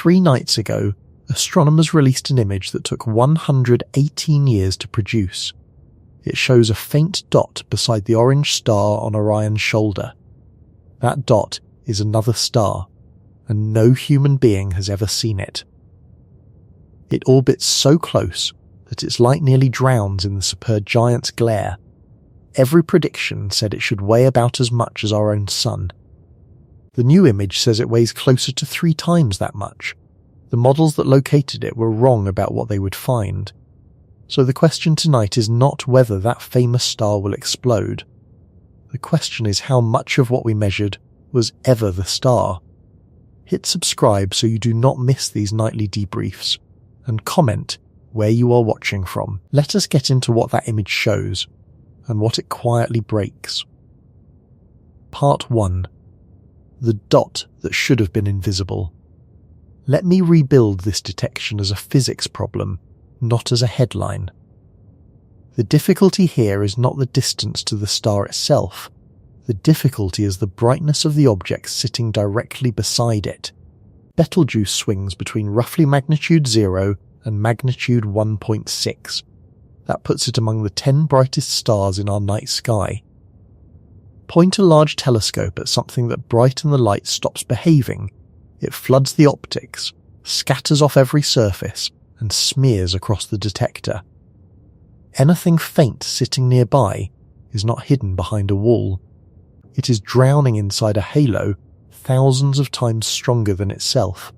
3 nights ago, astronomers released an image that took 118 years to produce. It shows a faint dot beside the orange star on Orion's shoulder. That dot is another star, and no human being has ever seen it. It orbits so close that its light nearly drowns in the supergiant's glare. Every prediction said it should weigh about as much as our own sun. The new image says it weighs closer to 3 times that much. The models that located it were wrong about what they would find. So the question tonight is not whether that famous star will explode. The question is how much of what we measured was ever the star. Hit subscribe so you do not miss these nightly debriefs, and comment where you are watching from. Let us get into what that image shows, and what it quietly breaks. Part 1. The dot that should have been invisible. Let me rebuild this detection as a physics problem, not as a headline. The difficulty here is not the distance to the star itself. The difficulty is the brightness of the object sitting directly beside it. Betelgeuse swings between roughly magnitude 0 and magnitude 1.6. That puts it among the 10 brightest stars in our night sky. Point a large telescope at something that brighten the light stops behaving. It floods the optics, scatters off every surface, and smears across the detector. Anything faint sitting nearby is not hidden behind a wall. It is drowning inside a halo thousands of times stronger than itself.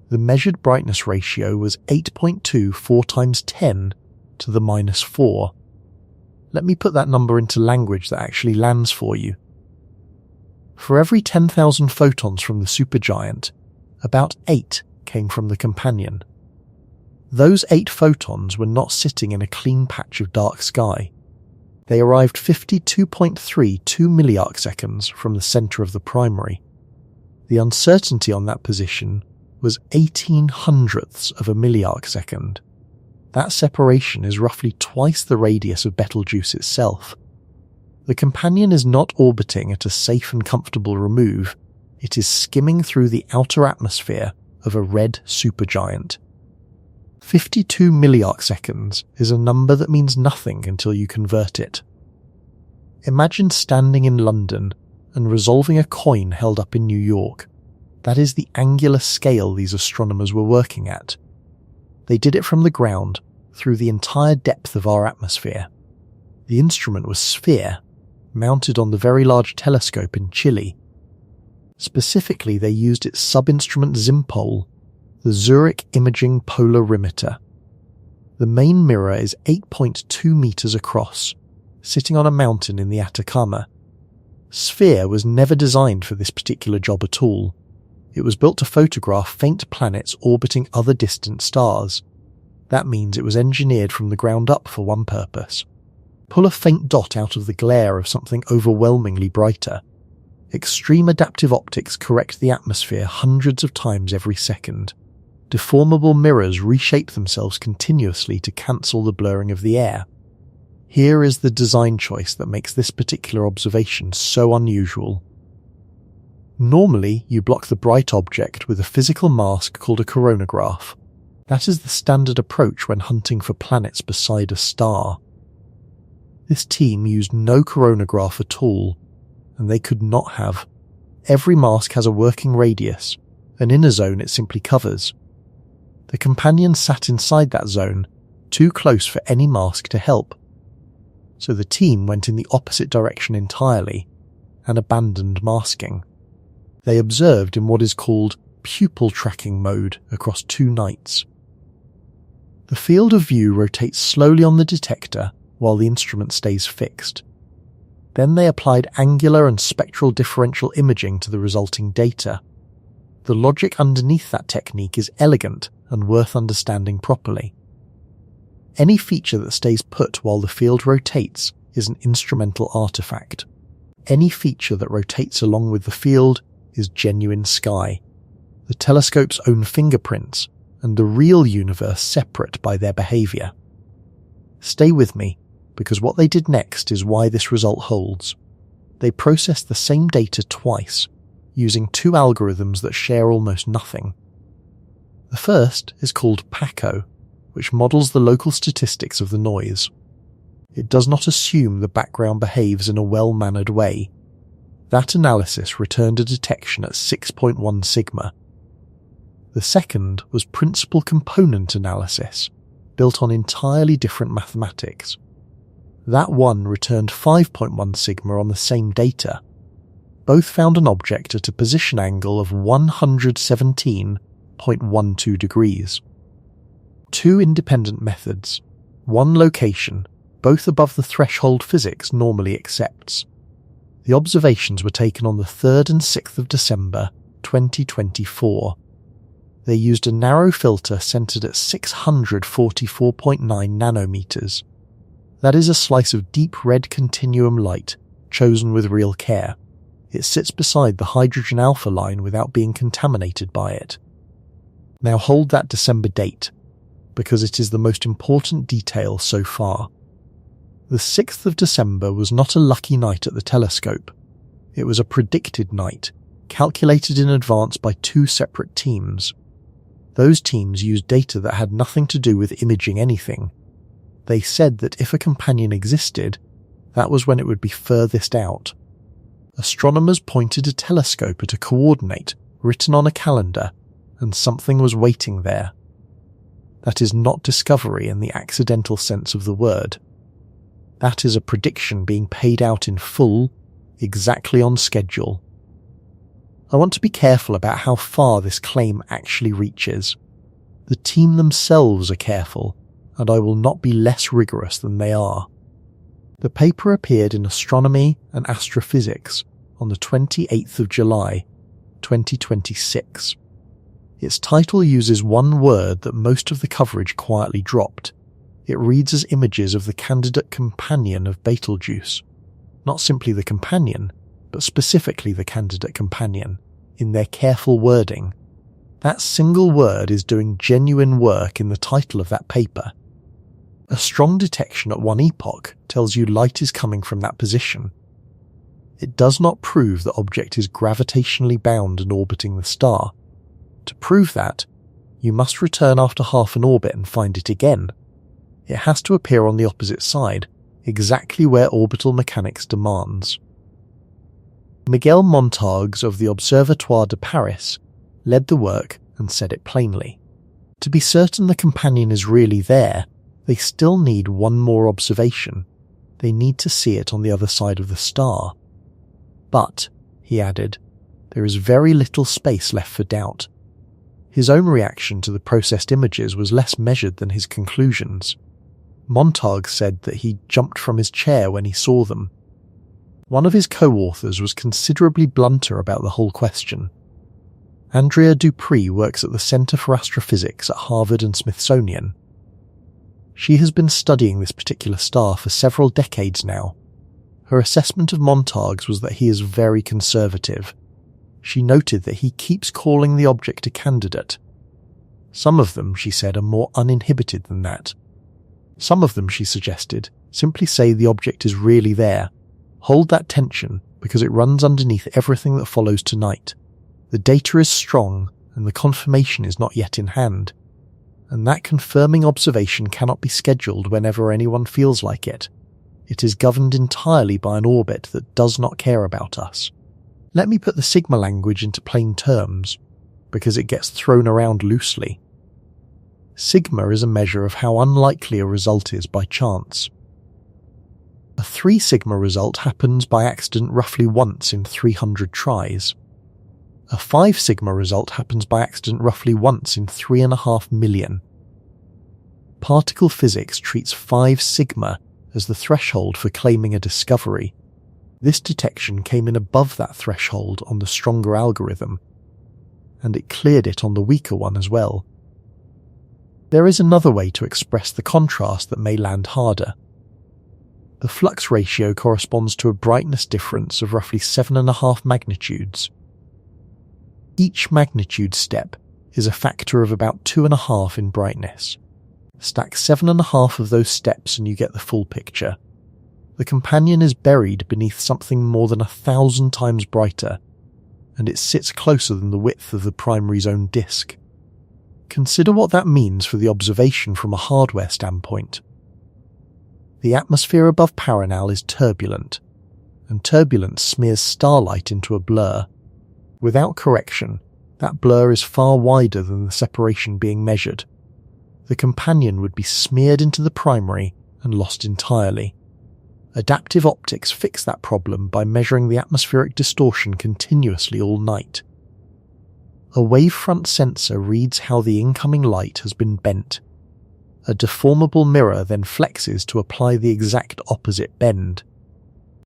The measured brightness ratio was 8.24 times 10 to the minus 4. Let me put that number into language that actually lands for you. For every 10,000 photons from the supergiant, about 8 came from the companion. Those 8 photons were not sitting in a clean patch of dark sky. They arrived 52.32 milliarcseconds from the centre of the primary. The uncertainty on that position was 18 hundredths of a milliarcsecond. That separation is roughly twice the radius of Betelgeuse itself. The companion is not orbiting at a safe and comfortable remove. It is skimming through the outer atmosphere of a red supergiant. 52 milliarcseconds is a number that means nothing until you convert it. Imagine standing in London and resolving a coin held up in New York. That is the angular scale these astronomers were working at. They did it from the ground, through the entire depth of our atmosphere. The instrument was Sphere, mounted on the Very Large Telescope in Chile. Specifically, they used its sub-instrument Zimpole, the Zurich Imaging Polarimeter. The main mirror is 8.2 meters across, sitting on a mountain in the Atacama. Sphere was never designed for this particular job at all. It was built to photograph faint planets orbiting other distant stars. That means it was engineered from the ground up for one purpose. Pull a faint dot out of the glare of something overwhelmingly brighter. Extreme adaptive optics correct the atmosphere hundreds of times every second. Deformable mirrors reshape themselves continuously to cancel the blurring of the air. Here is the design choice that makes this particular observation so unusual. Normally, you block the bright object with a physical mask called a coronagraph. That is the standard approach when hunting for planets beside a star. This team used no coronagraph at all, and they could not have. Every mask has a working radius, an inner zone it simply covers. The companion sat inside that zone, too close for any mask to help. So the team went in the opposite direction entirely, and abandoned masking. They observed in what is called pupil tracking mode across 2 nights. The field of view rotates slowly on the detector while the instrument stays fixed. Then they applied angular and spectral differential imaging to the resulting data. The logic underneath that technique is elegant and worth understanding properly. Any feature that stays put while the field rotates is an instrumental artifact. Any feature that rotates along with the field is genuine sky, the telescope's own fingerprints, and the real universe separate by their behaviour. Stay with me, because what they did next is why this result holds. They processed the same data twice, using 2 algorithms that share almost nothing. The first is called PACO, which models the local statistics of the noise. It does not assume the background behaves in a well-mannered way. That analysis returned a detection at 6.1 sigma. The second was principal component analysis, built on entirely different mathematics. That one returned 5.1 sigma on the same data. Both found an object at a position angle of 117.12 degrees. Two independent methods, one location, both above the threshold physics normally accepts. The observations were taken on the 3rd and 6th of December 2024. They used a narrow filter centered at 644.9 nanometers. That is a slice of deep red continuum light, chosen with real care. It sits beside the hydrogen alpha line without being contaminated by it. Now hold that December date, because it is the most important detail so far. The 6th of December was not a lucky night at the telescope. It was a predicted night, calculated in advance by two separate teams. Those teams used data that had nothing to do with imaging anything. They said that if a companion existed, that was when it would be furthest out. Astronomers pointed a telescope at a coordinate written on a calendar, and something was waiting there. That is not discovery in the accidental sense of the word. That is a prediction being paid out in full, exactly on schedule. I want to be careful about how far this claim actually reaches. The team themselves are careful, and I will not be less rigorous than they are. The paper appeared in Astronomy and Astrophysics on the 28th of July, 2026. Its title uses one word that most of the coverage quietly dropped. It reads as images of the candidate companion of Betelgeuse. Not simply the companion, but specifically the candidate companion, in their careful wording. That single word is doing genuine work in the title of that paper. A strong detection at one epoch tells you light is coming from that position. It does not prove the object is gravitationally bound and orbiting the star. To prove that, you must return after half an orbit and find it again. It has to appear on the opposite side, exactly where orbital mechanics demands. Miguel Montargues of the Observatoire de Paris led the work and said it plainly. To be certain the companion is really there, they still need one more observation. They need to see it on the other side of the star. But, he added, there is very little space left for doubt. His own reaction to the processed images was less measured than his conclusions. Montargues said that he jumped from his chair when he saw them. One of his co-authors was considerably blunter about the whole question. Andrea Dupree works at the Center for Astrophysics at Harvard and Smithsonian. She has been studying this particular star for several decades now. Her assessment of Montargues was that he is very conservative. She noted that he keeps calling the object a candidate. Some of them, she said, are more uninhibited than that. Some of them, she suggested, simply say the object is really there. Hold that tension, because it runs underneath everything that follows tonight. The data is strong, and the confirmation is not yet in hand. And that confirming observation cannot be scheduled whenever anyone feels like it. It is governed entirely by an orbit that does not care about us. Let me put the sigma language into plain terms, because it gets thrown around loosely. Sigma is a measure of how unlikely a result is by chance. A 3 sigma result happens by accident roughly once in 300 tries. A 5 sigma result happens by accident roughly once in 3.5 million. Particle physics treats 5 sigma as the threshold for claiming a discovery. This detection came in above that threshold on the stronger algorithm, and it cleared it on the weaker one as well. There is another way to express the contrast that may land harder. The flux ratio corresponds to a brightness difference of roughly 7.5 magnitudes. Each magnitude step is a factor of about 2.5 in brightness. Stack 7.5 of those steps and you get the full picture. The companion is buried beneath something more than 1,000 times brighter, and it sits closer than the width of the primary zone disk. Consider what that means for the observation from a hardware standpoint. The atmosphere above Paranal is turbulent, and turbulence smears starlight into a blur. Without correction, that blur is far wider than the separation being measured. The companion would be smeared into the primary and lost entirely. Adaptive optics fix that problem by measuring the atmospheric distortion continuously all night. A wavefront sensor reads how the incoming light has been bent. A deformable mirror then flexes to apply the exact opposite bend.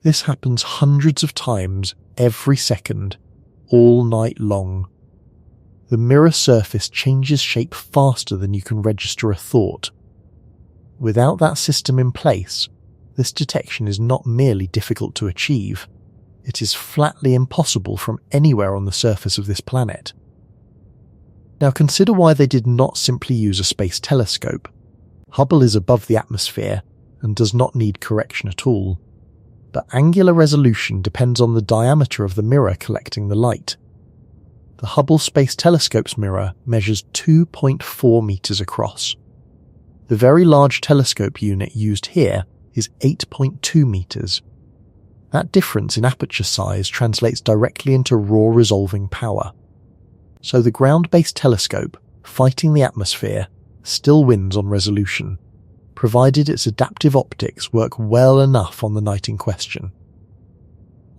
This happens hundreds of times every second, all night long. The mirror surface changes shape faster than you can register a thought. Without that system in place, this detection is not merely difficult to achieve, it is flatly impossible from anywhere on the surface of this planet. Now consider why they did not simply use a space telescope. Hubble is above the atmosphere and does not need correction at all. But angular resolution depends on the diameter of the mirror collecting the light. The Hubble Space Telescope's mirror measures 2.4 meters across. The Very Large Telescope unit used here is 8.2 meters. That difference in aperture size translates directly into raw resolving power. So the ground-based telescope, fighting the atmosphere, still wins on resolution, provided its adaptive optics work well enough on the night in question.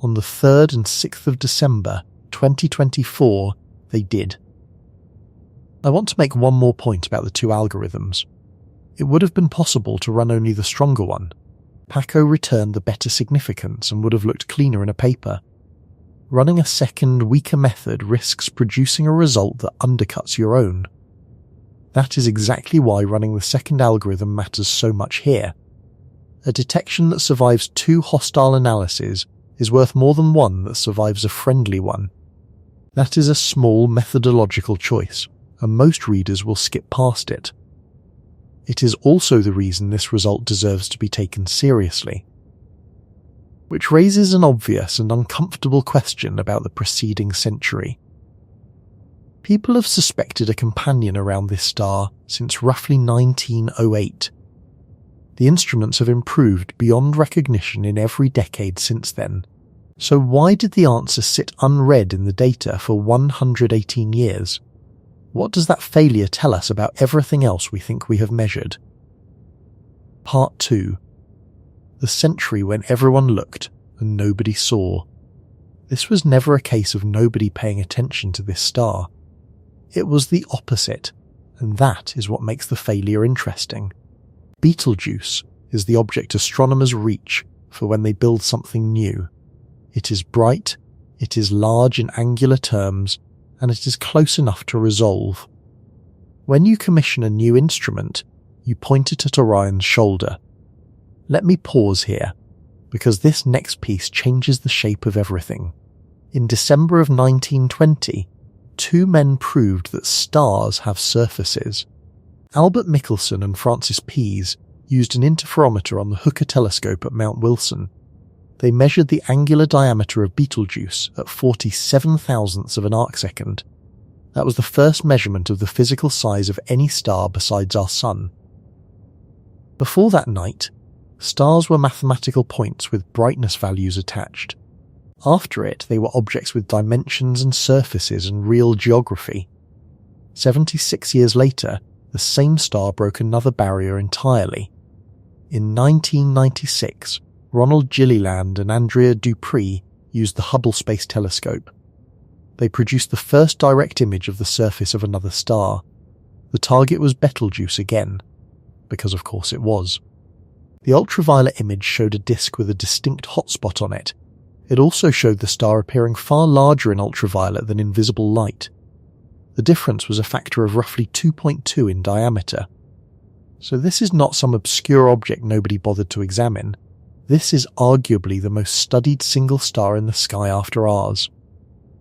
On the 3rd and 6th of December 2024, they did. I want to make one more point about the two algorithms. It would have been possible to run only the stronger one. Paco returned the better significance and would have looked cleaner in a paper. Running a second, weaker method risks producing a result that undercuts your own. That is exactly why running the second algorithm matters so much here. A detection that survives 2 hostile analyses is worth more than one that survives a friendly one. That is a small methodological choice, and most readers will skip past it. It is also the reason this result deserves to be taken seriously. Which raises an obvious and uncomfortable question about the preceding century. People have suspected a companion around this star since roughly 1908. The instruments have improved beyond recognition in every decade since then. So why did the answer sit unread in the data for 118 years? What does that failure tell us about everything else we think we have measured? Part 2. The century when everyone looked and nobody saw. This was never a case of nobody paying attention to this star. It was the opposite, and that is what makes the failure interesting. Betelgeuse is the object astronomers reach for when they build something new. It is bright, it is large in angular terms, and it is close enough to resolve. When you commission a new instrument, you point it at Orion's shoulder. Let me pause here, because this next piece changes the shape of everything. In December of 1920, 2 men proved that stars have surfaces. Albert Michelson and Francis Pease used an interferometer on the Hooker telescope at Mount Wilson. They measured the angular diameter of Betelgeuse at 47 thousandths of an arcsecond. That was the first measurement of the physical size of any star besides our Sun. Before that night, stars were mathematical points with brightness values attached. After it, they were objects with dimensions and surfaces and real geography. 76 years later, the same star broke another barrier entirely. In 1996, Ronald Gilliland and Andrea Dupree used the Hubble Space Telescope. They produced the first direct image of the surface of another star. The target was Betelgeuse again, because of course it was. The ultraviolet image showed a disk with a distinct hotspot on it. It also showed the star appearing far larger in ultraviolet than in visible light. The difference was a factor of roughly 2.2 in diameter. So this is not some obscure object nobody bothered to examine. This is arguably the most studied single star in the sky after ours.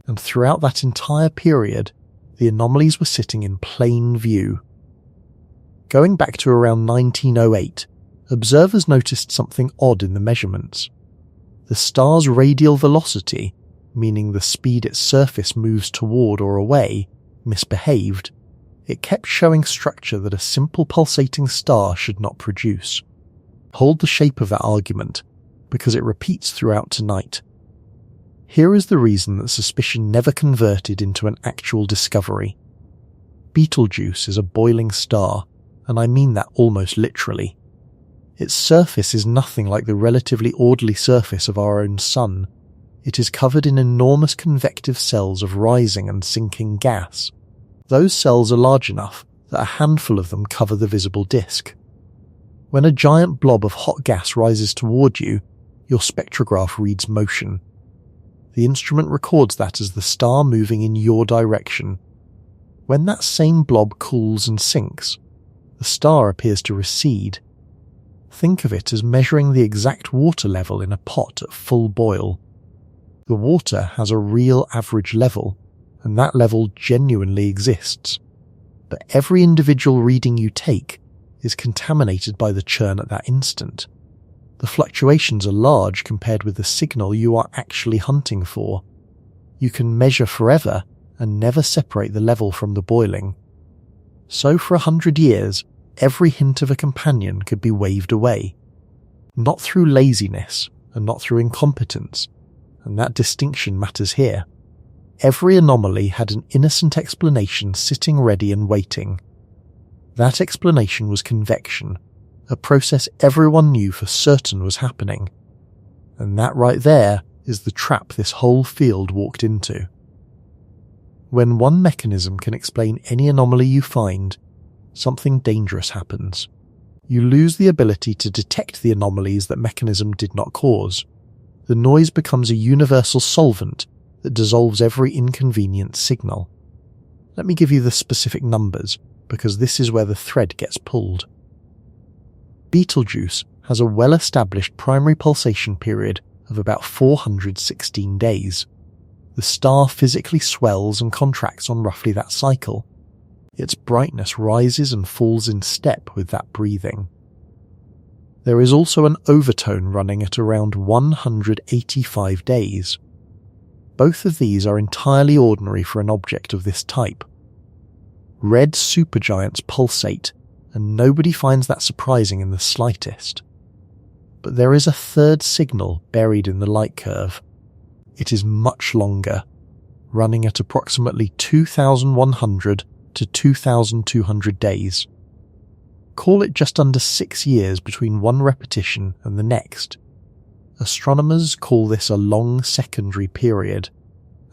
And throughout that entire period, the anomalies were sitting in plain view. Going back to around 1908, observers noticed something odd in the measurements. The star's radial velocity, meaning the speed its surface moves toward or away, misbehaved. It kept showing structure that a simple pulsating star should not produce. Hold the shape of that argument, because it repeats throughout tonight. Here is the reason that suspicion never converted into an actual discovery. Betelgeuse is a boiling star, and I mean that almost literally. Its surface is nothing like the relatively orderly surface of our own Sun. It is covered in enormous convective cells of rising and sinking gas. Those cells are large enough that a handful of them cover the visible disk. When a giant blob of hot gas rises toward you, your spectrograph reads motion. The instrument records that as the star moving in your direction. When that same blob cools and sinks, the star appears to recede. Think of it as measuring the exact water level in a pot at full boil. The water has a real average level, and that level genuinely exists. But every individual reading you take is contaminated by the churn at that instant. The fluctuations are large compared with the signal you are actually hunting for. You can measure forever and never separate the level from the boiling. So for 100 years, every hint of a companion could be waved away. Not through laziness and not through incompetence, and that distinction matters here. Every anomaly had an innocent explanation sitting ready and waiting. That explanation was convection, a process everyone knew for certain was happening. And that right there is the trap this whole field walked into. When one mechanism can explain any anomaly you find, something dangerous happens. You lose the ability to detect the anomalies that mechanism did not cause. The noise becomes a universal solvent that dissolves every inconvenient signal. Let me give you the specific numbers, because this is where the thread gets pulled. Betelgeuse has a well-established primary pulsation period of about 416 days. The star physically swells and contracts on roughly that cycle. Its brightness rises and falls in step with that breathing. There is also an overtone running at around 185 days. Both of these are entirely ordinary for an object of this type. Red supergiants pulsate, and nobody finds that surprising in the slightest. But there is a third signal buried in the light curve. It is much longer, running at approximately 2,100 to 2,200 days. Call it just under 6 years between one repetition and the next. Astronomers call this a long secondary period,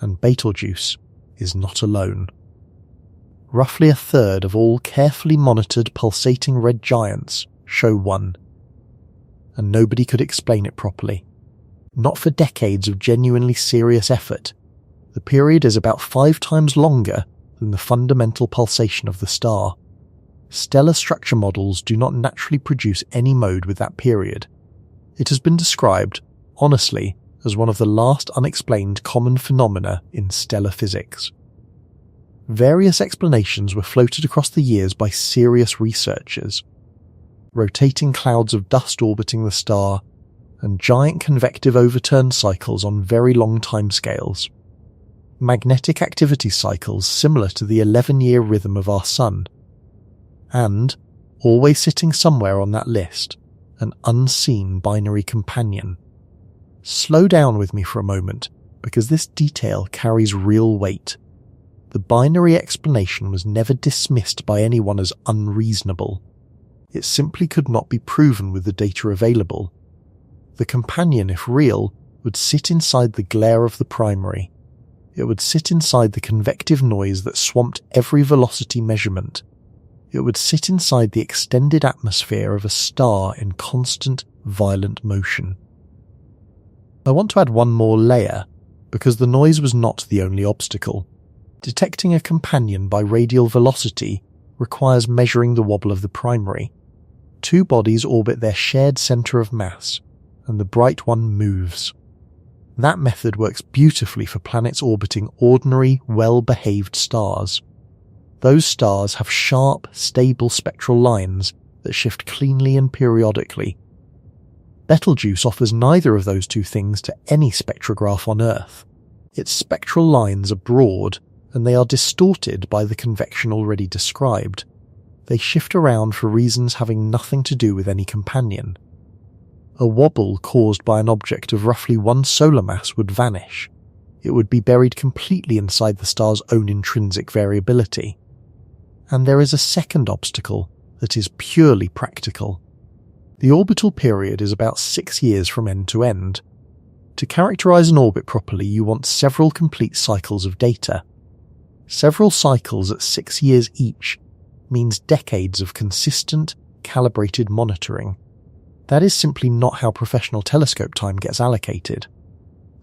and Betelgeuse is not alone. Roughly a third of all carefully monitored pulsating red giants show one, and nobody could explain it properly. Not for decades of genuinely serious effort. The period is about 5 times longer than the fundamental pulsation of the star. Stellar structure models do not naturally produce any mode with that period. It has been described, honestly, as one of the last unexplained common phenomena in stellar physics. Various explanations were floated across the years by serious researchers. Rotating clouds of dust orbiting the star, and giant convective overturn cycles on very long timescales. Magnetic activity cycles similar to the 11-year rhythm of our Sun. And, always sitting somewhere on that list, an unseen binary companion. Slow down with me for a moment, because this detail carries real weight. The binary explanation was never dismissed by anyone as unreasonable. It simply could not be proven with the data available. The companion, if real, would sit inside the glare of the primary. It would sit inside the convective noise that swamped every velocity measurement. It would sit inside the extended atmosphere of a star in constant, violent motion. I want to add one more layer, because the noise was not the only obstacle. Detecting a companion by radial velocity requires measuring the wobble of the primary. 2 bodies orbit their shared centre of mass, and the bright one moves. That method works beautifully for planets orbiting ordinary, well-behaved stars. Those stars have sharp, stable spectral lines that shift cleanly and periodically. Betelgeuse offers neither of those two things to any spectrograph on Earth. Its spectral lines are broad and they are distorted by the convection already described. They shift around for reasons having nothing to do with any companion. A wobble caused by an object of roughly 1 solar mass would vanish. It would be buried completely inside the star's own intrinsic variability. And there is a second obstacle that is purely practical. The orbital period is about 6 years from end to end. To characterize an orbit properly, you want several complete cycles of data. Several cycles at 6 years each means decades of consistent, calibrated monitoring. That is simply not how professional telescope time gets allocated.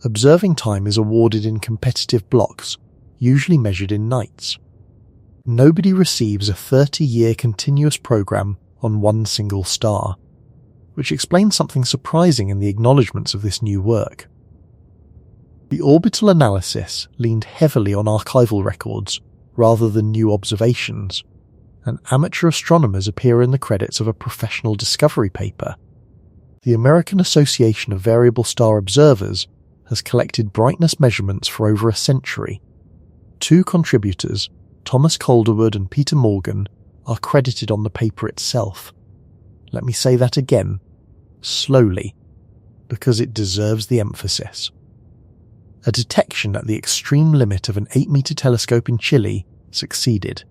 Observing time is awarded in competitive blocks, usually measured in nights. Nobody receives a 30-year continuous program on one single star, which explains something surprising in the acknowledgements of this new work. The orbital analysis leaned heavily on archival records rather than new observations, and amateur astronomers appear in the credits of a professional discovery paper. The American Association of Variable Star Observers has collected brightness measurements for over a century. 2 contributors, Thomas Calderwood and Peter Morgan, are credited on the paper itself. Let me say that again, slowly, because it deserves the emphasis. A detection at the extreme limit of an 8-meter telescope in Chile succeeded.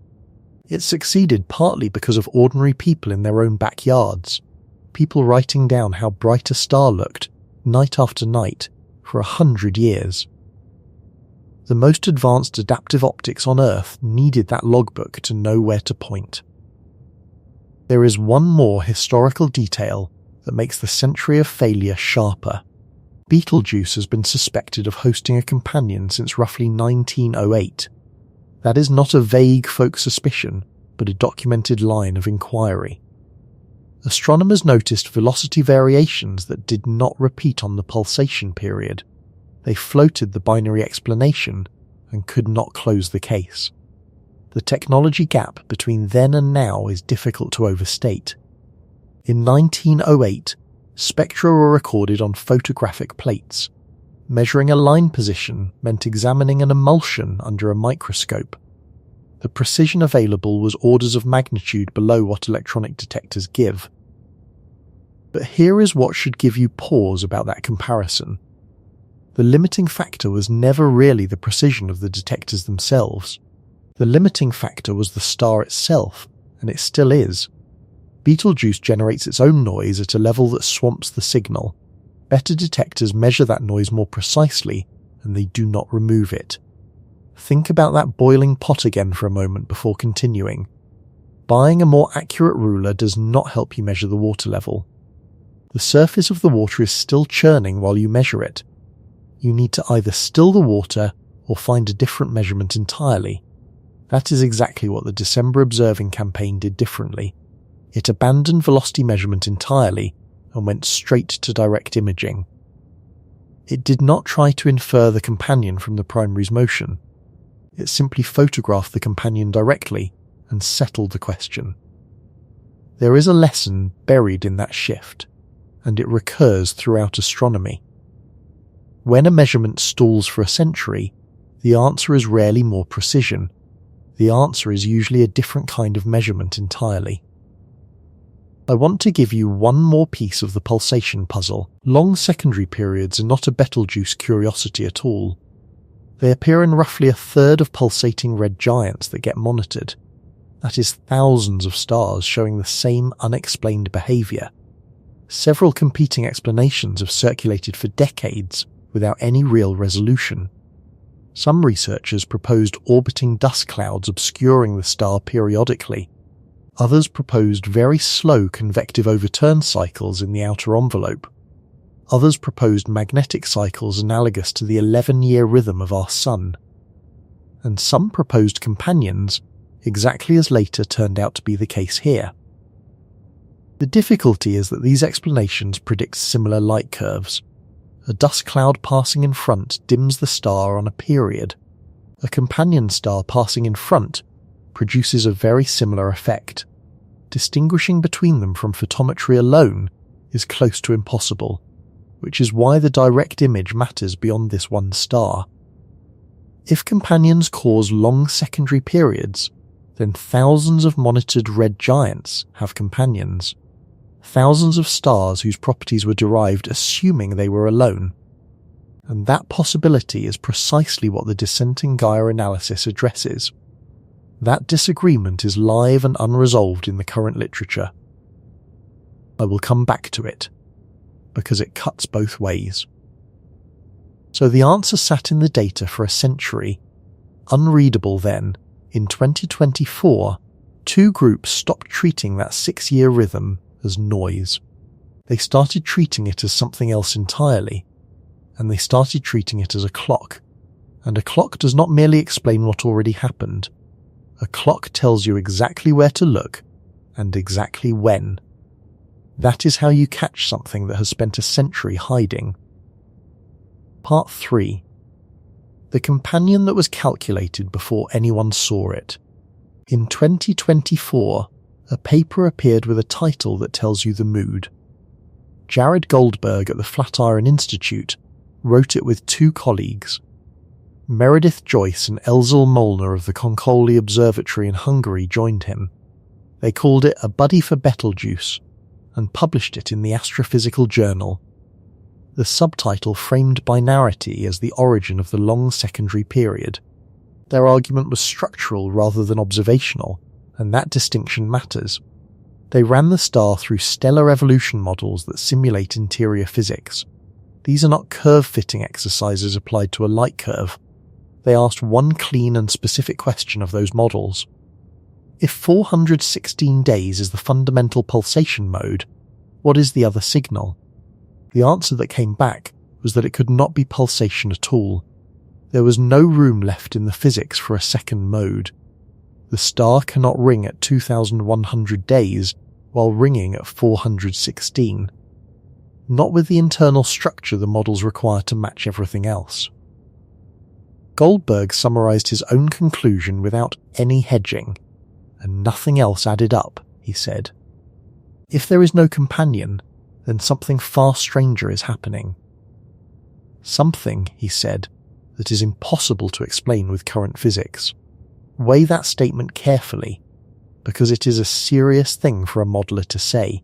It succeeded partly because of ordinary people in their own backyards, people writing down how bright a star looked, night after night, for 100 years. The most advanced adaptive optics on Earth needed that logbook to know where to point. There is one more historical detail that makes the century of failure sharper. Betelgeuse has been suspected of hosting a companion since roughly 1908. That is not a vague folk suspicion, but a documented line of inquiry. Astronomers noticed velocity variations that did not repeat on the pulsation period. They floated the binary explanation and could not close the case. The technology gap between then and now is difficult to overstate. In 1908, spectra were recorded on photographic plates. Measuring a line position meant examining an emulsion under a microscope. The precision available was orders of magnitude below what electronic detectors give. But here is what should give you pause about that comparison. The limiting factor was never really the precision of the detectors themselves. The limiting factor was the star itself, and it still is. Betelgeuse generates its own noise at a level that swamps the signal. Better detectors measure that noise more precisely, and they do not remove it. Think about that boiling pot again for a moment before continuing. Buying a more accurate ruler does not help you measure the water level. The surface of the water is still churning while you measure it. You need to either still the water or find a different measurement entirely. That is exactly what the December observing campaign did differently. It abandoned velocity measurement entirely and went straight to direct imaging. It did not try to infer the companion from the primary's motion. It simply photographed the companion directly and settled the question. There is a lesson buried in that shift, and it recurs throughout astronomy. When a measurement stalls for a century, the answer is rarely more precision. The answer is usually a different kind of measurement entirely. I want to give you one more piece of the pulsation puzzle. Long secondary periods are not a Betelgeuse curiosity at all. They appear in roughly a third of pulsating red giants that get monitored. That is thousands of stars showing the same unexplained behaviour. Several competing explanations have circulated for decades without any real resolution. Some researchers proposed orbiting dust clouds obscuring the star periodically. Others proposed very slow convective overturn cycles in the outer envelope. Others proposed magnetic cycles analogous to the 11-year rhythm of our Sun. And some proposed companions, exactly as later turned out to be the case here. The difficulty is that these explanations predict similar light curves. A dust cloud passing in front dims the star on a period. A companion star passing in front produces a very similar effect. Distinguishing between them from photometry alone is close to impossible, which is why the direct image matters beyond this one star. If companions cause long secondary periods, then thousands of monitored red giants have companions. Thousands of stars whose properties were derived assuming they were alone. And that possibility is precisely what the dissenting Gaia analysis addresses. That disagreement is live and unresolved in the current literature. I will come back to it, because it cuts both ways. So the answer sat in the data for a century. Unreadable then, in 2024, two groups stopped treating that 6-year rhythm as noise. They started treating it as something else entirely, and they started treating it as a clock. And a clock does not merely explain what already happened. A clock tells you exactly where to look, and exactly when. That is how you catch something that has spent a century hiding. Part 3. The companion that was calculated before anyone saw it. In 2024, a paper appeared with a title that tells you the mood. Jared Goldberg at the Flatiron Institute wrote it with two colleagues. Meredith Joyce and Elzel Molnar of the Konkoly Observatory in Hungary joined him. They called it A Buddy for Betelgeuse and published it in the Astrophysical Journal. The subtitle framed binarity as the origin of the long secondary period. Their argument was structural rather than observational, and that distinction matters. They ran the star through stellar evolution models that simulate interior physics. These are not curve-fitting exercises applied to a light curve. They asked one clean and specific question of those models. If 416 days is the fundamental pulsation mode, what is the other signal? The answer that came back was that it could not be pulsation at all. There was no room left in the physics for a second mode. The star cannot ring at 2100 days while ringing at 416. Not with the internal structure the models require to match everything else. Goldberg summarized his own conclusion without any hedging, and nothing else added up, he said. If there is no companion, then something far stranger is happening. Something, he said, that is impossible to explain with current physics. Weigh that statement carefully, because it is a serious thing for a modeler to say.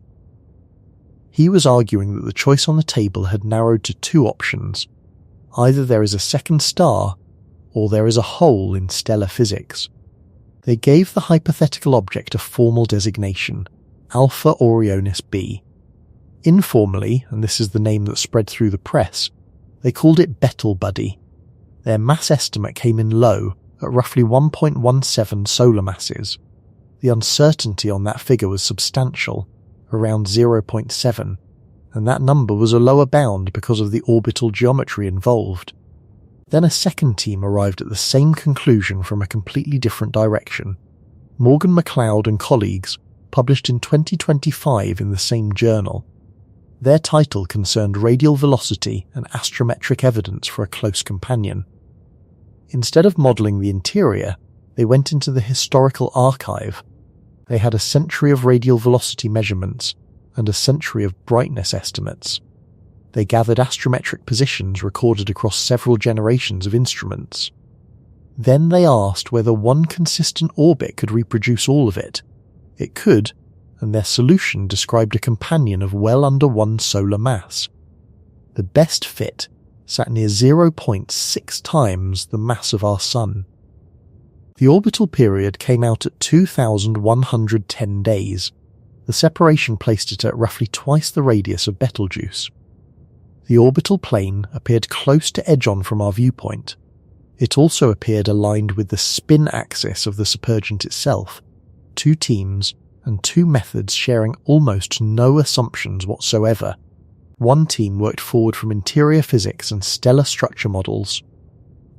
He was arguing that the choice on the table had narrowed to two options. Either there is a second star, or there is a hole in stellar physics. They gave the hypothetical object a formal designation, Alpha Orionis B. Informally, and this is the name that spread through the press, they called it Betel Buddy. Their mass estimate came in low, at roughly 1.17 solar masses. The uncertainty on that figure was substantial, around 0.7, and that number was a lower bound because of the orbital geometry involved. Then a second team arrived at the same conclusion from a completely different direction. Morgan McLeod and colleagues published in 2025 in the same journal. Their title concerned radial velocity and astrometric evidence for a close companion. Instead of modelling the interior, they went into the historical archive. They had a century of radial velocity measurements and a century of brightness estimates. They gathered astrometric positions recorded across several generations of instruments. Then they asked whether one consistent orbit could reproduce all of it. It could, and their solution described a companion of well under 1 solar mass. The best fit sat near 0.6 times the mass of our Sun. The orbital period came out at 2,110 days. The separation placed it at roughly twice the radius of Betelgeuse. The orbital plane appeared close to edge-on from our viewpoint. It also appeared aligned with the spin axis of the supergiant itself. Two teams and two methods sharing almost no assumptions whatsoever. One team worked forward from interior physics and stellar structure models,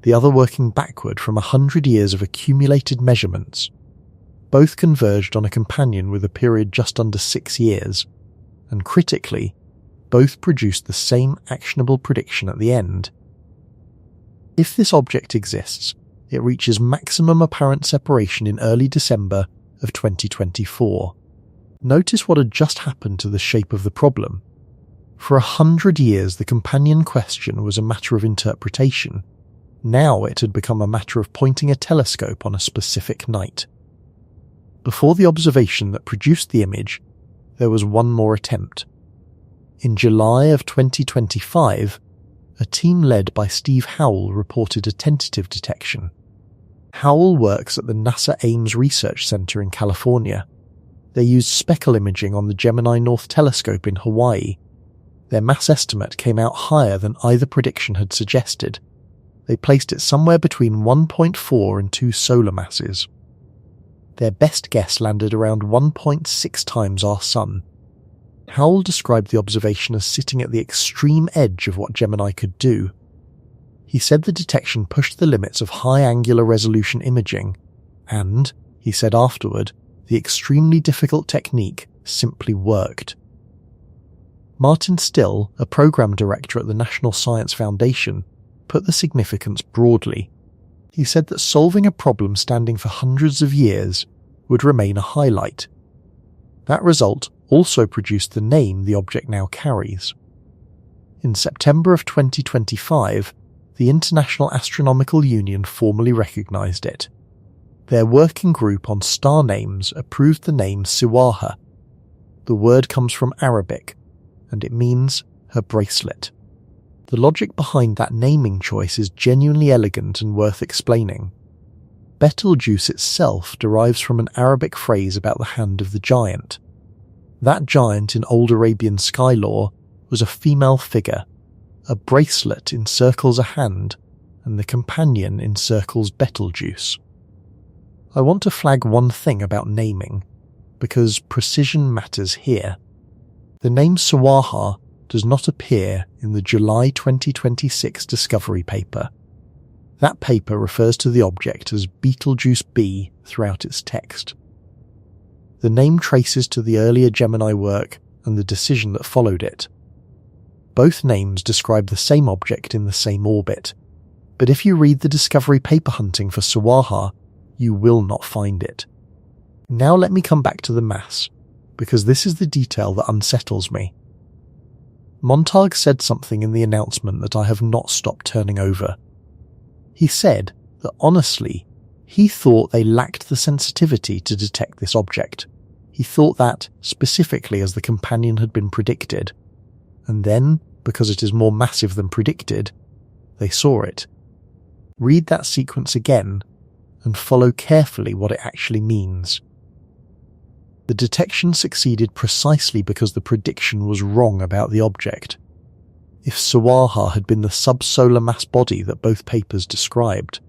the other working backward from 100 years of accumulated measurements. Both converged on a companion with a period just under 6 years, and critically, both produced the same actionable prediction at the end. If this object exists, it reaches maximum apparent separation in early December of 2024. Notice what had just happened to the shape of the problem. For 100 years, the companion question was a matter of interpretation. Now it had become a matter of pointing a telescope on a specific night. Before the observation that produced the image, there was one more attempt. In July of 2025, a team led by Steve Howell reported a tentative detection. Howell works at the NASA Ames Research Center in California. They used speckle imaging on the Gemini North Telescope in Hawaii. Their mass estimate came out higher than either prediction had suggested. They placed it somewhere between 1.4 and 2 solar masses. Their best guess landed around 1.6 times our Sun. Howell described the observation as sitting at the extreme edge of what Gemini could do. He said the detection pushed the limits of high angular resolution imaging, and, he said afterward, the extremely difficult technique simply worked. Martin Still, a program director at the National Science Foundation, put the significance broadly. He said that solving a problem standing for hundreds of years would remain a highlight. That result also produced the name the object now carries. In September of 2025, the International Astronomical Union formally recognized it. Their working group on star names approved the name Siwarha. The word comes from Arabic, and it means her bracelet. The logic behind that naming choice is genuinely elegant and worth explaining. Betelgeuse itself derives from an Arabic phrase about the hand of the giant. That giant in old Arabian sky lore was a female figure. A bracelet encircles a hand, and the companion encircles Betelgeuse. I want to flag one thing about naming, because precision matters here. The name Siwarha does not appear in the July 2026 discovery paper. That paper refers to the object as Betelgeuse B throughout its text. The name traces to the earlier Gemini work and the decision that followed it. Both names describe the same object in the same orbit, but if you read the discovery paper hunting for Siwarha, you will not find it. Now let me come back to the mass, because this is the detail that unsettles me. Montag said something in the announcement that I have not stopped turning over. He said that honestly, he thought they lacked the sensitivity to detect this object. He thought that, specifically as the companion had been predicted. And then, because it is more massive than predicted, they saw it. Read that sequence again, and follow carefully what it actually means. The detection succeeded precisely because the prediction was wrong about the object. If Siwarha had been the subsolar mass body that both papers described,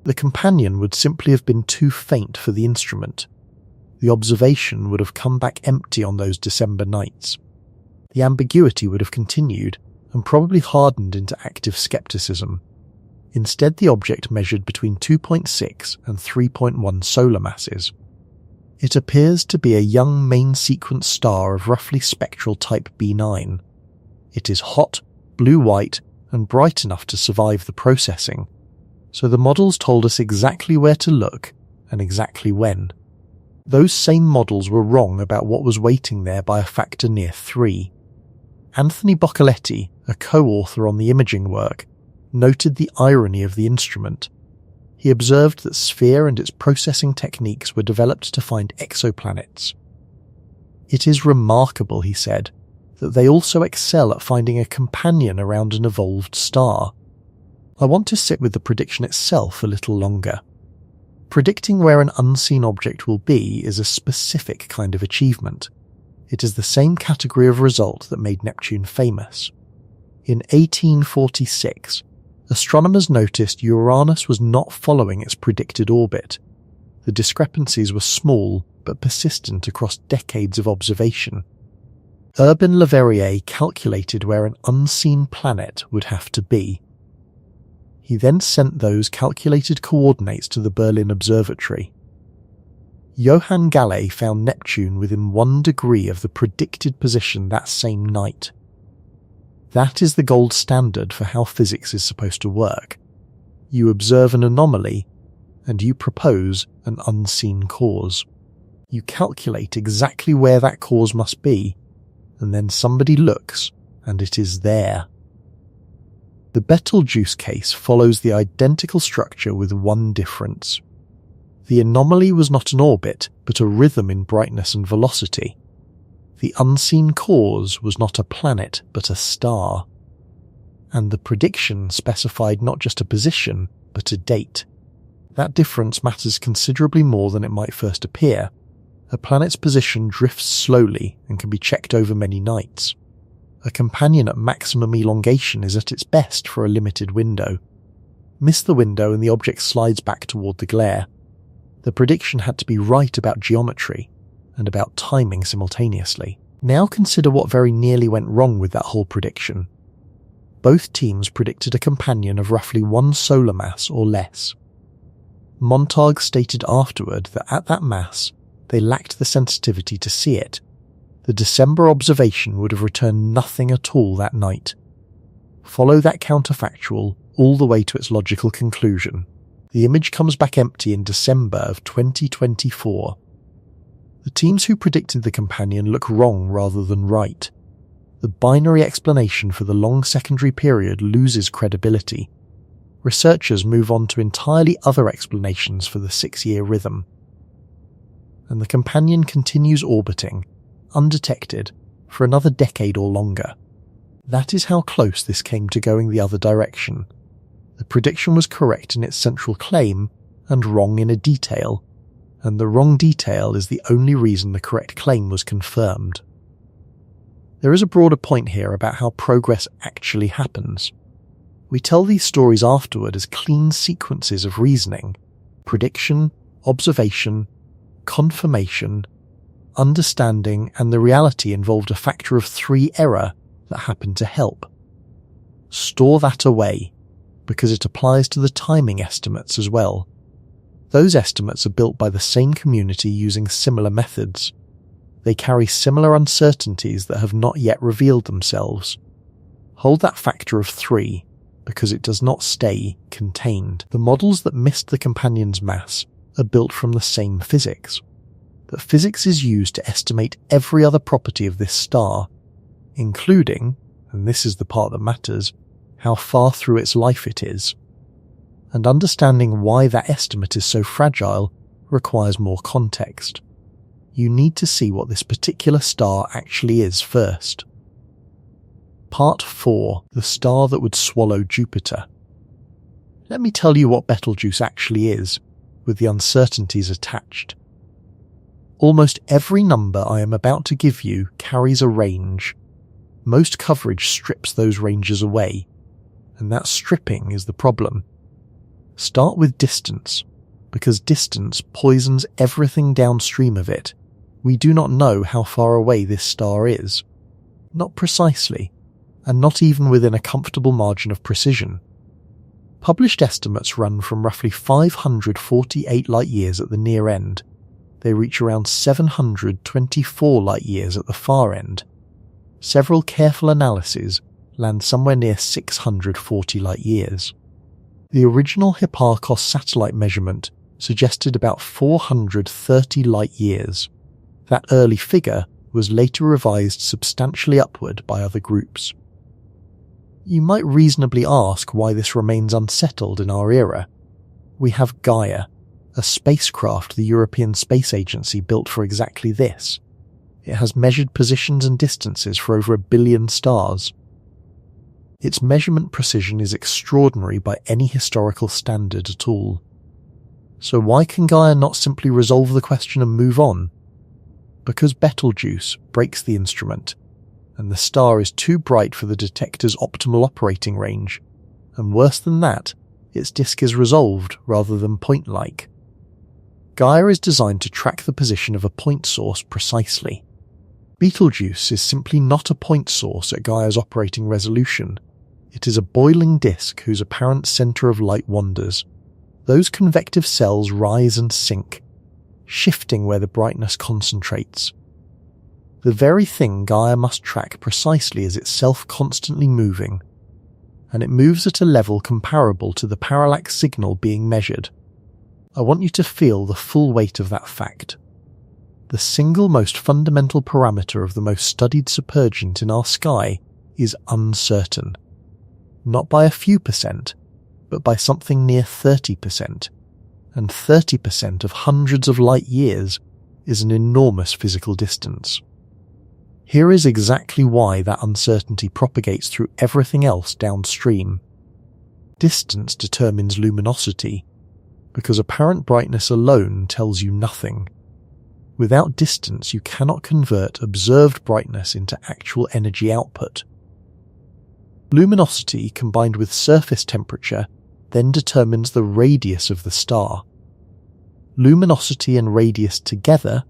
the companion would simply have been too faint for the instrument. The observation would have come back empty on those December nights. The ambiguity would have continued and probably hardened into active skepticism. Instead, the object measured between 2.6 and 3.1 solar masses. It appears to be a young main-sequence star of roughly spectral type B9. It is hot, blue-white, and bright enough to survive the processing, so the models told us exactly where to look and exactly when. Those same models were wrong about what was waiting there by a factor near 3. Anthony Boccoletti, a co-author on the imaging work, noted the irony of the instrument. He observed that SPHERE and its processing techniques were developed to find exoplanets. It is remarkable, he said, that they also excel at finding a companion around an evolved star. I want to sit with the prediction itself a little longer. Predicting where an unseen object will be is a specific kind of achievement. It is the same category of result that made Neptune famous. In 1846, astronomers noticed Uranus was not following its predicted orbit. The discrepancies were small but persistent across decades of observation. Urbain Le Verrier calculated where an unseen planet would have to be. He then sent those calculated coordinates to the Berlin Observatory. Johann Galle found Neptune within 1 degree of the predicted position that same night. That is the gold standard for how physics is supposed to work. You observe an anomaly, and you propose an unseen cause. You calculate exactly where that cause must be, and then somebody looks, and it is there. The Betelgeuse case follows the identical structure with one difference. The anomaly was not an orbit, but a rhythm in brightness and velocity. The unseen cause was not a planet, but a star. And the prediction specified not just a position, but a date. That difference matters considerably more than it might first appear. A planet's position drifts slowly and can be checked over many nights. A companion at maximum elongation is at its best for a limited window. Miss the window and the object slides back toward the glare. The prediction had to be right about geometry and about timing simultaneously. Now consider what very nearly went wrong with that whole prediction. Both teams predicted a companion of roughly 1 solar mass or less. Montague stated afterward that at that mass, they lacked the sensitivity to see it. The December observation would have returned nothing at all that night. Follow that counterfactual all the way to its logical conclusion. The image comes back empty in December of 2024. The teams who predicted the companion look wrong rather than right. The binary explanation for the long secondary period loses credibility. Researchers move on to entirely other explanations for the 6-year rhythm. And the companion continues orbiting, undetected, for another decade or longer. That is how close this came to going the other direction. The prediction was correct in its central claim and wrong in a detail, and the wrong detail is the only reason the correct claim was confirmed. There is a broader point here about how progress actually happens. We tell these stories afterward as clean sequences of reasoning: prediction, observation, confirmation, understanding, and the reality involved a factor of 3 error that happened to help. Store that away, because it applies to the timing estimates as well. Those estimates are built by the same community using similar methods. They carry similar uncertainties that have not yet revealed themselves. Hold that factor of 3, because it does not stay contained. The models that missed the companion's mass are built from the same physics. But physics is used to estimate every other property of this star, including, and this is the part that matters, how far through its life it is. And understanding why that estimate is so fragile requires more context. You need to see what this particular star actually is first. Part 4. The star that would swallow Jupiter. Let me tell you what Betelgeuse actually is, with the uncertainties attached. Almost every number I am about to give you carries a range. Most coverage strips those ranges away, and that stripping is the problem. Start with distance, because distance poisons everything downstream of it. We do not know how far away this star is. Not precisely, and not even within a comfortable margin of precision. Published estimates run from roughly 548 light-years at the near end. They reach around 724 light-years at the far end. Several careful analyses land somewhere near 640 light-years. The original Hipparcos satellite measurement suggested about 430 light-years. That early figure was later revised substantially upward by other groups. You might reasonably ask why this remains unsettled in our era. We have Gaia, a spacecraft the European Space Agency built for exactly this. It has measured positions and distances for over 1 billion stars. Its measurement precision is extraordinary by any historical standard at all. So why can Gaia not simply resolve the question and move on? Because Betelgeuse breaks the instrument, and the star is too bright for the detector's optimal operating range, and worse than that, its disk is resolved rather than point-like. Gaia is designed to track the position of a point source precisely. Betelgeuse is simply not a point source at Gaia's operating resolution. It is a boiling disk whose apparent centre of light wanders. Those convective cells rise and sink, shifting where the brightness concentrates. The very thing Gaia must track precisely is itself constantly moving, and it moves at a level comparable to the parallax signal being measured. I want you to feel the full weight of that fact. The single most fundamental parameter of the most studied supergiant in our sky is uncertain. not by a few percent, but by something near 30%, and 30% of hundreds of light years is an enormous physical distance. Here is exactly why that uncertainty propagates through everything else downstream. Distance determines luminosity, because apparent brightness alone tells you nothing. Without distance, you cannot convert observed brightness into actual energy output. Luminosity combined with surface temperature then determines the radius of the star. Luminosity and radius together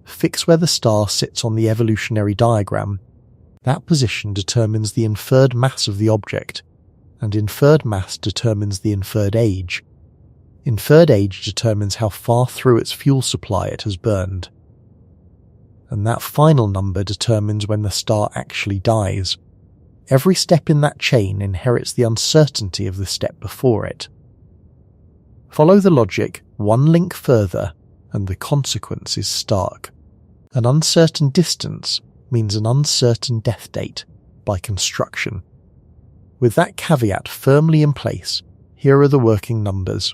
fix where the star sits on the evolutionary diagram. That position determines the inferred mass of the object, and inferred mass determines the inferred age. Inferred age determines how far through its fuel supply it has burned. And that final number determines when the star actually dies. Every step in that chain inherits the uncertainty of the step before it. Follow the logic one link further, and the consequence is stark. An uncertain distance means an uncertain death date, by construction. With that caveat firmly in place, here are the working numbers.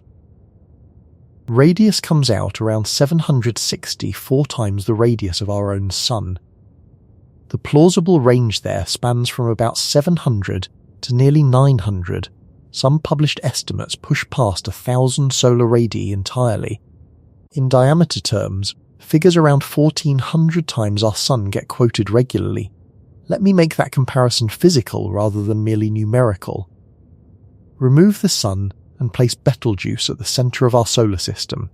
Radius comes out around 764 times the radius of our own Sun. The plausible range there spans from about 700 to nearly 900. Some published estimates push past 1,000 solar radii entirely. In diameter terms, figures around 1,400 times our Sun get quoted regularly. Let me make that comparison physical rather than merely numerical. Remove the Sun and place Betelgeuse at the centre of our solar system.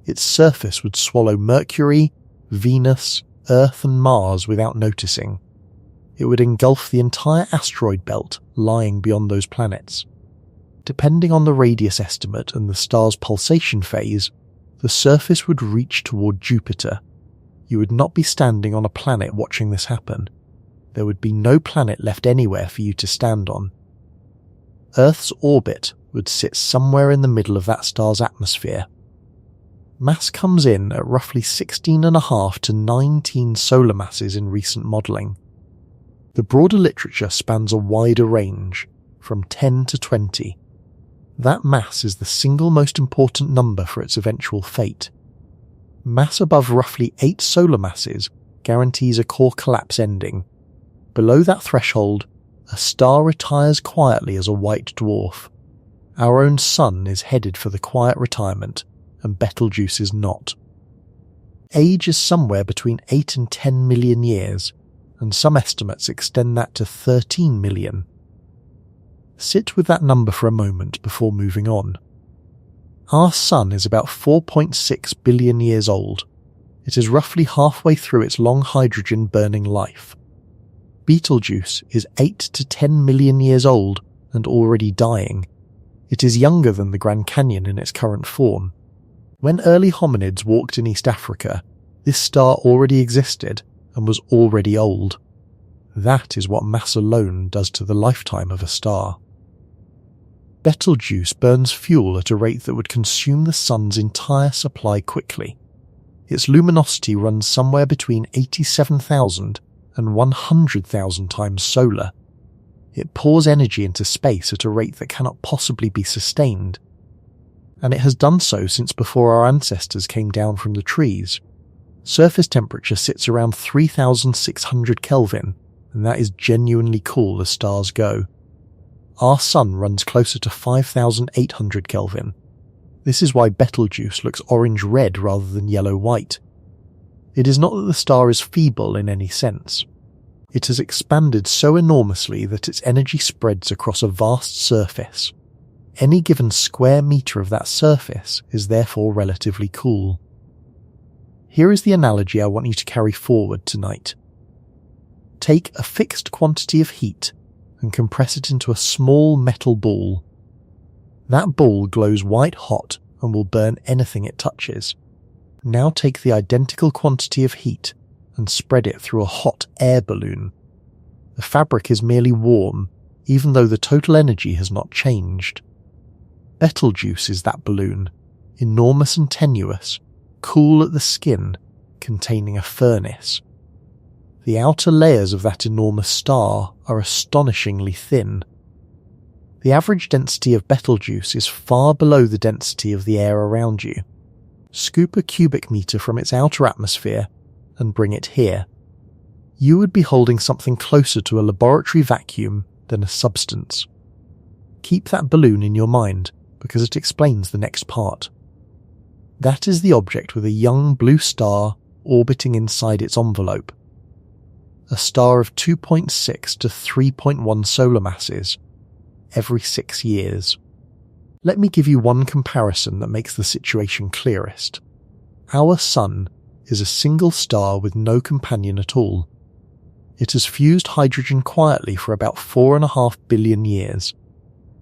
Its surface would swallow Mercury, Venus, Earth and Mars without noticing. It would engulf the entire asteroid belt lying beyond those planets. Depending on the radius estimate and the star's pulsation phase, the surface would reach toward Jupiter. You would not be standing on a planet watching this happen. There would be no planet left anywhere for you to stand on. Earth's orbit would sit somewhere in the middle of that star's atmosphere. Mass comes in at roughly 16.5 to 19 solar masses in recent modelling. The broader literature spans a wider range, from 10 to 20. That mass is the single most important number for its eventual fate. Mass above roughly 8 solar masses guarantees a core collapse ending. Below that threshold, a star retires quietly as a white dwarf. Our own Sun is headed for the quiet retirement, and Betelgeuse is not. Age is somewhere between 8 and 10 million years, and some estimates extend that to 13 million. Sit with that number for a moment before moving on. Our Sun is about 4.6 billion years old. It is roughly halfway through its long hydrogen-burning life. Betelgeuse is 8 to 10 million years old and already dying. It is younger than the Grand Canyon in its current form. When early hominids walked in East Africa, this star already existed and was already old. That is what mass alone does to the lifetime of a star. Betelgeuse burns fuel at a rate that would consume the Sun's entire supply quickly. Its luminosity runs somewhere between 87,000 and 100,000 times solar. It pours energy into space at a rate that cannot possibly be sustained. And it has done so since before our ancestors came down from the trees. Surface temperature sits around 3,600 Kelvin, and that is genuinely cool as stars go. Our Sun runs closer to 5,800 Kelvin. This is why Betelgeuse looks orange-red rather than yellow-white. It is not that the star is feeble in any sense. It has expanded so enormously that its energy spreads across a vast surface. Any given square metre of that surface is therefore relatively cool. Here is the analogy I want you to carry forward tonight. Take a fixed quantity of heat and compress it into a small metal ball. That ball glows white hot and will burn anything it touches. Now take the identical quantity of heat and spread it through a hot air balloon. The fabric is merely warm, even though the total energy has not changed. Betelgeuse is that balloon, enormous and tenuous, cool at the skin, containing a furnace. The outer layers of that enormous star are astonishingly thin. The average density of Betelgeuse is far below the density of the air around you. Scoop a cubic meter from its outer atmosphere and bring it here. You would be holding something closer to a laboratory vacuum than a substance. Keep that balloon in your mind, because it explains the next part. That is the object with a young blue star orbiting inside its envelope. A star of 2.6 to 3.1 solar masses every 6 years. Let me give you one comparison that makes the situation clearest. Our Sun is a single star with no companion at all. It has fused hydrogen quietly for about 4.5 billion years.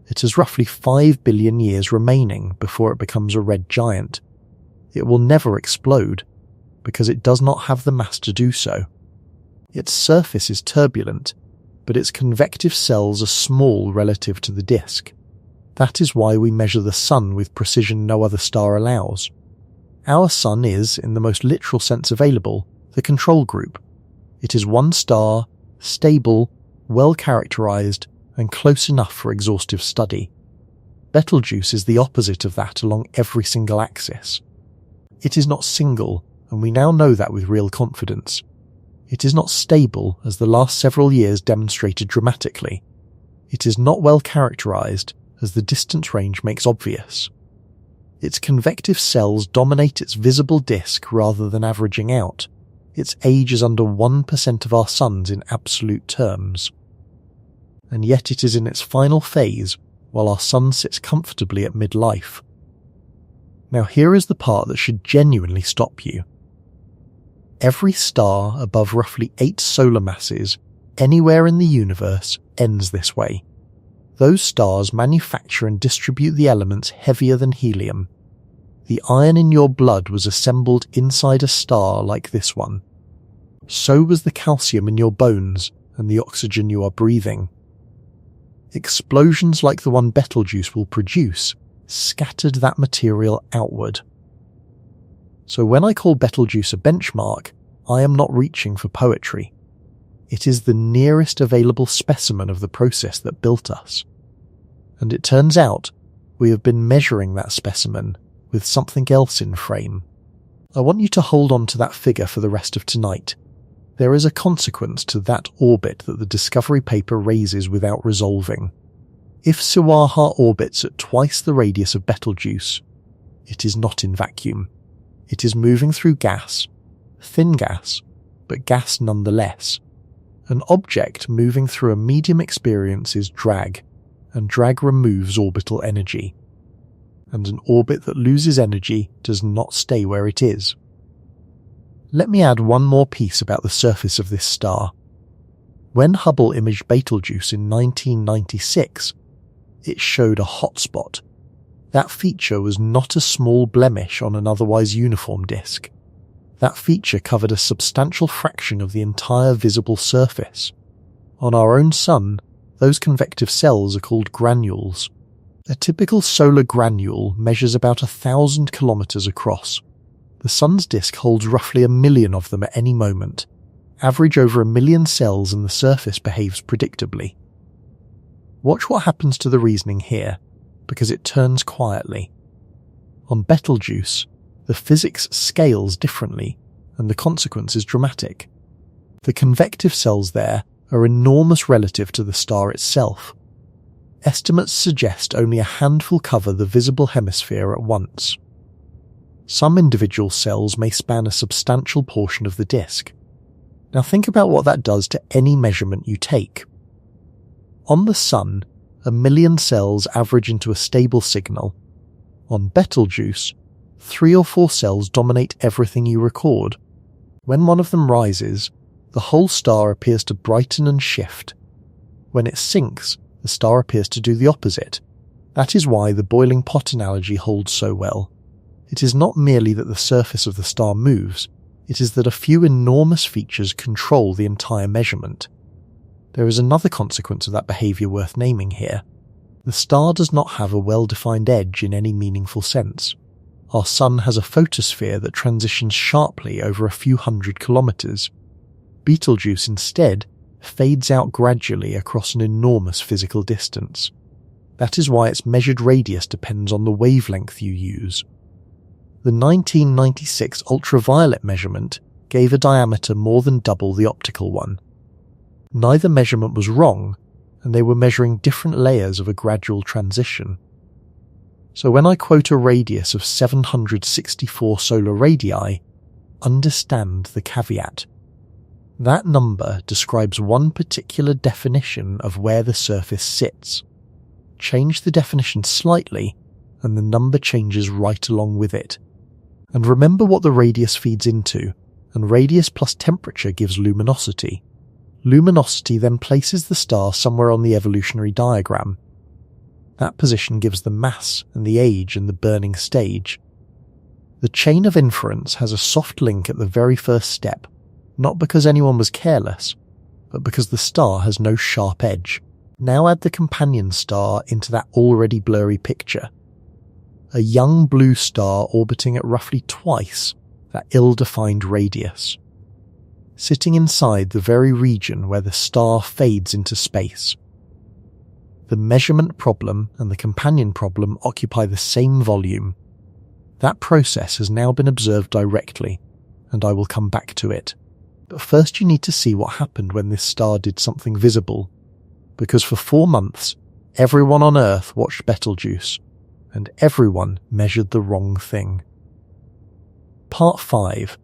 It has roughly 5 billion years remaining before it becomes a red giant. It will never explode, because it does not have the mass to do so. Its surface is turbulent, but its convective cells are small relative to the disk. That is why we measure the Sun with precision no other star allows. Our Sun is, in the most literal sense available, the control group. It is one star, stable, well characterized, and close enough for exhaustive study. Betelgeuse is the opposite of that along every single axis. It is not single, and we now know that with real confidence. It is not stable, as the last several years demonstrated dramatically. It is not well characterized, as the distance range makes obvious. Its convective cells dominate its visible disk rather than averaging out. Its age is under 1% of our Sun's in absolute terms. And yet it is in its final phase, while our Sun sits comfortably at midlife. Now here is the part that should genuinely stop you. Every star above roughly 8 solar masses anywhere in the universe ends this way. Those stars manufacture and distribute the elements heavier than helium. The iron in your blood was assembled inside a star like this one. So was the calcium in your bones and the oxygen you are breathing. Explosions like the one Betelgeuse will produce scattered that material outward. So when I call Betelgeuse a benchmark, I am not reaching for poetry. It is the nearest available specimen of the process that built us. And it turns out we have been measuring that specimen with something else in frame. I want you to hold on to that figure for the rest of tonight. There is a consequence to that orbit that the discovery paper raises without resolving. If Siwarha orbits at twice the radius of Betelgeuse, it is not in vacuum. It is moving through gas, thin gas, but gas nonetheless. An object moving through a medium experiences drag, and drag removes orbital energy. And an orbit that loses energy does not stay where it is. Let me add one more piece about the surface of this star. When Hubble imaged Betelgeuse in 1996, it showed a hotspot. That feature was not a small blemish on an otherwise uniform disk. That feature covered a substantial fraction of the entire visible surface. On our own Sun, those convective cells are called granules. A typical solar granule measures about 1,000 kilometers across. The Sun's disk holds roughly 1 million of them at any moment. Average over 1 million cells and the surface behaves predictably. Watch what happens to the reasoning here, because it turns quietly. On Betelgeuse, the physics scales differently, and the consequence is dramatic. The convective cells there are enormous relative to the star itself. Estimates suggest only a handful cover the visible hemisphere at once. Some individual cells may span a substantial portion of the disk. Now think about what that does to any measurement you take. On the Sun, 1 million cells average into a stable signal. On Betelgeuse, 3 or 4 cells dominate everything you record. When one of them rises, the whole star appears to brighten and shift. When it sinks, the star appears to do the opposite. That is why the boiling pot analogy holds so well. It is not merely that the surface of the star moves, it is that a few enormous features control the entire measurement. There is another consequence of that behaviour worth naming here. The star does not have a well-defined edge in any meaningful sense. Our Sun has a photosphere that transitions sharply over a few hundred kilometres. Betelgeuse instead fades out gradually across an enormous physical distance. That is why its measured radius depends on the wavelength you use. The 1996 ultraviolet measurement gave a diameter more than double the optical one. Neither measurement was wrong, and they were measuring different layers of a gradual transition. So when I quote a radius of 764 solar radii, understand the caveat. That number describes one particular definition of where the surface sits. Change the definition slightly, and the number changes right along with it. And remember what the radius feeds into, and radius plus temperature gives luminosity. Luminosity then places the star somewhere on the evolutionary diagram. That position gives the mass and the age and the burning stage. The chain of inference has a soft link at the very first step, not because anyone was careless, but because the star has no sharp edge. Now add the companion star into that already blurry picture. A young blue star orbiting at roughly twice that ill-defined radius, sitting inside the very region where the star fades into space. The measurement problem and the companion problem occupy the same volume. That process has now been observed directly, and I will come back to it. But first you need to see what happened when this star did something visible, because for 4 months, everyone on Earth watched Betelgeuse, and everyone measured the wrong thing. Part 5.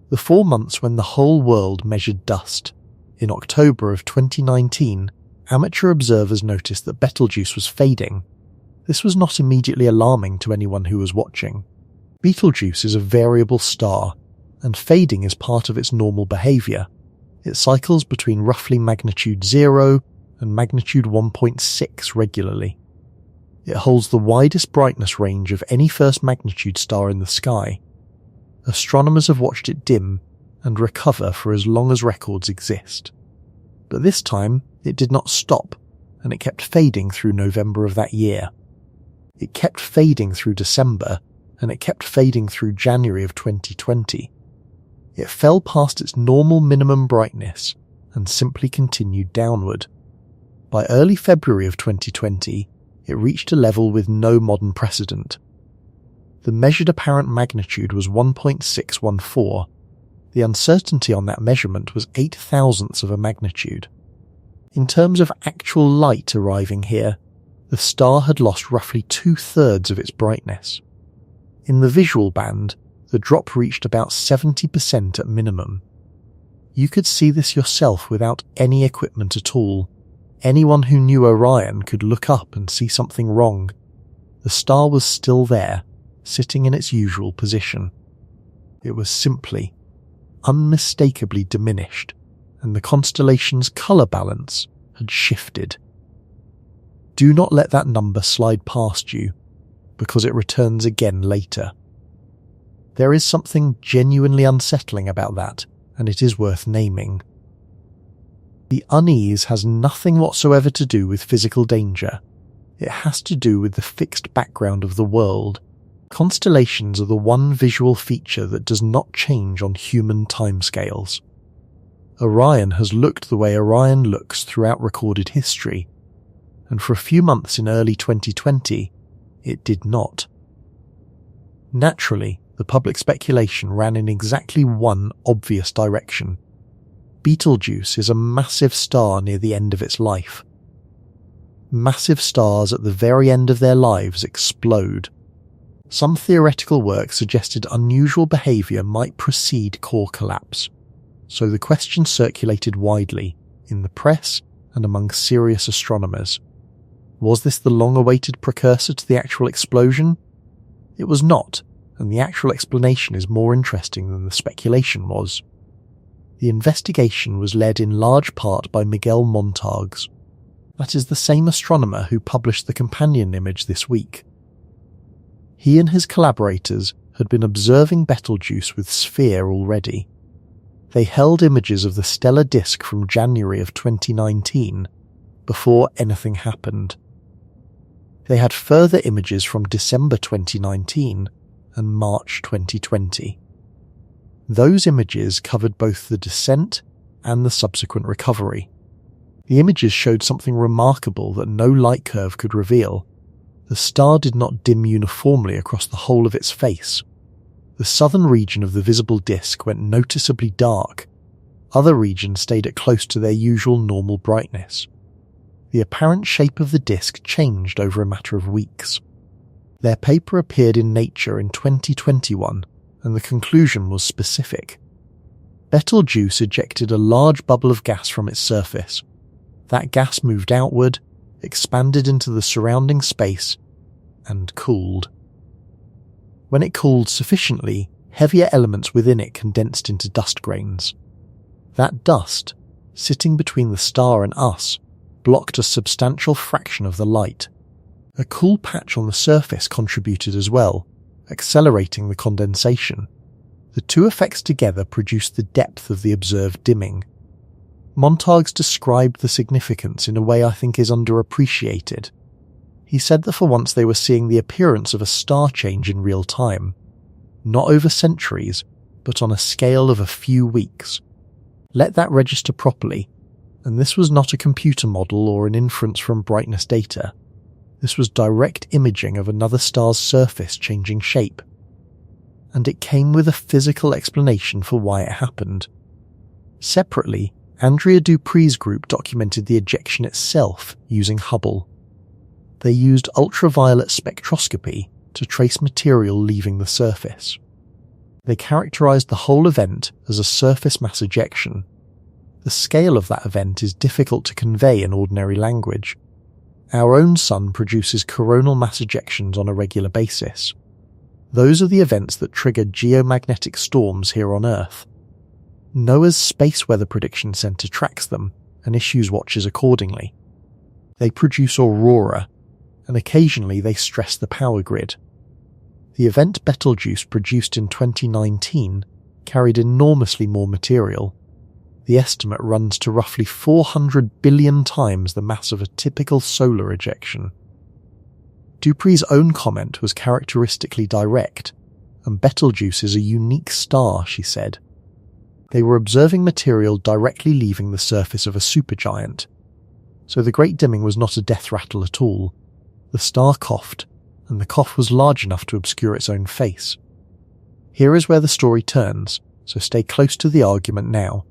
The 4 months when the whole world measured dust. In October of 2019, amateur observers noticed that Betelgeuse was fading. This was not immediately alarming to anyone who was watching. Betelgeuse is a variable star, and fading is part of its normal behaviour. It cycles between roughly magnitude 0 and magnitude 1.6 regularly. It holds the widest brightness range of any first magnitude star in the sky. Astronomers have watched it dim and recover for as long as records exist. But this time, it did not stop, and it kept fading through November of that year. It kept fading through December, and it kept fading through January of 2020. It fell past its normal minimum brightness and simply continued downward. By early February of 2020, it reached a level with no modern precedent. The measured apparent magnitude was 1.614. The uncertainty on that measurement was 0.008 of a magnitude. In terms of actual light arriving here, the star had lost roughly 2/3 of its brightness. In the visual band, the drop reached about 70% at minimum. You could see this yourself without any equipment at all. Anyone who knew Orion could look up and see something wrong. The star was still there, sitting in its usual position. It was simply, unmistakably diminished, and the constellation's colour balance had shifted. Do not let that number slide past you, because it returns again later. There is something genuinely unsettling about that, and it is worth naming. The unease has nothing whatsoever to do with physical danger. It has to do with the fixed background of the world. Constellations are the one visual feature that does not change on human timescales. Orion has looked the way Orion looks throughout recorded history, and for a few months in early 2020, it did not. Naturally, the public speculation ran in exactly one obvious direction. Betelgeuse is a massive star near the end of its life. Massive stars at the very end of their lives explode. Some theoretical work suggested unusual behaviour might precede core collapse, so the question circulated widely, in the press and among serious astronomers. Was this the long-awaited precursor to the actual explosion? It was not, and the actual explanation is more interesting than the speculation was. The investigation was led in large part by Miguel Montagues. That is the same astronomer who published the companion image this week. He and his collaborators had been observing Betelgeuse with SPHERE already. They held images of the stellar disk from January of 2019, before anything happened. They had further images from December 2019 and March 2020. Those images covered both the descent and the subsequent recovery. The images showed something remarkable that no light curve could reveal. The star did not dim uniformly across the whole of its face. The southern region of the visible disk went noticeably dark. Other regions stayed at close to their usual normal brightness. The apparent shape of the disk changed over a matter of weeks. Their paper appeared in Nature in 2021, and the conclusion was specific. Betelgeuse ejected a large bubble of gas from its surface. That gas moved outward, expanded into the surrounding space, and cooled. When it cooled sufficiently, heavier elements within it condensed into dust grains. That dust, sitting between the star and us, blocked a substantial fraction of the light. A cool patch on the surface contributed as well, accelerating the condensation. The two effects together produced the depth of the observed dimming. Montagues described the significance in a way I think is underappreciated. He said that for once they were seeing the appearance of a star change in real time, not over centuries, but on a scale of a few weeks. Let that register properly, and this was not a computer model or an inference from brightness data. This was direct imaging of another star's surface changing shape. And it came with a physical explanation for why it happened. Separately, Andrea Dupree's group documented the ejection itself using Hubble. They used ultraviolet spectroscopy to trace material leaving the surface. They characterized the whole event as a surface mass ejection. The scale of that event is difficult to convey in ordinary language. Our own sun produces coronal mass ejections on a regular basis. Those are the events that trigger geomagnetic storms here on Earth. NOAA's Space Weather Prediction Center tracks them and issues watches accordingly. They produce aurora, and occasionally they stress the power grid. The event Betelgeuse produced in 2019 carried enormously more material. The estimate runs to roughly 400 billion times the mass of a typical solar ejection. Dupree's own comment was characteristically direct, and Betelgeuse is a unique star, she said. They were observing material directly leaving the surface of a supergiant, so the great dimming was not a death rattle at all. The star coughed, and the cough was large enough to obscure its own face. Here is where the story turns, so stay close to the argument now.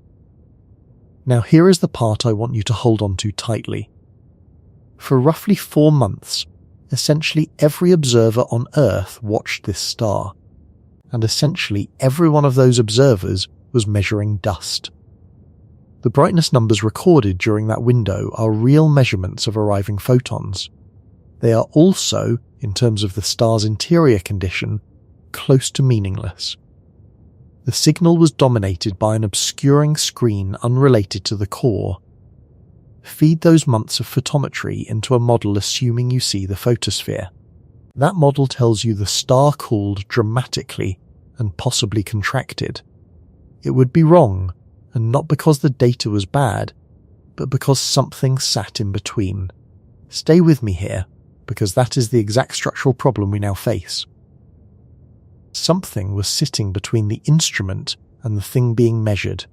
Now here is the part I want you to hold on to tightly. For roughly 4 months, essentially every observer on Earth watched this star, and essentially every one of those observers was measuring dust. The brightness numbers recorded during that window are real measurements of arriving photons. They are also, in terms of the star's interior condition, close to meaningless. The signal was dominated by an obscuring screen unrelated to the core. Feed those months of photometry into a model assuming you see the photosphere. That model tells you the star cooled dramatically and possibly contracted. It would be wrong, and not because the data was bad, but because something sat in between. Stay with me here, because that is the exact structural problem we now face. Something was sitting between the instrument and the thing being measured.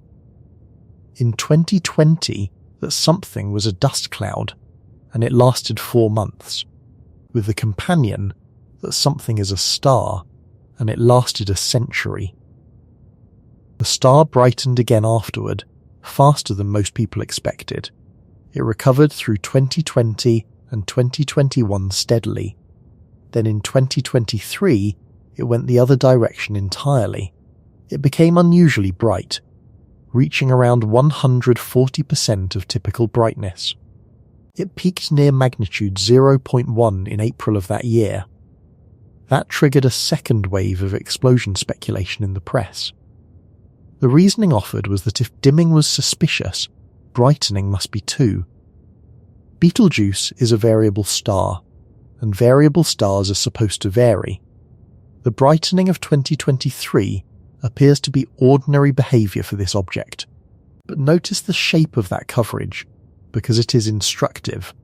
In 2020, that something was a dust cloud, and it lasted 4 months, with the companion that something is a star, and it lasted a century. The star brightened again afterward, faster than most people expected. It recovered through 2020 and 2021 steadily. Then in 2023, it went the other direction entirely. It became unusually bright, reaching around 140% of typical brightness. It peaked near magnitude 0.1 in April of that year. That triggered a second wave of explosion speculation in the press. The reasoning offered was that if dimming was suspicious, brightening must be too. Betelgeuse is a variable star, and variable stars are supposed to vary. The brightening of 2023 appears to be ordinary behaviour for this object, but notice the shape of that coverage, because it is instructive.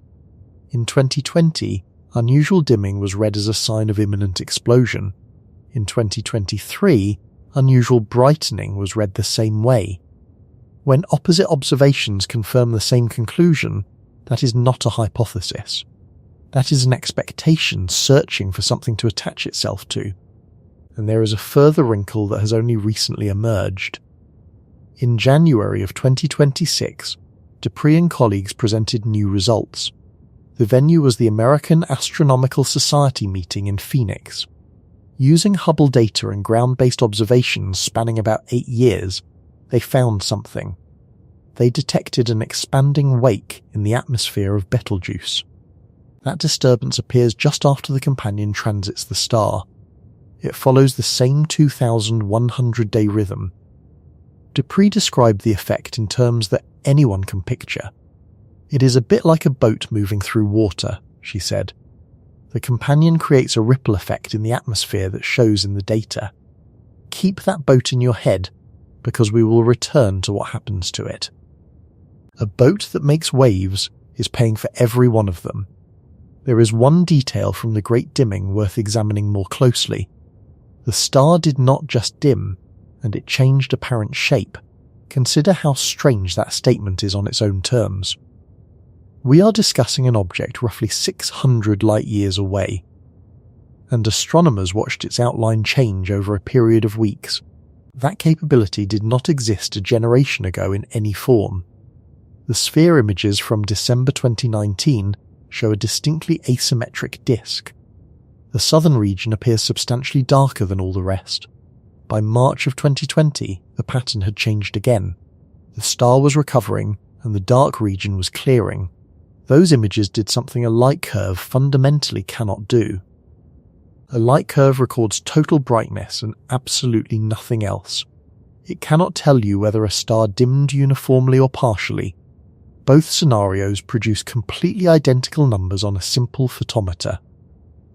In 2020, unusual dimming was read as a sign of imminent explosion. In 2023, unusual brightening was read the same way. When opposite observations confirm the same conclusion, that is not a hypothesis. That is an expectation searching for something to attach itself to. And there is a further wrinkle that has only recently emerged. In January of 2026, Dupree and colleagues presented new results. The venue was the American Astronomical Society meeting in Phoenix. Using Hubble data and ground-based observations spanning about 8 years, they found something. They detected an expanding wake in the atmosphere of Betelgeuse. That disturbance appears just after the companion transits the star. It follows the same 2,100-day rhythm. Dupree described the effect in terms that anyone can picture. "It is a bit like a boat moving through water," she said. "The companion creates a ripple effect in the atmosphere that shows in the data. Keep that boat in your head, because we will return to what happens to it." A boat that makes waves is paying for every one of them. There is one detail from the Great Dimming worth examining more closely. The star did not just dim, and it changed apparent shape. Consider how strange that statement is on its own terms. We are discussing an object roughly 600 light-years away, and astronomers watched its outline change over a period of weeks. That capability did not exist a generation ago in any form. The sphere images from December 2019 show a distinctly asymmetric disk. The southern region appears substantially darker than all the rest. By March of 2020, the pattern had changed again. The star was recovering, and the dark region was clearing. Those images did something a light curve fundamentally cannot do. A light curve records total brightness and absolutely nothing else. It cannot tell you whether a star dimmed uniformly or partially. Both scenarios produce completely identical numbers on a simple photometer.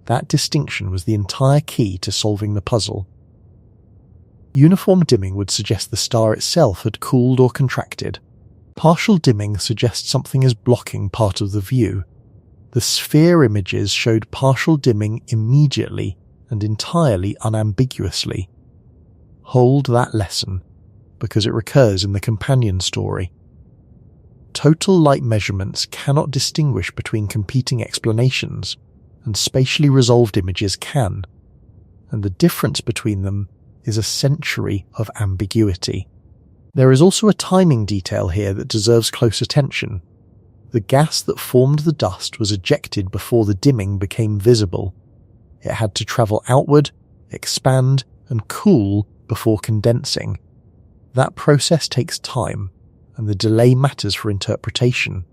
That distinction was the entire key to solving the puzzle. Uniform dimming would suggest the star itself had cooled or contracted. Partial dimming suggests something is blocking part of the view. The sphere images showed partial dimming immediately and entirely unambiguously. Hold that lesson, because it recurs in the companion story. Total light measurements cannot distinguish between competing explanations, and spatially resolved images can, and the difference between them is a century of ambiguity. There is also a timing detail here that deserves close attention. The gas that formed the dust was ejected before the dimming became visible. It had to travel outward, expand, and cool before condensing. That process takes time, and the delay matters for interpretation.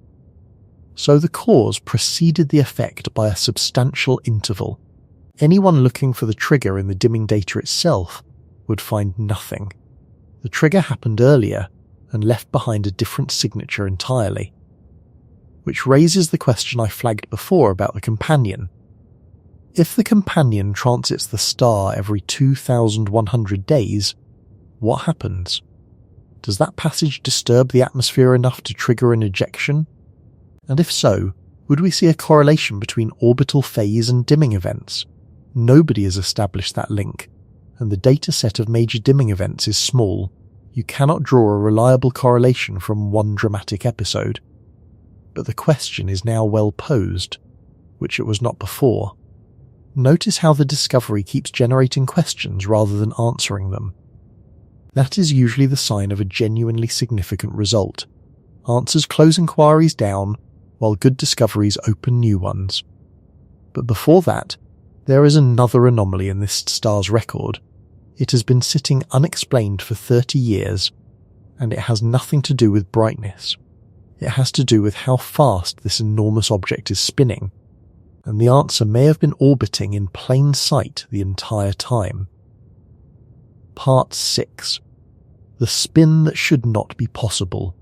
So the cause preceded the effect by a substantial interval. Anyone looking for the trigger in the dimming data itself would find nothing. The trigger happened earlier and left behind a different signature entirely. Which raises the question I flagged before about the companion. If the companion transits the star every 2,100 days, what happens? Does that passage disturb the atmosphere enough to trigger an ejection? And if so, would we see a correlation between orbital phase and dimming events? Nobody has established that link, and the data set of major dimming events is small. You cannot draw a reliable correlation from one dramatic episode. But the question is now well posed, which it was not before. Notice how the discovery keeps generating questions rather than answering them. That is usually the sign of a genuinely significant result. Answers close inquiries down, while good discoveries open new ones. But before that, there is another anomaly in this star's record. It has been sitting unexplained for 30 years, and it has nothing to do with brightness. It has to do with how fast this enormous object is spinning, and the answer may have been orbiting in plain sight the entire time. Part 6. The spin that should not be possible.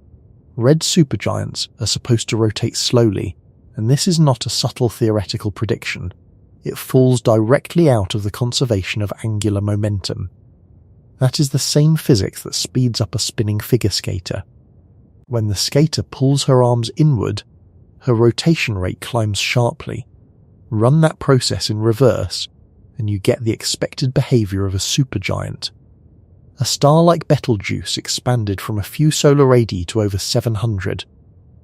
Red supergiants are supposed to rotate slowly, and this is not a subtle theoretical prediction. It falls directly out of the conservation of angular momentum. That is the same physics that speeds up a spinning figure skater. When the skater pulls her arms inward, her rotation rate climbs sharply. Run that process in reverse, and you get the expected behavior of a supergiant. A star like Betelgeuse expanded from a few solar radii to over 700.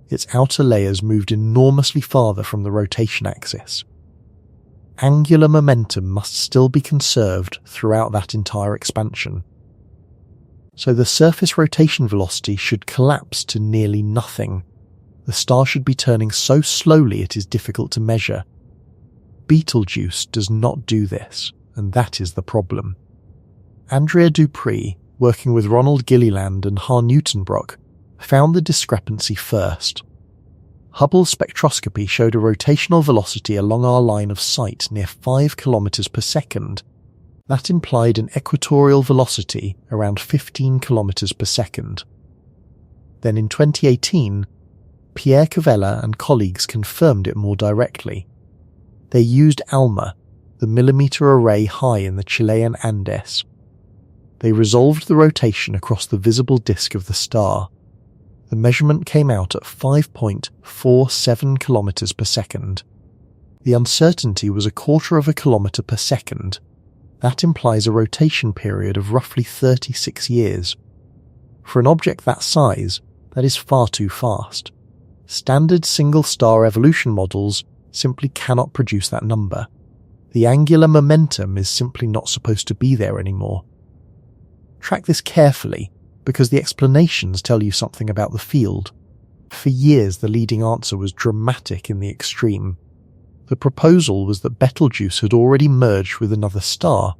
Its outer layers moved enormously farther from the rotation axis. Angular momentum must still be conserved throughout that entire expansion. So the surface rotation velocity should collapse to nearly nothing. The star should be turning so slowly it is difficult to measure. Betelgeuse does not do this, and that is the problem. Andrea Dupree, working with Ronald Gilliland and Har Newtonbrock, found the discrepancy first. Hubble's spectroscopy showed a rotational velocity along our line of sight near 5 km per second. That implied an equatorial velocity around 15 km per second. Then in 2018, Pierre Cavella and colleagues confirmed it more directly. They used ALMA, the millimeter array high in the Chilean Andes. They resolved the rotation across the visible disk of the star. The measurement came out at 5.47 km per second. The uncertainty was 1/4 of a kilometre per second. That implies a rotation period of roughly 36 years. For an object that size, that is far too fast. Standard single-star evolution models simply cannot produce that number. The angular momentum is simply not supposed to be there anymore. Track this carefully, because the explanations tell you something about the field. For years, the leading answer was dramatic in the extreme. The proposal was that Betelgeuse had already merged with another star.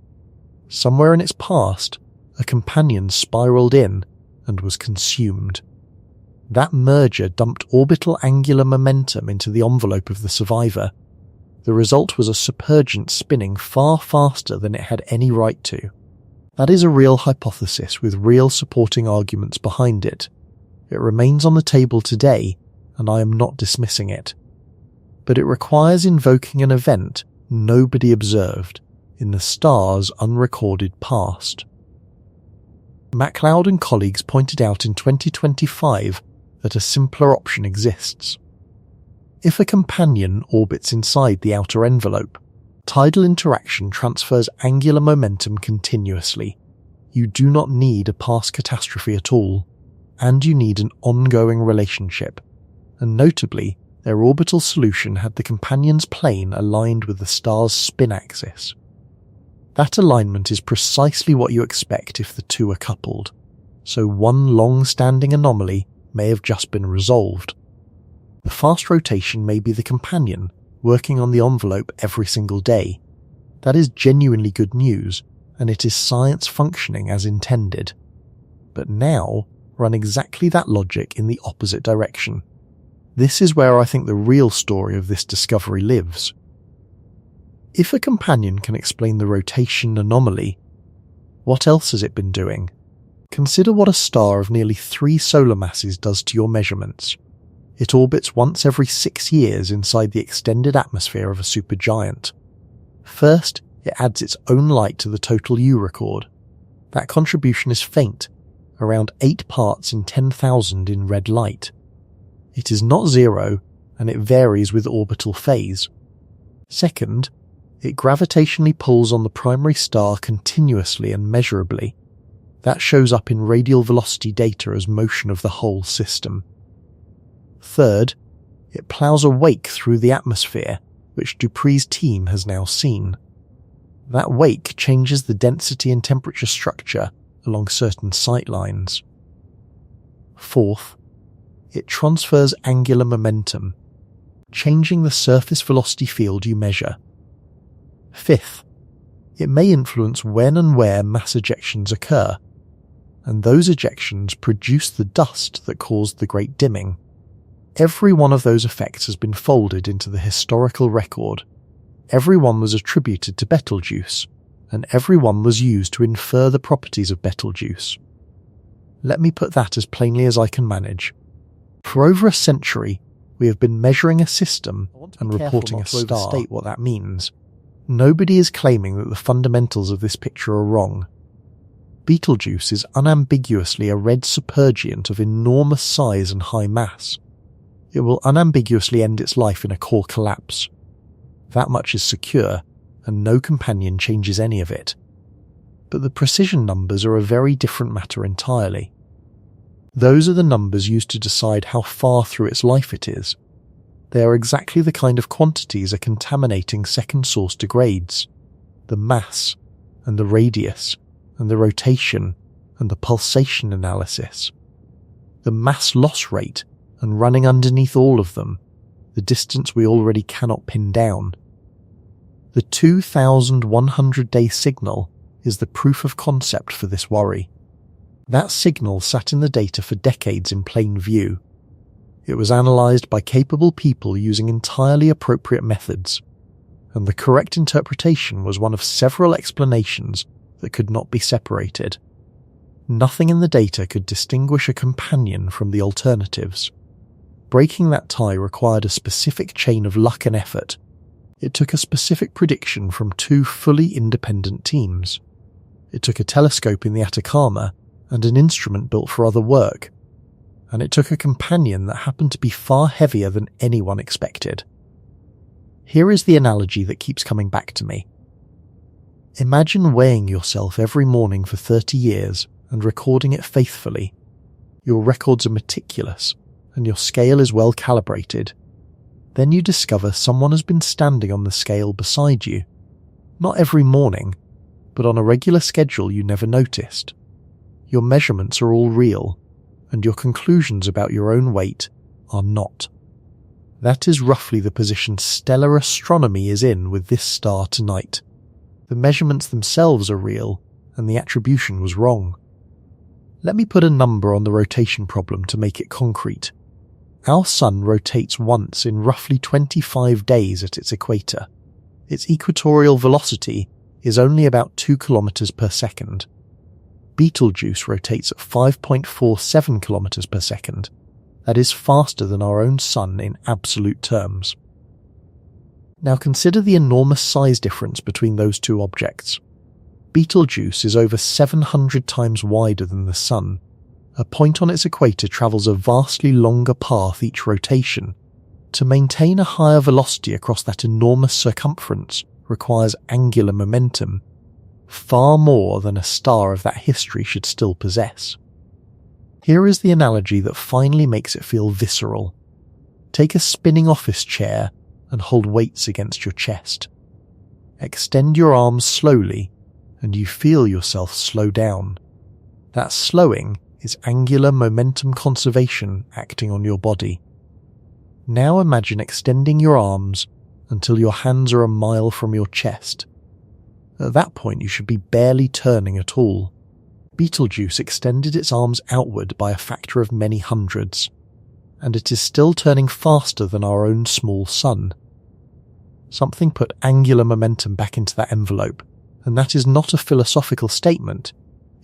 Somewhere in its past, a companion spiraled in and was consumed. That merger dumped orbital angular momentum into the envelope of the survivor. The result was a supergiant spinning far faster than it had any right to. That is a real hypothesis with real supporting arguments behind it. It remains on the table today, and I am not dismissing it. But it requires invoking an event nobody observed in the star's unrecorded past. MacLeod and colleagues pointed out in 2025 that a simpler option exists. If a companion orbits inside the outer envelope, tidal interaction transfers angular momentum continuously. You do not need a past catastrophe at all, and you need an ongoing relationship. And notably, their orbital solution had the companion's plane aligned with the star's spin axis. That alignment is precisely what you expect if the two are coupled, so one long-standing anomaly may have just been resolved. The fast rotation may be the companion, working on the envelope every single day. That is genuinely good news, and it is science functioning as intended. But now, run exactly that logic in the opposite direction. This is where I think the real story of this discovery lives. If a companion can explain the rotation anomaly, what else has it been doing? Consider what a star of nearly 3 solar masses does to your measurements. It orbits once every 6 years inside the extended atmosphere of a supergiant. First, it adds its own light to the total U record. That contribution is faint, around 8 parts in 10,000 in red light. It is not zero, and it varies with orbital phase. Second, it gravitationally pulls on the primary star continuously and measurably. That shows up in radial velocity data as motion of the whole system. Third, it ploughs a wake through the atmosphere, which Dupree's team has now seen. That wake changes the density and temperature structure along certain sight lines. Fourth, it transfers angular momentum, changing the surface velocity field you measure. Fifth, it may influence when and where mass ejections occur, and those ejections produce the dust that caused the Great Dimming. Every one of those effects has been folded into the historical record. Every one was attributed to Betelgeuse, and every one was used to infer the properties of Betelgeuse. Let me put that as plainly as I can manage. For over a century, we have been measuring a system and reporting a star. Overstate what that means. Nobody is claiming that the fundamentals of this picture are wrong. Betelgeuse is unambiguously a red supergiant of enormous size and high mass. It will unambiguously end its life in a core collapse. That much is secure, and no companion changes any of it. But the precision numbers are a very different matter entirely. Those are the numbers used to decide how far through its life it is. They are exactly the kind of quantities a contaminating second source degrades: the mass, and the radius, and the rotation, and the pulsation analysis. The mass loss rate, and running underneath all of them, the distance we already cannot pin down. The 2,100-day signal is the proof of concept for this worry. That signal sat in the data for decades in plain view. It was analysed by capable people using entirely appropriate methods, and the correct interpretation was one of several explanations that could not be separated. Nothing in the data could distinguish a companion from the alternatives. Breaking that tie required a specific chain of luck and effort. It took a specific prediction from two fully independent teams. It took a telescope in the Atacama and an instrument built for other work. And it took a companion that happened to be far heavier than anyone expected. Here is the analogy that keeps coming back to me. Imagine weighing yourself every morning for 30 years and recording it faithfully. Your records are meticulous, and your scale is well calibrated. Then you discover someone has been standing on the scale beside you. Not every morning, but on a regular schedule you never noticed. Your measurements are all real, and your conclusions about your own weight are not. That is roughly the position stellar astronomy is in with this star tonight. The measurements themselves are real, and the attribution was wrong. Let me put a number on the rotation problem to make it concrete. Our Sun rotates once in roughly 25 days at its equator. Its equatorial velocity is only about 2 kilometers per second. Betelgeuse rotates at 5.47 kilometers per second. That is faster than our own Sun in absolute terms. Now consider the enormous size difference between those two objects. Betelgeuse is over 700 times wider than the Sun. A point on its equator travels a vastly longer path each rotation. To maintain a higher velocity across that enormous circumference requires angular momentum, far more than a star of that history should still possess. Here is the analogy that finally makes it feel visceral. Take a spinning office chair and hold weights against your chest. Extend your arms slowly, and you feel yourself slow down. That slowing is angular momentum conservation acting on your body. Now imagine extending your arms until your hands are a mile from your chest. At that point you should be barely turning at all. Betelgeuse extended its arms outward by a factor of many hundreds, and it is still turning faster than our own small Sun. Something put angular momentum back into that envelope, and that is not a philosophical statement,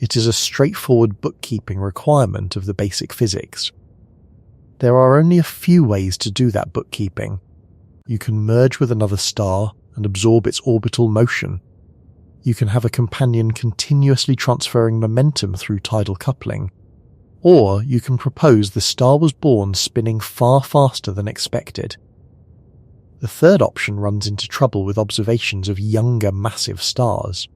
it is a straightforward bookkeeping requirement of the basic physics. There are only a few ways to do that bookkeeping. You can merge with another star and absorb its orbital motion. You can have a companion continuously transferring momentum through tidal coupling. Or you can propose the star was born spinning far faster than expected. The third option runs into trouble with observations of younger massive stars.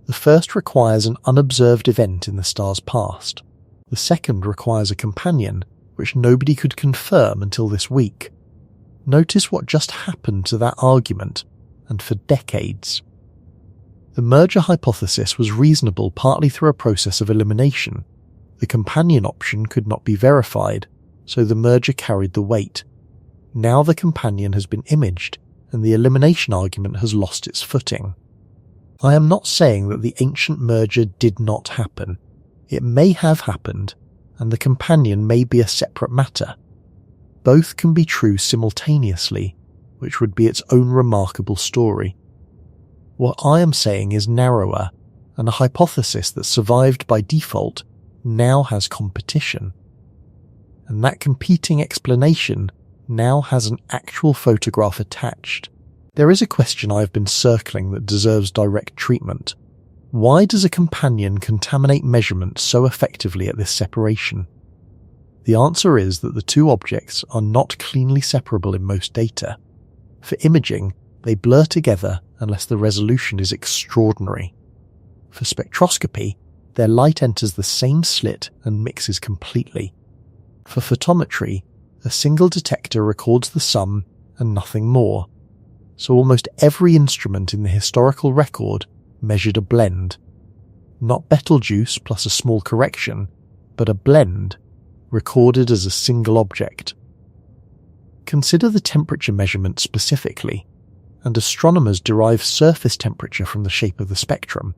The first requires an unobserved event in the star's past. The second requires a companion, which nobody could confirm until this week. Notice what just happened to that argument, and for decades. The merger hypothesis was reasonable partly through a process of elimination. The companion option could not be verified, so the merger carried the weight. Now the companion has been imaged, and the elimination argument has lost its footing. I am not saying that the ancient merger did not happen. It may have happened, and the companion may be a separate matter. Both can be true simultaneously, which would be its own remarkable story. What I am saying is narrower, and a hypothesis that survived by default now has competition. And that competing explanation now has an actual photograph attached. There is a question I have been circling that deserves direct treatment. Why does a companion contaminate measurements so effectively at this separation? The answer is that the two objects are not cleanly separable in most data. For imaging, they blur together unless the resolution is extraordinary. For spectroscopy, their light enters the same slit and mixes completely. For photometry, a single detector records the sum and nothing more, so almost every instrument in the historical record measured a blend. Not Betelgeuse plus a small correction, but a blend, recorded as a single object. Consider the temperature measurement specifically, and astronomers derive surface temperature from the shape of the spectrum.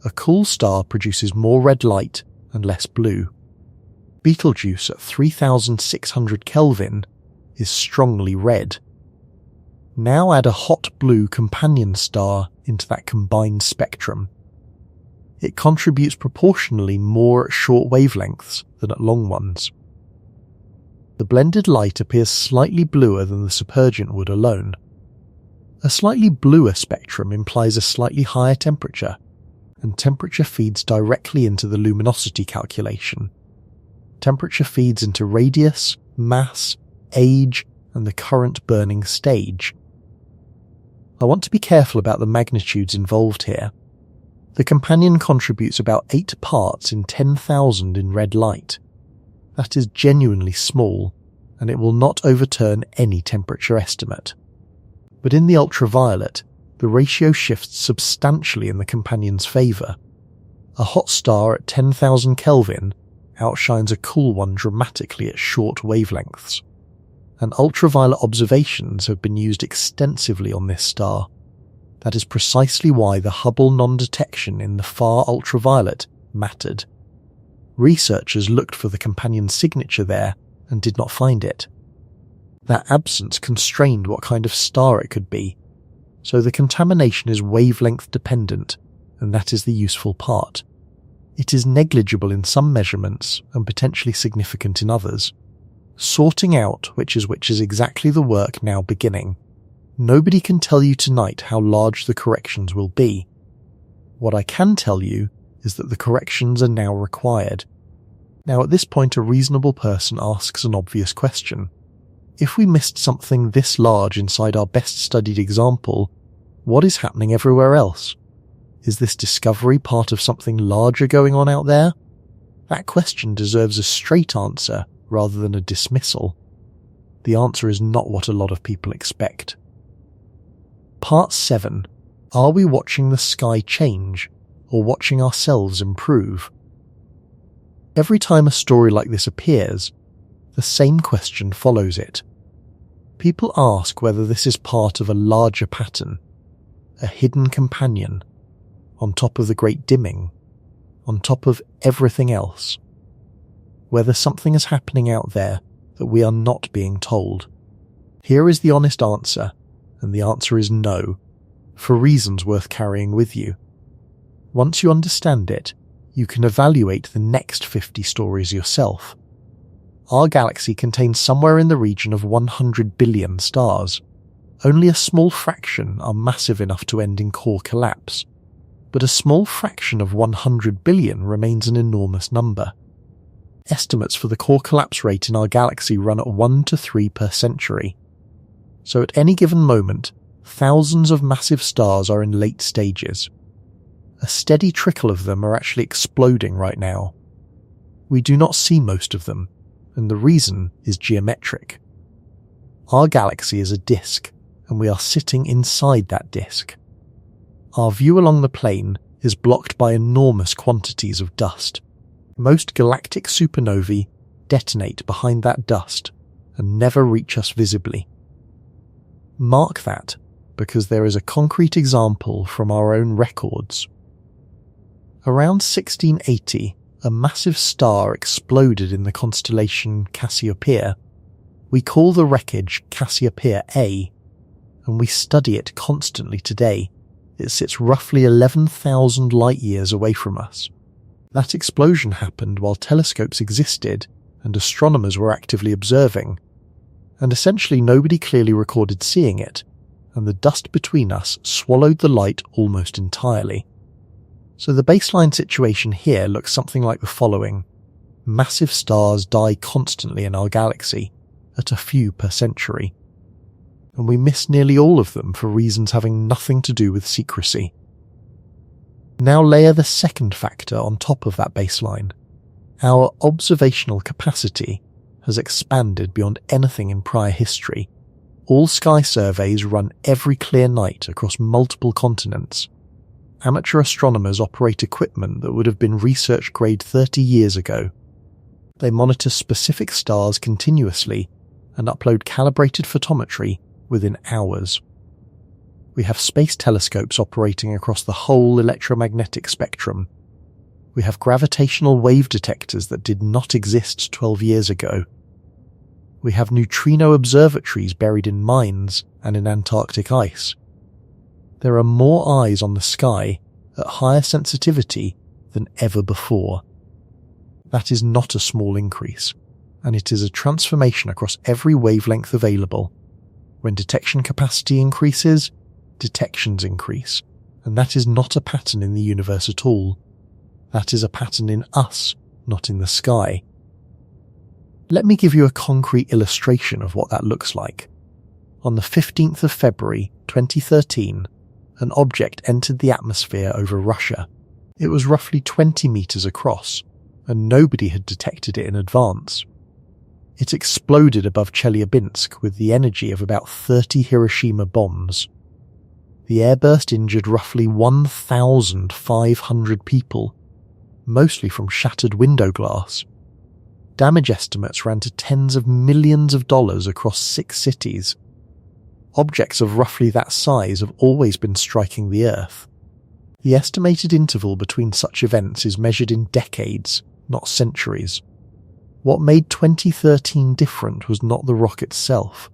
A cool star produces more red light and less blue. Betelgeuse at 3600 Kelvin is strongly red. Now add a hot blue companion star into that combined spectrum. It contributes proportionally more at short wavelengths than at long ones. The blended light appears slightly bluer than the supergiant would alone. A slightly bluer spectrum implies a slightly higher temperature, and temperature feeds directly into the luminosity calculation. Temperature feeds into radius, mass, age, and the current burning stage. I want to be careful about the magnitudes involved here. The companion contributes about 8 parts in 10,000 in red light. That is genuinely small, and it will not overturn any temperature estimate. But in the ultraviolet, the ratio shifts substantially in the companion's favour. A hot star at 10,000 Kelvin outshines a cool one dramatically at short wavelengths, and ultraviolet observations have been used extensively on this star. That is precisely why the Hubble non-detection in the far ultraviolet mattered. Researchers looked for the companion's signature there and did not find it. That absence constrained what kind of star it could be, so the contamination is wavelength dependent, and that is the useful part. It is negligible in some measurements and potentially significant in others. Sorting out which is exactly the work now beginning. Nobody can tell you tonight how large the corrections will be. What I can tell you is that the corrections are now required. Now at this point a reasonable person asks an obvious question. If we missed something this large inside our best studied example, what is happening everywhere else? Is this discovery part of something larger going on out there? That question deserves a straight answer rather than a dismissal. The answer is not what a lot of people expect. Part 7. Are we watching the sky change, or watching ourselves improve? Every time a story like this appears, the same question follows it. People ask whether this is part of a larger pattern, a hidden companion, on top of the great dimming, on top of everything else. Whether something is happening out there that we are not being told. Here is the honest answer, and the answer is no, for reasons worth carrying with you. Once you understand it, you can evaluate the next 50 stories yourself. Our galaxy contains somewhere in the region of 100 billion stars. Only a small fraction are massive enough to end in core collapse, but a small fraction of 100 billion remains an enormous number. Estimates for the core collapse rate in our galaxy run at 1 to 3 per century. So at any given moment, thousands of massive stars are in late stages. A steady trickle of them are actually exploding right now. We do not see most of them, and the reason is geometric. Our galaxy is a disk, and we are sitting inside that disk. Our view along the plane is blocked by enormous quantities of dust. Most galactic supernovae detonate behind that dust and never reach us visibly. Mark that, because there is a concrete example from our own records. Around 1680, a massive star exploded in the constellation Cassiopeia. We call the wreckage Cassiopeia A, and we study it constantly today. It sits roughly 11,000 light-years away from us. That explosion happened while telescopes existed and astronomers were actively observing, and essentially nobody clearly recorded seeing it, and the dust between us swallowed the light almost entirely. So the baseline situation here looks something like the following. Massive stars die constantly in our galaxy, at a few per century, and we miss nearly all of them for reasons having nothing to do with secrecy. Now layer the second factor on top of that baseline. Our observational capacity has expanded beyond anything in prior history. All sky surveys run every clear night across multiple continents. Amateur astronomers operate equipment that would have been research grade 30 years ago. They monitor specific stars continuously and upload calibrated photometry within hours. We have space telescopes operating across the whole electromagnetic spectrum. We have gravitational wave detectors that did not exist 12 years ago. We have neutrino observatories buried in mines and in Antarctic ice. There are more eyes on the sky at higher sensitivity than ever before. That is not a small increase, and it is a transformation across every wavelength available. When detection capacity increases, detections increase, and that is not a pattern in the universe at all. That is a pattern in us, not in the sky. Let me give you a concrete illustration of what that looks like. On the 15th of February 2013, an object entered the atmosphere over Russia. It was roughly 20 meters across, and nobody had detected it in advance. It exploded above Chelyabinsk with the energy of about 30 Hiroshima bombs. The airburst injured roughly 1,500 people, mostly from shattered window glass. Damage estimates ran to tens of millions of dollars across 6 cities. Objects of roughly that size have always been striking the Earth. The estimated interval between such events is measured in decades, not centuries. What made 2013 different was not the rock itself.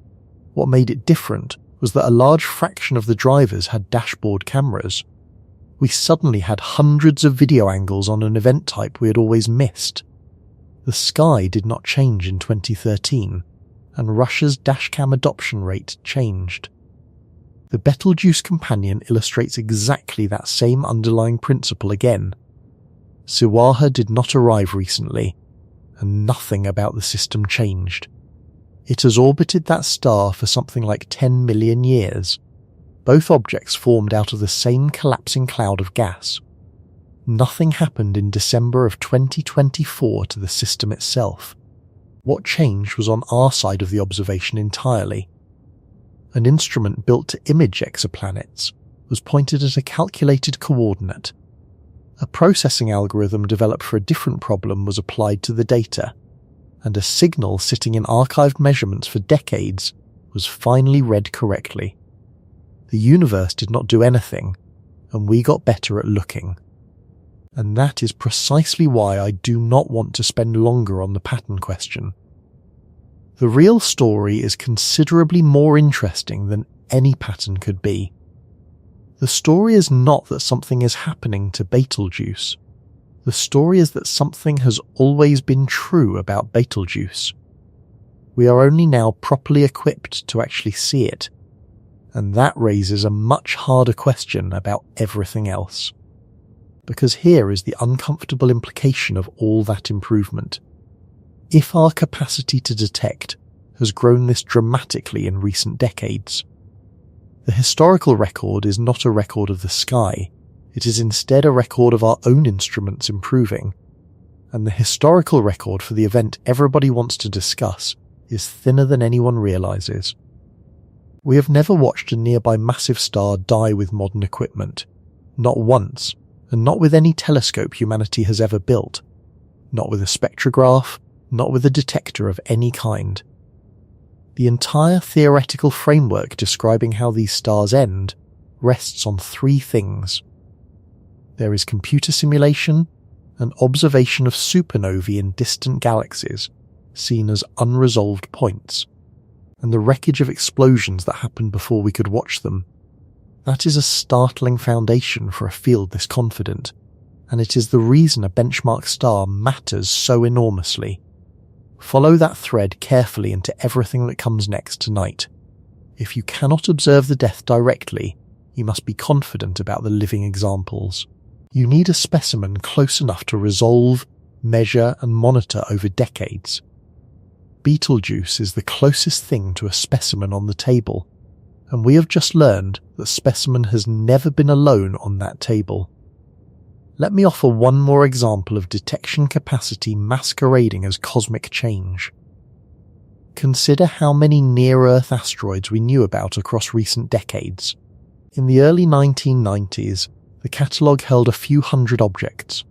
What made it different was that a large fraction of the drivers had dashboard cameras. We suddenly had hundreds of video angles on an event type we had always missed. The sky did not change in 2013, and Russia's dashcam adoption rate changed. The Betelgeuse companion illustrates exactly that same underlying principle again. Siwarha did not arrive recently, and nothing about the system changed. It has orbited that star for something like 10 million years. Both objects formed out of the same collapsing cloud of gas. Nothing happened in December of 2024 to the system itself. What changed was on our side of the observation entirely. An instrument built to image exoplanets was pointed at a calculated coordinate. A processing algorithm developed for a different problem was applied to the data, and a signal sitting in archived measurements for decades was finally read correctly. The universe did not do anything, and we got better at looking. And that is precisely why I do not want to spend longer on the pattern question. The real story is considerably more interesting than any pattern could be. The story is not that something is happening to Betelgeuse. The story is that something has always been true about Betelgeuse. We are only now properly equipped to actually see it, and that raises a much harder question about everything else. Because here is the uncomfortable implication of all that improvement. If our capacity to detect has grown this dramatically in recent decades, the historical record is not a record of the sky, it is instead a record of our own instruments improving, and the historical record for the event everybody wants to discuss is thinner than anyone realizes. We have never watched a nearby massive star die with modern equipment, not once, and not with any telescope humanity has ever built, not with a spectrograph, not with a detector of any kind. The entire theoretical framework describing how these stars end rests on 3 things. There is computer simulation and observation of supernovae in distant galaxies, seen as unresolved points, and the wreckage of explosions that happened before we could watch them. That is a startling foundation for a field this confident, and it is the reason a benchmark star matters so enormously. Follow that thread carefully into everything that comes next tonight. If you cannot observe the death directly, you must be confident about the living examples. You need a specimen close enough to resolve, measure, and monitor over decades. Betelgeuse is the closest thing to a specimen on the table, and we have just learned that specimen has never been alone on that table. Let me offer one more example of detection capacity masquerading as cosmic change. Consider how many near-Earth asteroids we knew about across recent decades. In the early 1990s, the catalogue held a few hundred objects.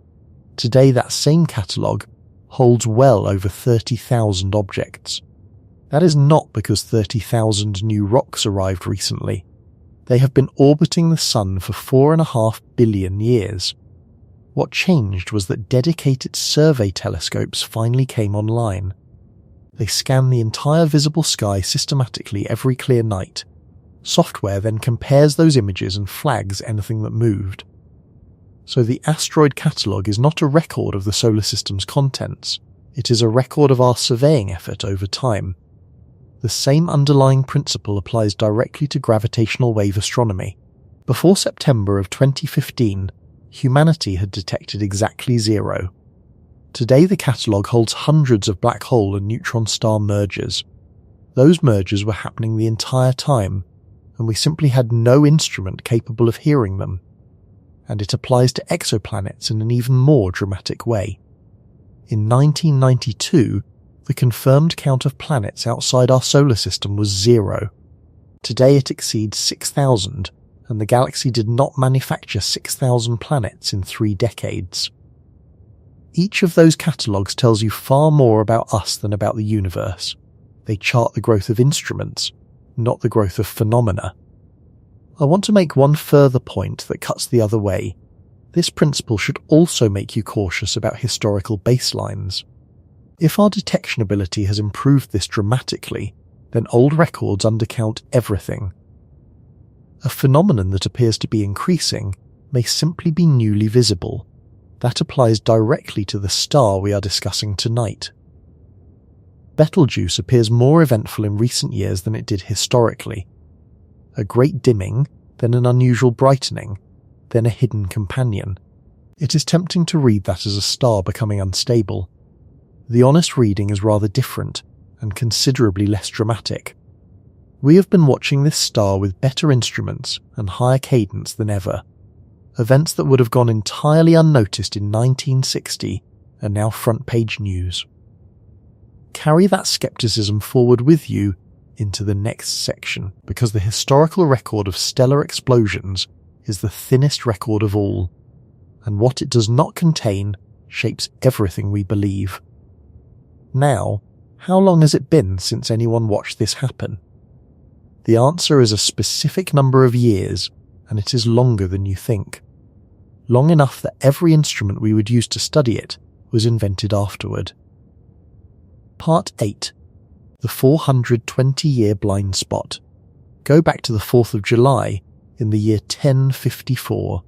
Today, that same catalogue holds well over 30,000 objects. That is not because 30,000 new rocks arrived recently. They have been orbiting the Sun for 4.5 billion years. What changed was that dedicated survey telescopes finally came online. They scan the entire visible sky systematically every clear night. Software then compares those images and flags anything that moved. So the asteroid catalogue is not a record of the solar system's contents, it is a record of our surveying effort over time. The same underlying principle applies directly to gravitational wave astronomy. Before September of 2015, humanity had detected exactly 0. Today the catalogue holds hundreds of black hole and neutron star mergers. Those mergers were happening the entire time, and we simply had no instrument capable of hearing them. And it applies to exoplanets in an even more dramatic way. In 1992, the confirmed count of planets outside our solar system was 0. Today it exceeds 6,000, and the galaxy did not manufacture 6,000 planets in 3 decades. Each of those catalogues tells you far more about us than about the universe. They chart the growth of instruments, not the growth of phenomena. I want to make one further point that cuts the other way. This principle should also make you cautious about historical baselines. If our detection ability has improved this dramatically, then old records undercount everything. A phenomenon that appears to be increasing may simply be newly visible. That applies directly to the star we are discussing tonight. Betelgeuse appears more eventful in recent years than it did historically. A great dimming, then an unusual brightening, then a hidden companion. It is tempting to read that as a star becoming unstable. The honest reading is rather different, and considerably less dramatic. We have been watching this star with better instruments and higher cadence than ever. Events that would have gone entirely unnoticed in 1960 are now front-page news. Carry that skepticism forward with you into the next section, because the historical record of stellar explosions is the thinnest record of all, and what it does not contain shapes everything we believe. Now, how long has it been since anyone watched this happen? The answer is a specific number of years, and it is longer than you think. Long enough that every instrument we would use to study it was invented afterward. Part 8. The 420-year blind spot. Go back to the 4th of July in the year 1054.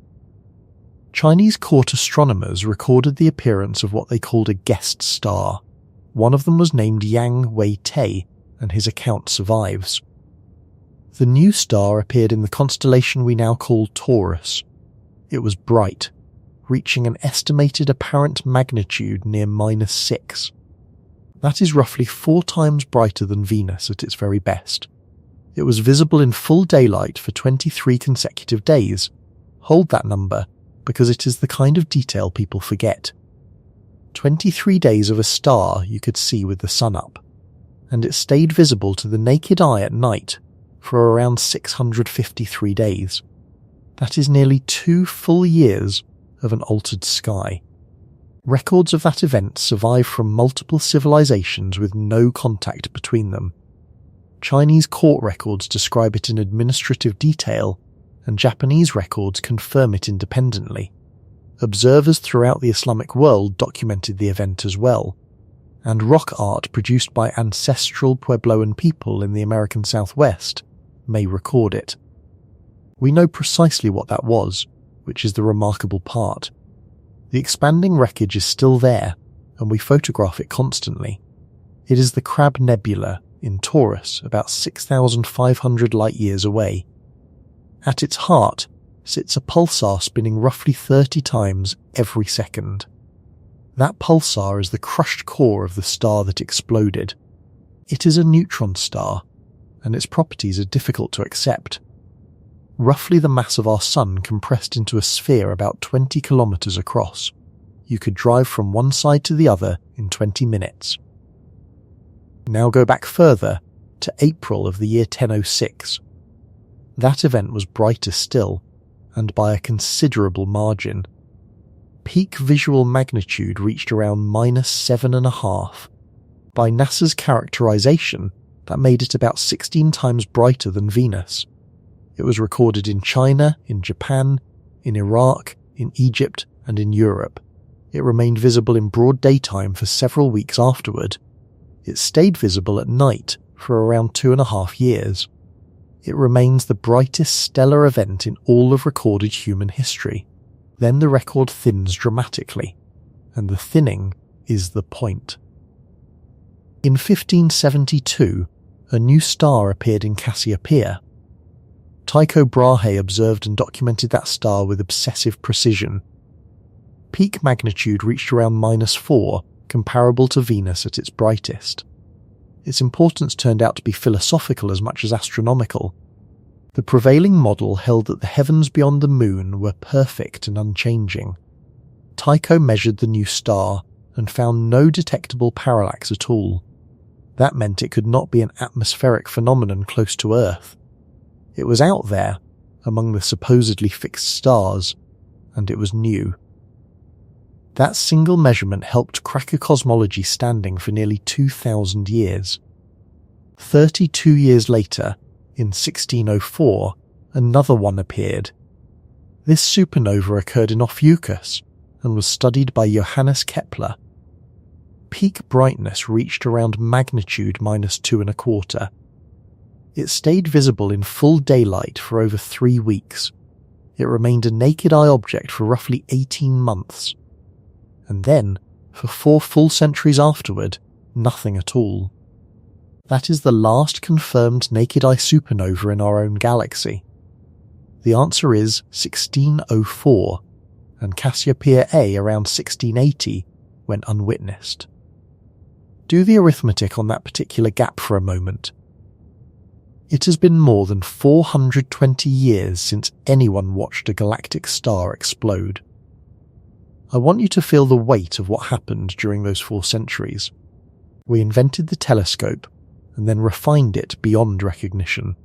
Chinese court astronomers recorded the appearance of what they called a guest star. One of them was named Yang Wei-Te, and his account survives. The new star appeared in the constellation we now call Taurus. It was bright, reaching an estimated apparent magnitude near -6. That is roughly 4 times brighter than Venus at its very best. It was visible in full daylight for 23 consecutive days. Hold that number, because it is the kind of detail people forget. 23 days of a star you could see with the sun up, and it stayed visible to the naked eye at night for around 653 days. That is nearly 2 full years of an altered sky. Records of that event survive from multiple civilizations with no contact between them. Chinese court records describe it in administrative detail, and Japanese records confirm it independently. Observers throughout the Islamic world documented the event as well, and rock art produced by ancestral Puebloan people in the American Southwest may record it. We know precisely what that was, which is the remarkable part. The expanding wreckage is still there, and we photograph it constantly. It is the Crab Nebula in Taurus, about 6,500 light-years away. At its heart sits a pulsar spinning roughly 30 times every second. That pulsar is the crushed core of the star that exploded. It is a neutron star, and its properties are difficult to accept. roughly the mass of our Sun compressed into a sphere about 20 kilometers across. You could drive from one side to the other in 20 minutes. Now go back further to April of the year 1006. That event was brighter still, and by a considerable margin. Peak visual magnitude reached around -7.5. By NASA's characterization, that made it about 16 times brighter than Venus. It was recorded in China, in Japan, in Iraq, in Egypt, and in Europe. It remained visible in broad daytime for several weeks afterward. It stayed visible at night for around 2.5 years. It remains the brightest stellar event in all of recorded human history. Then the record thins dramatically, and the thinning is the point. In 1572, a new star appeared in Cassiopeia. Tycho Brahe observed and documented that star with obsessive precision. Peak magnitude reached around -4, comparable to Venus at its brightest. Its importance turned out to be philosophical as much as astronomical. The prevailing model held that the heavens beyond the moon were perfect and unchanging. Tycho measured the new star and found no detectable parallax at all. That meant it could not be an atmospheric phenomenon close to Earth. It was out there, among the supposedly fixed stars, and it was new. That single measurement helped crack a cosmology standing for nearly 2,000 years. 32 years later, in 1604, another one appeared. This supernova occurred in Ophiuchus and was studied by Johannes Kepler. Peak brightness reached around magnitude -2.25. It stayed visible in full daylight for over 3 weeks. It remained a naked eye object for roughly 18 months. And then, for 4 full centuries afterward, nothing at all. That is the last confirmed naked eye supernova in our own galaxy. The answer is 1604, and Cassiopeia A around 1680 went unwitnessed. Do the arithmetic on that particular gap for a moment. It has been more than 420 years since anyone watched a galactic star explode. I want you to feel the weight of what happened during those 4 centuries. We invented the telescope and then refined it beyond recognition.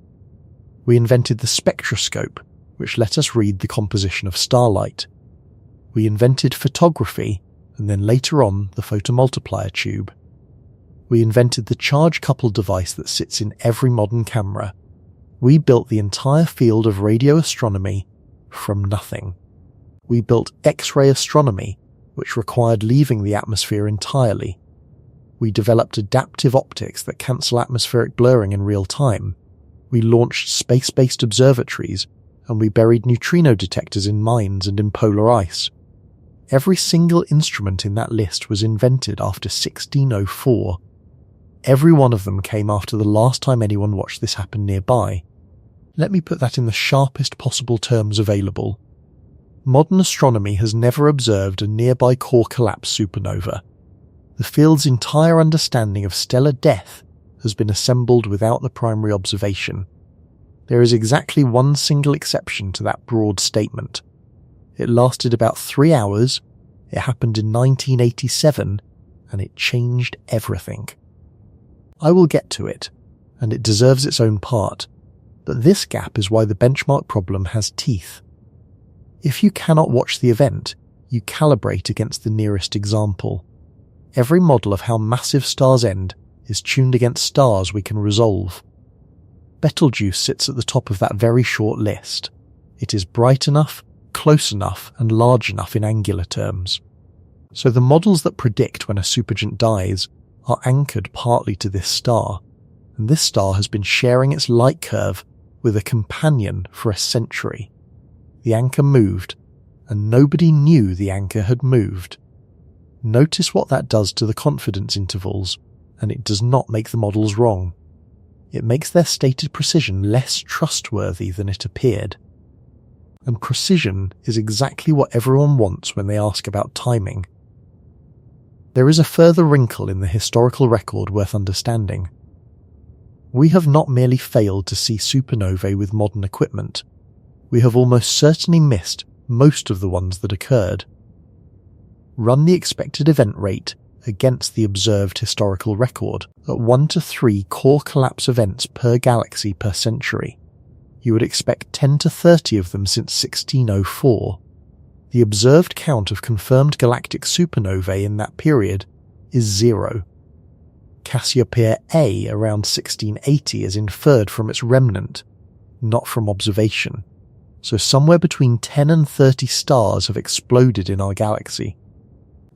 We invented the spectroscope, which let us read the composition of starlight. We invented photography and then later on the photomultiplier tube. We invented the charge-coupled device that sits in every modern camera. We built the entire field of radio astronomy from nothing. We built X-ray astronomy, which required leaving the atmosphere entirely. We developed adaptive optics that cancel atmospheric blurring in real time. We launched space-based observatories, and we buried neutrino detectors in mines and in polar ice. Every single instrument in that list was invented after 1604. Every one of them came after the last time anyone watched this happen nearby. Let me put that in the sharpest possible terms available. Modern astronomy has never observed a nearby core collapse supernova. The field's entire understanding of stellar death has been assembled without the primary observation. There is exactly one single exception to that broad statement. It lasted about 3 hours, it happened in 1987, and it changed everything. I will get to it, and it deserves its own part, but this gap is why the benchmark problem has teeth. If you cannot watch the event, you calibrate against the nearest example. Every model of how massive stars end is tuned against stars we can resolve. Betelgeuse sits at the top of that very short list. It is bright enough, close enough, and large enough in angular terms. So the models that predict when a supergiant dies are anchored partly to this star, and this star has been sharing its light curve with a companion for a century. The anchor moved, and nobody knew the anchor had moved. Notice what that does to the confidence intervals, and it does not make the models wrong. It makes their stated precision less trustworthy than it appeared. And precision is exactly what everyone wants when they ask about timing. There is a further wrinkle in the historical record worth understanding. We have not merely failed to see supernovae with modern equipment, we have almost certainly missed most of the ones that occurred. Run the expected event rate against the observed historical record at 1 to 3 core collapse events per galaxy per century. You would expect 10 to 30 of them since 1604. The observed count of confirmed galactic supernovae in that period is 0. Cassiopeia A around 1680 is inferred from its remnant, not from observation. So somewhere between 10 and 30 stars have exploded in our galaxy.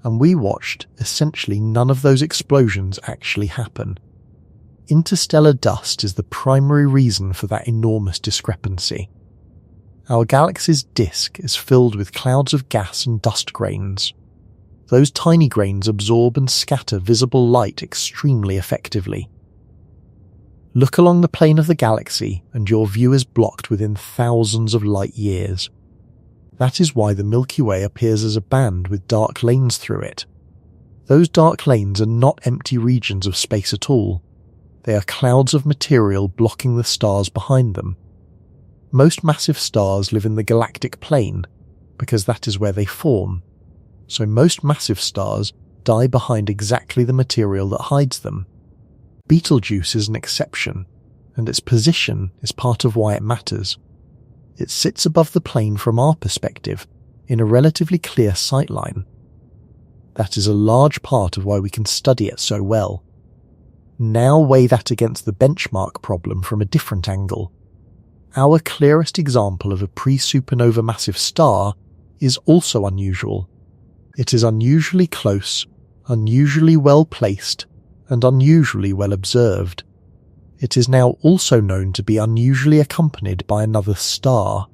And we watched essentially none of those explosions actually happen. Interstellar dust is the primary reason for that enormous discrepancy. Our galaxy's disk is filled with clouds of gas and dust grains. Those tiny grains absorb and scatter visible light extremely effectively. Look along the plane of the galaxy and your view is blocked within thousands of light years. That is why the Milky Way appears as a band with dark lanes through it. Those dark lanes are not empty regions of space at all. They are clouds of material blocking the stars behind them. Most massive stars live in the galactic plane, because that is where they form. So most massive stars die behind exactly the material that hides them. Betelgeuse is an exception, and its position is part of why it matters. It sits above the plane from our perspective, in a relatively clear sightline. That is a large part of why we can study it so well. Now weigh that against the benchmark problem from a different angle. Our clearest example of a pre-supernova massive star is also unusual. It is unusually close, unusually well placed, and unusually well observed. It is now also known to be unusually accompanied by another star.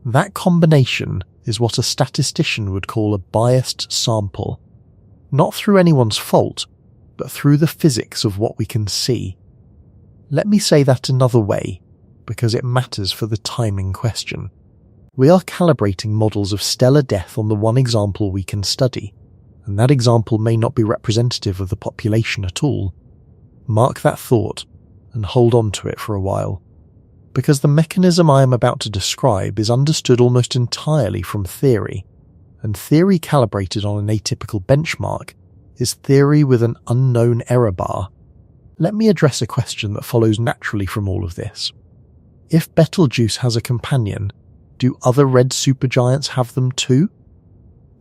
That combination is what a statistician would call a biased sample. Not through anyone's fault, but through the physics of what we can see. Let me say that another way, because it matters for the timing question. We are calibrating models of stellar death on the one example we can study, and that example may not be representative of the population at all. Mark that thought, and hold on to it for a while, because the mechanism I am about to describe is understood almost entirely from theory, and theory calibrated on an atypical benchmark is theory with an unknown error bar. Let me address a question that follows naturally from all of this. If Betelgeuse has a companion, do other red supergiants have them too?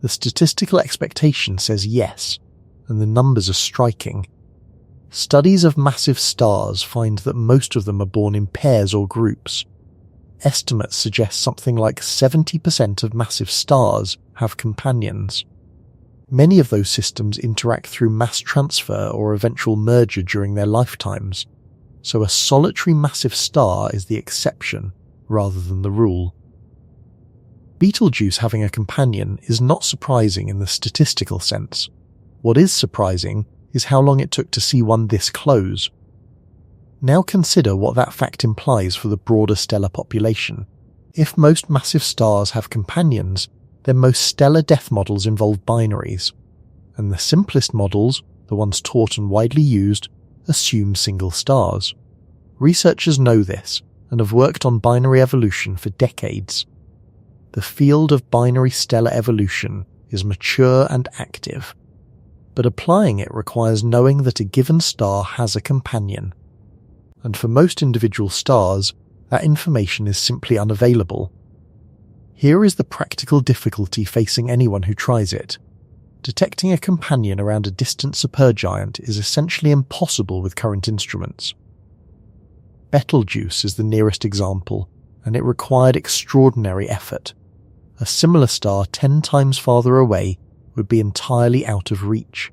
The statistical expectation says yes, and the numbers are striking. Studies of massive stars find that most of them are born in pairs or groups. Estimates suggest something like 70% of massive stars have companions. Many of those systems interact through mass transfer or eventual merger during their lifetimes, so a solitary massive star is the exception rather than the rule. Betelgeuse having a companion is not surprising in the statistical sense. What is surprising is how long it took to see one this close. Now consider what that fact implies for the broader stellar population. If most massive stars have companions, then most stellar death models involve binaries, and the simplest models, the ones taught and widely used, assume single stars. Researchers know this and have worked on binary evolution for decades. The field of binary stellar evolution is mature and active, but applying it requires knowing that a given star has a companion, and for most individual stars, that information is simply unavailable. Here is the practical difficulty facing anyone who tries it. Detecting a companion around a distant supergiant is essentially impossible with current instruments. Betelgeuse is the nearest example, and it required extraordinary effort. A similar star 10 times farther away would be entirely out of reach.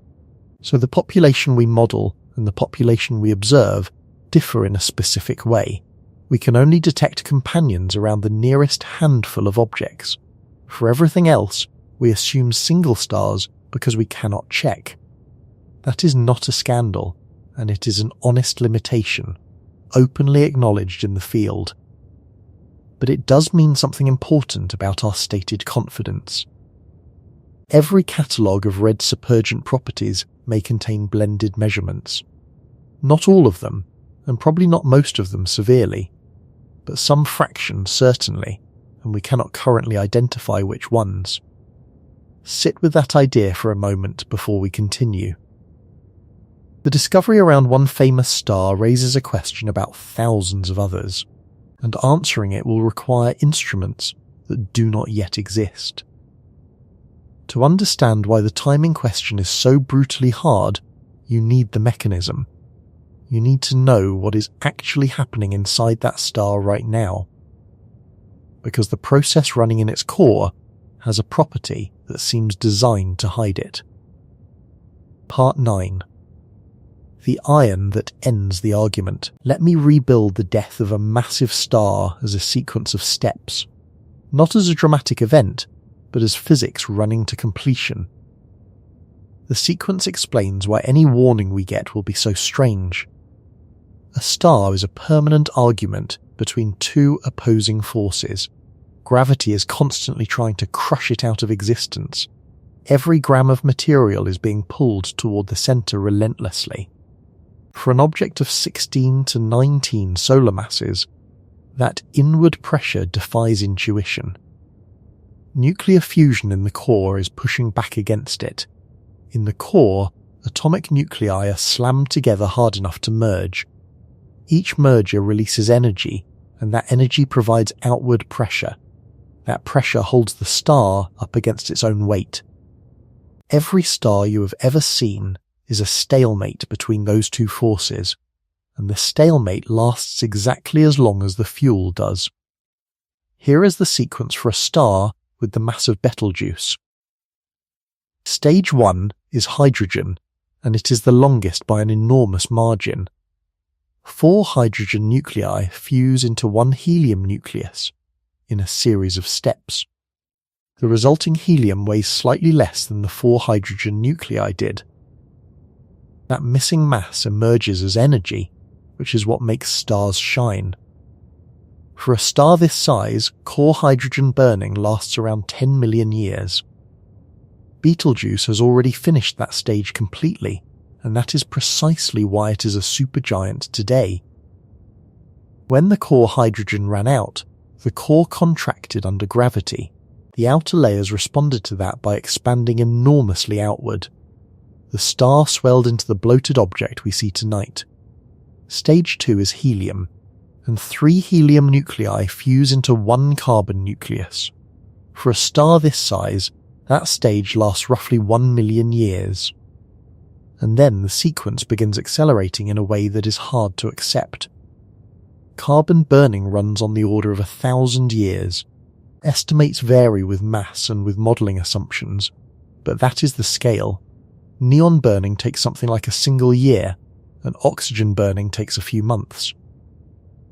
So the population we model and the population we observe differ in a specific way. We can only detect companions around the nearest handful of objects. For everything else, we assume single stars because we cannot check. That is not a scandal, and it is an honest limitation, openly acknowledged in the field. But it does mean something important about our stated confidence. Every catalogue of red supergiant properties may contain blended measurements. Not all of them, and probably not most of them severely, but some fraction certainly. and we cannot currently identify which ones. Sit with that idea for a moment before we continue. The discovery around one famous star raises a question about thousands of others, and answering it will require instruments that do not yet exist. To understand why the timing question is so brutally hard, you need the mechanism. You need to know what is actually happening inside that star right now, because the process running in its core has a property that seems designed to hide it. Part 9. The iron that ends the argument. Let me rebuild the death of a massive star as a sequence of steps, not as a dramatic event, but as physics running to completion. The sequence explains why any warning we get will be so strange. A star is a permanent argument between two opposing forces. Gravity is constantly trying to crush it out of existence. Every gram of material is being pulled toward the center relentlessly. For an object of 16 to 19 solar masses, that inward pressure defies intuition. Nuclear fusion in the core is pushing back against it. In the core, atomic nuclei are slammed together hard enough to merge. Each merger releases energy, and that energy provides outward pressure. That pressure holds the star up against its own weight. Every star you have ever seen is a stalemate between those two forces, and the stalemate lasts exactly as long as the fuel does. Here is the sequence for a star with the mass of Betelgeuse. Stage 1 is hydrogen, and it is the longest by an enormous margin. 4 hydrogen nuclei fuse into one helium nucleus in a series of steps. The resulting helium weighs slightly less than the 4 hydrogen nuclei did. That missing mass emerges as energy, which is what makes stars shine. For a star this size, core hydrogen burning lasts around 10 million years. Betelgeuse has already finished that stage completely, and that is precisely why it is a supergiant today. When the core hydrogen ran out, the core contracted under gravity. The outer layers responded to that by expanding enormously outward. The star swelled into the bloated object we see tonight. Stage 2 is helium, and 3 helium nuclei fuse into one carbon nucleus. For a star this size, that stage lasts roughly 1 million years. And then the sequence begins accelerating in a way that is hard to accept. Carbon burning runs on the order of 1,000 years. Estimates vary with mass and with modelling assumptions, but that is the scale. Neon burning takes something like a single year, and oxygen burning takes a few months.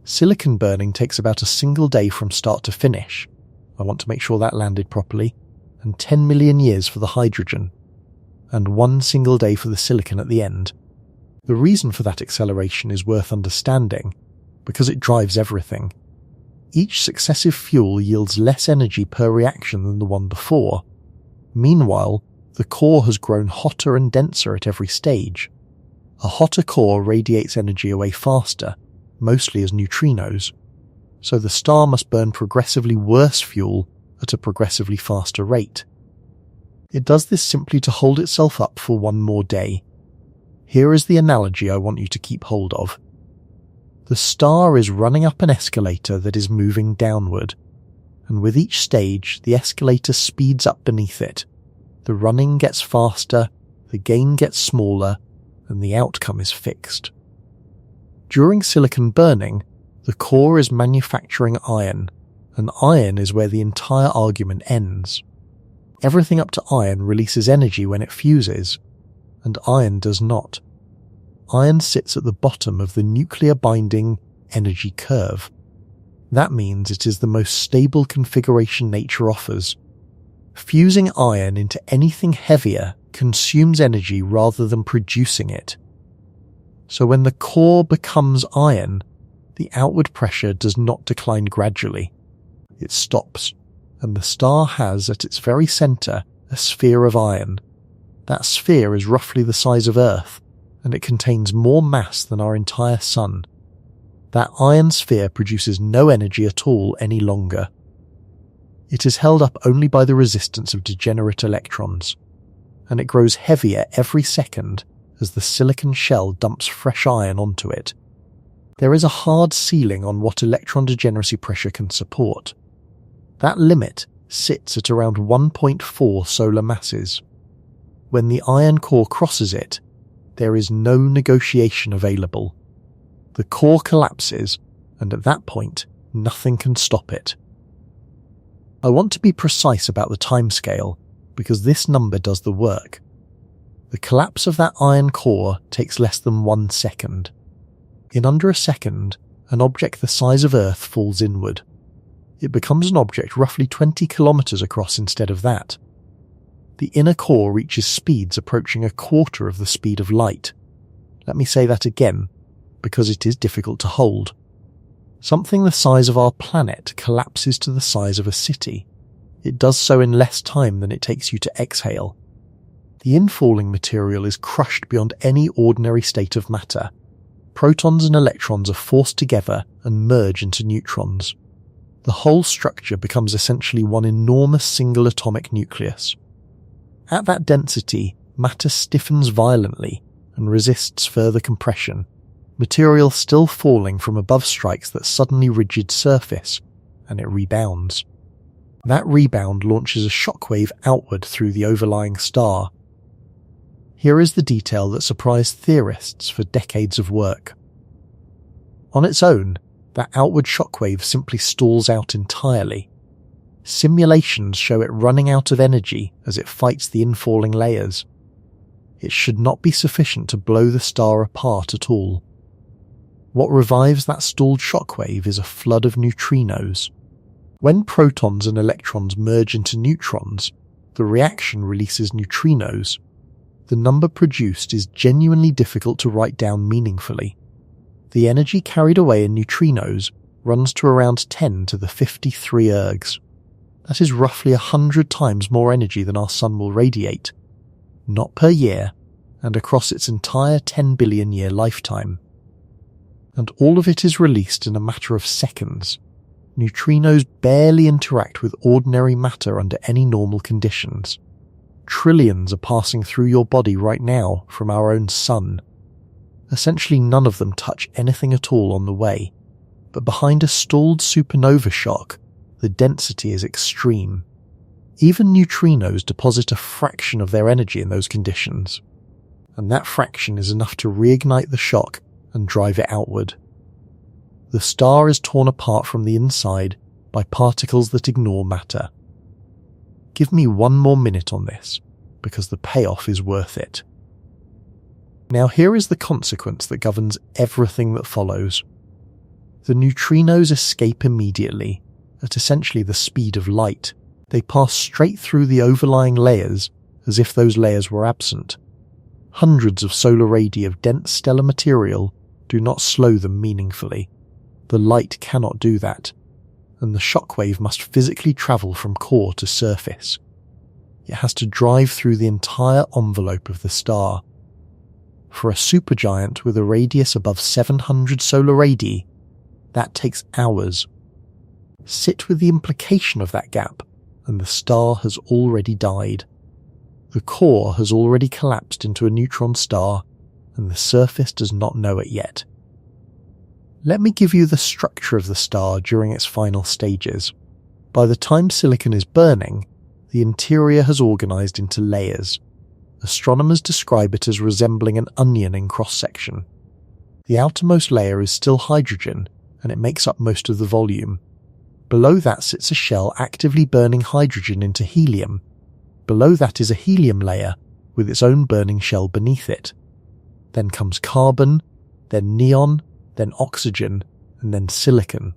Silicon burning takes about a single day from start to finish. I want to make sure that landed properly. And 10 million years for the hydrogen, and 1 single day for the silicon at the end. The reason for that acceleration is worth understanding, because it drives everything. Each successive fuel yields less energy per reaction than the one before. Meanwhile, the core has grown hotter and denser at every stage. A hotter core radiates energy away faster, mostly as neutrinos, so the star must burn progressively worse fuel at a progressively faster rate. It does this simply to hold itself up for one more day. Here is the analogy I want you to keep hold of. The star is running up an escalator that is moving downward, and with each stage the escalator speeds up beneath it. The running gets faster, the gain gets smaller, and the outcome is fixed. During silicon burning, the core is manufacturing iron, and iron is where the entire argument ends. Everything up to iron releases energy when it fuses, and iron does not. Iron sits at the bottom of the nuclear binding energy curve. That means it is the most stable configuration nature offers. Fusing iron into anything heavier consumes energy rather than producing it. So when the core becomes iron, the outward pressure does not decline gradually. It stops, and the star has at its very centre a sphere of iron. That sphere is roughly the size of Earth, and it contains more mass than our entire Sun. That iron sphere produces no energy at all any longer. It is held up only by the resistance of degenerate electrons, and it grows heavier every second as the silicon shell dumps fresh iron onto it. There is a hard ceiling on what electron degeneracy pressure can support. That limit sits at around 1.4 solar masses. When the iron core crosses it, there is no negotiation available. The core collapses, and at that point, nothing can stop it. I want to be precise about the timescale, because this number does the work. The collapse of that iron core takes less than 1 second. In under a second, an object the size of Earth falls inward. It becomes an object roughly 20 kilometers across instead of that. The inner core reaches speeds approaching a quarter of the speed of light. Let me say that again, because it is difficult to hold. Something the size of our planet collapses to the size of a city. It does so in less time than it takes you to exhale. The infalling material is crushed beyond any ordinary state of matter. Protons and electrons are forced together and merge into neutrons. The whole structure becomes essentially one enormous single atomic nucleus. At that density, matter stiffens violently and resists further compression. Material still falling from above strikes that suddenly rigid surface, and it rebounds. That rebound launches a shockwave outward through the overlying star. Here is the detail that surprised theorists for decades of work. On its own, that outward shockwave simply stalls out entirely. Simulations show it running out of energy as it fights the infalling layers. It should not be sufficient to blow the star apart at all. What revives that stalled shockwave is a flood of neutrinos. When protons and electrons merge into neutrons, the reaction releases neutrinos. The number produced is genuinely difficult to write down meaningfully. The energy carried away in neutrinos runs to around 10 to the 53 ergs. That is roughly 100 times more energy than our Sun will radiate. Not per year, and across its entire 10 billion year lifetime. And all of it is released in a matter of seconds. Neutrinos barely interact with ordinary matter under any normal conditions. Trillions are passing through your body right now from our own Sun. Essentially none of them touch anything at all on the way, but behind a stalled supernova shock, the density is extreme. Even neutrinos deposit a fraction of their energy in those conditions, and that fraction is enough to reignite the shock and drive it outward. The star is torn apart from the inside by particles that ignore matter. Give me one more minute on this, because the payoff is worth it. Now here is the consequence that governs everything that follows. The neutrinos escape immediately, at essentially the speed of light. They pass straight through the overlying layers as if those layers were absent. Hundreds of solar radii of dense stellar material do not slow them meaningfully. The light cannot do that, and the shockwave must physically travel from core to surface. It has to drive through the entire envelope of the star. For a supergiant with a radius above 700 solar radii, that takes hours. Sit with the implication of that gap, and the star has already died. The core has already collapsed into a neutron star, and the surface does not know it yet. Let me give you the structure of the star during its final stages. By the time silicon is burning, the interior has organized into layers. Astronomers describe it as resembling an onion in cross-section. The outermost layer is still hydrogen, and it makes up most of the volume. Below that sits a shell actively burning hydrogen into helium. Below that is a helium layer, with its own burning shell beneath it. Then comes carbon, then neon, then oxygen, and then silicon.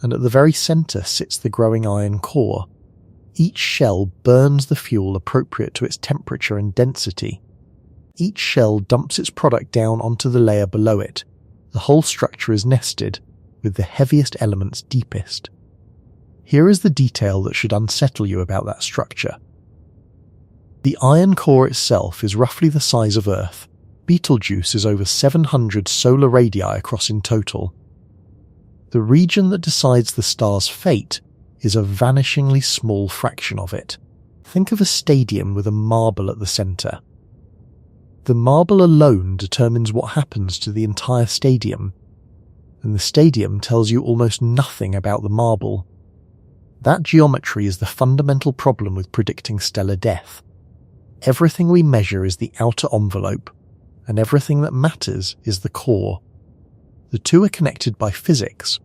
And at the very centre sits the growing iron core. Each shell burns the fuel appropriate to its temperature and density. Each shell dumps its product down onto the layer below it. The whole structure is nested, with the heaviest elements deepest. Here is the detail that should unsettle you about that structure. The iron core itself is roughly the size of Earth. Betelgeuse is over 700 solar radii across in total. The region that decides the star's fate is a vanishingly small fraction of it. Think of a stadium with a marble at the centre. The marble alone determines what happens to the entire stadium, and the stadium tells you almost nothing about the marble. That geometry is the fundamental problem with predicting stellar death. Everything we measure is the outer envelope, and everything that matters is the core. The two are connected by physics,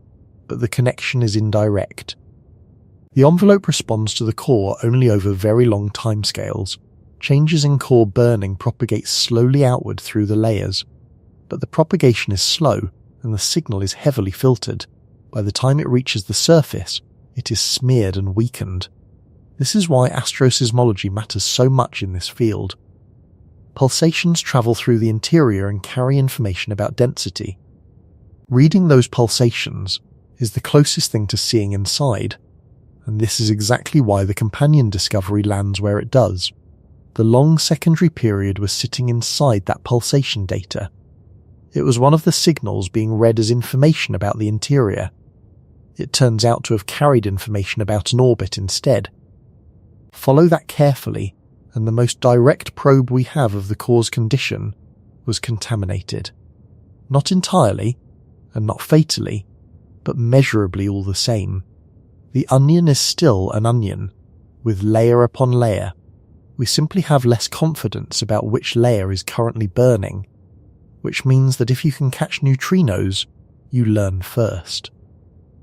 but the connection is indirect. The envelope responds to the core only over very long timescales. Changes in core burning propagate slowly outward through the layers, but the propagation is slow and the signal is heavily filtered. By the time it reaches the surface, it is smeared and weakened. This is why astroseismology matters so much in this field. Pulsations travel through the interior and carry information about density. Reading those pulsations is the closest thing to seeing inside, and this is exactly why the companion discovery lands where it does. The long secondary period was sitting inside that pulsation data. It was one of the signals being read as information about the interior. It turns out to have carried information about an orbit instead. Follow that carefully, and the most direct probe we have of the core's condition was contaminated. Not entirely, and not fatally, but measurably all the same. The onion is still an onion, with layer upon layer. We simply have less confidence about which layer is currently burning, which means that if you can catch neutrinos, you learn first.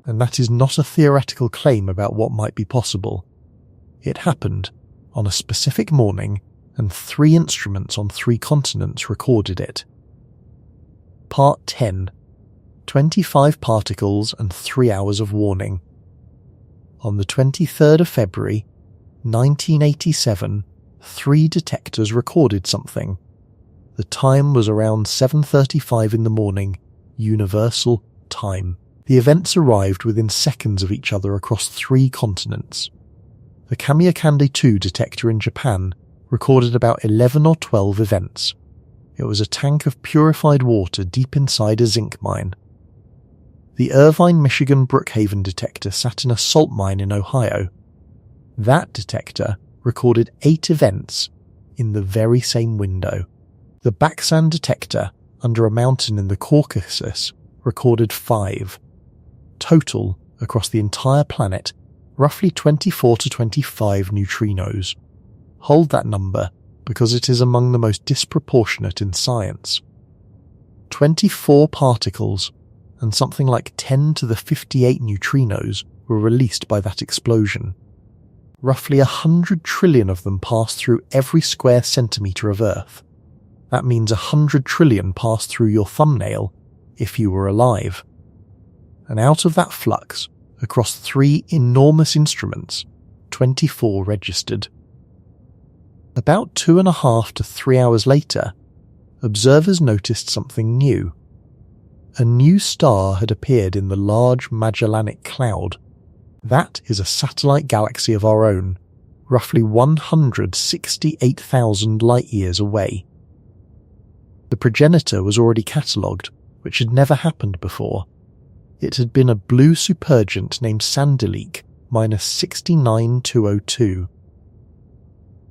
And that is not a theoretical claim about what might be possible. It happened on a specific morning, and 3 instruments on 3 continents recorded it. Part 10. 25 particles and 3 hours of warning. On the 23rd of February, 1987, 3 detectors recorded something. The time was around 7:35 in the morning, Universal Time. The events arrived within seconds of each other across 3 continents. The Kamiokande 2 detector in Japan recorded about 11 or 12 events. It was a tank of purified water deep inside a zinc mine. The Irvine, Michigan Brookhaven detector sat in a salt mine in Ohio. That detector recorded 8 events in the very same window. The Baksan detector under a mountain in the Caucasus recorded 5. Total, across the entire planet, roughly 24 to 25 neutrinos. Hold that number because it is among the most disproportionate in science. 24 particles and something like 10 to the 58 neutrinos were released by that explosion. Roughly 100 trillion of them passed through every square centimetre of Earth. That means 100 trillion passed through your thumbnail if you were alive. And out of that flux, across 3 enormous instruments, 24 registered. About 2.5 to 3 hours later, observers noticed something new. A new star had appeared in the Large Magellanic Cloud. That is a satellite galaxy of our own, roughly 168,000 light-years away. The progenitor was already catalogued, which had never happened before. It had been a blue supergiant named Sandelik -69202.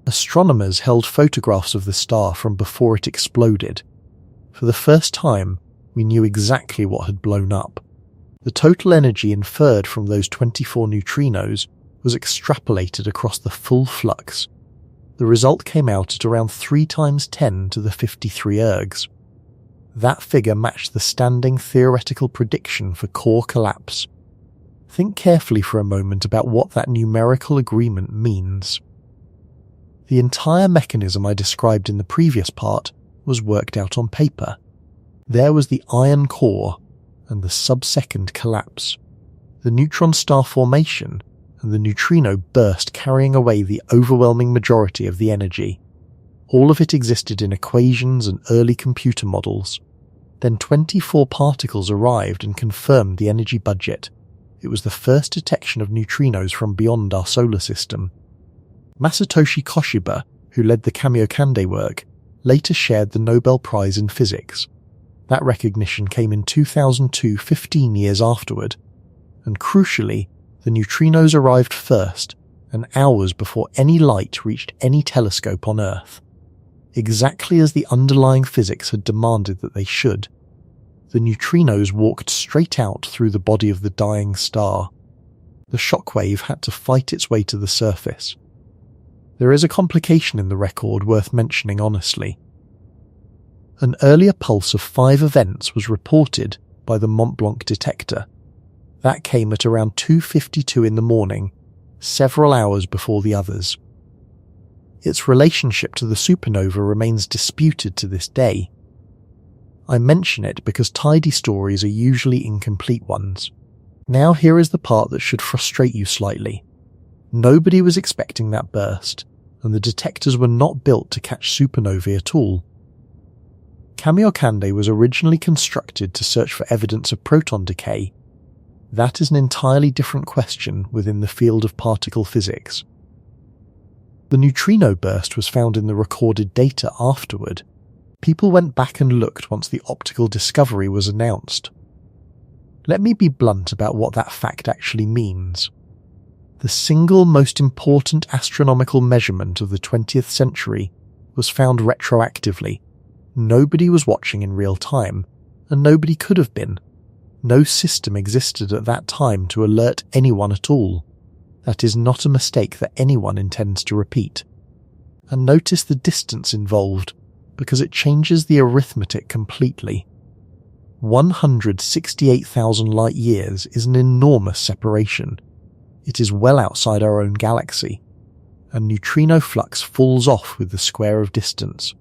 Astronomers held photographs of the star from before it exploded. For the first time, we knew exactly what had blown up. The total energy inferred from those 24 neutrinos was extrapolated across the full flux. The result came out at around 3 times 10 to the 53 ergs. That figure matched the standing theoretical prediction for core collapse. Think carefully for a moment about what that numerical agreement means. The entire mechanism I described in the previous part was worked out on paper. There was the iron core and the sub-second collapse, the neutron star formation and the neutrino burst carrying away the overwhelming majority of the energy. All of it existed in equations and early computer models. Then 24 particles arrived and confirmed the energy budget. It was the first detection of neutrinos from beyond our solar system. Masatoshi Koshiba, who led the Kamiokande work, later shared the Nobel Prize in Physics. That recognition came in 2002, 15 years afterward, and crucially, The neutrinos arrived first, and hours before any light reached any telescope on Earth. Exactly as the underlying physics had demanded that they should, the neutrinos walked straight out through the body of the dying star. The shockwave had to fight its way to the surface. There is a complication in the record worth mentioning honestly. An earlier pulse of 5 events was reported by the Mont Blanc detector. That came at around 2:52 in the morning, several hours before the others. Its relationship to the supernova remains disputed to this day. I mention it because tidy stories are usually incomplete ones. Now here is the part that should frustrate you slightly. Nobody was expecting that burst, and the detectors were not built to catch supernovae at all. Kamiokande was originally constructed to search for evidence of proton decay. That is an entirely different question within the field of particle physics. The neutrino burst was found in the recorded data afterward. People went back and looked once the optical discovery was announced. Let me be blunt about what that fact actually means. The single most important astronomical measurement of the 20th century was found retroactively. Nobody was watching in real time, and nobody could have been. No system existed at that time to alert anyone at all. That is not a mistake that anyone intends to repeat. And notice the distance involved, because it changes the arithmetic completely. 168,000 light years is an enormous separation. It is well outside our own galaxy, and neutrino flux falls off with the square of distance.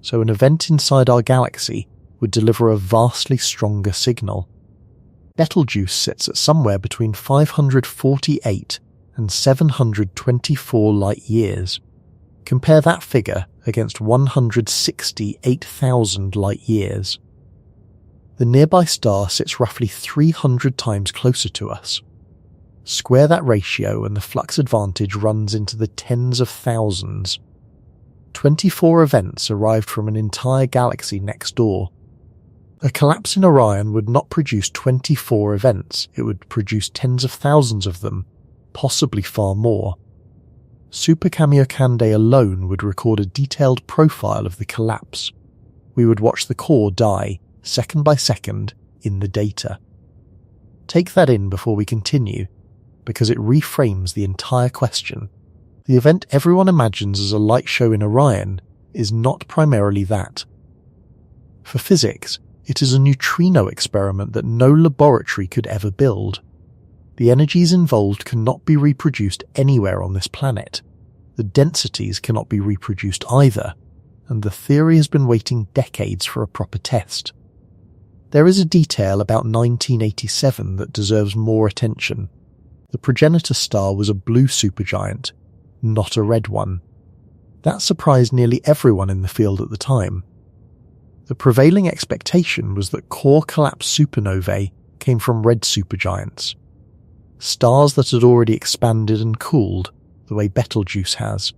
So an event inside our galaxy would deliver a vastly stronger signal. Betelgeuse sits at somewhere between 548 and 724 light years. Compare that figure against 168,000 light years. The nearby star sits roughly 300 times closer to us. Square that ratio and the flux advantage runs into the tens of thousands. 24 events arrived from an entire galaxy next door. A collapse in Orion would not produce 24 events, it would produce tens of thousands of them, possibly far more. Super Kamiokande alone would record a detailed profile of the collapse. We would watch the core die, second by second, in the data. Take that in before we continue, because it reframes the entire question. The event everyone imagines as a light show in Orion is not primarily that. For physics, it is a neutrino experiment that no laboratory could ever build. The energies involved cannot be reproduced anywhere on this planet. The densities cannot be reproduced either, and the theory has been waiting decades for a proper test. There is a detail about 1987 that deserves more attention. The progenitor star was a blue supergiant, not a red one. That surprised nearly everyone in the field at the time. The prevailing expectation was that core collapse supernovae came from red supergiants, stars that had already expanded and cooled the way Betelgeuse has.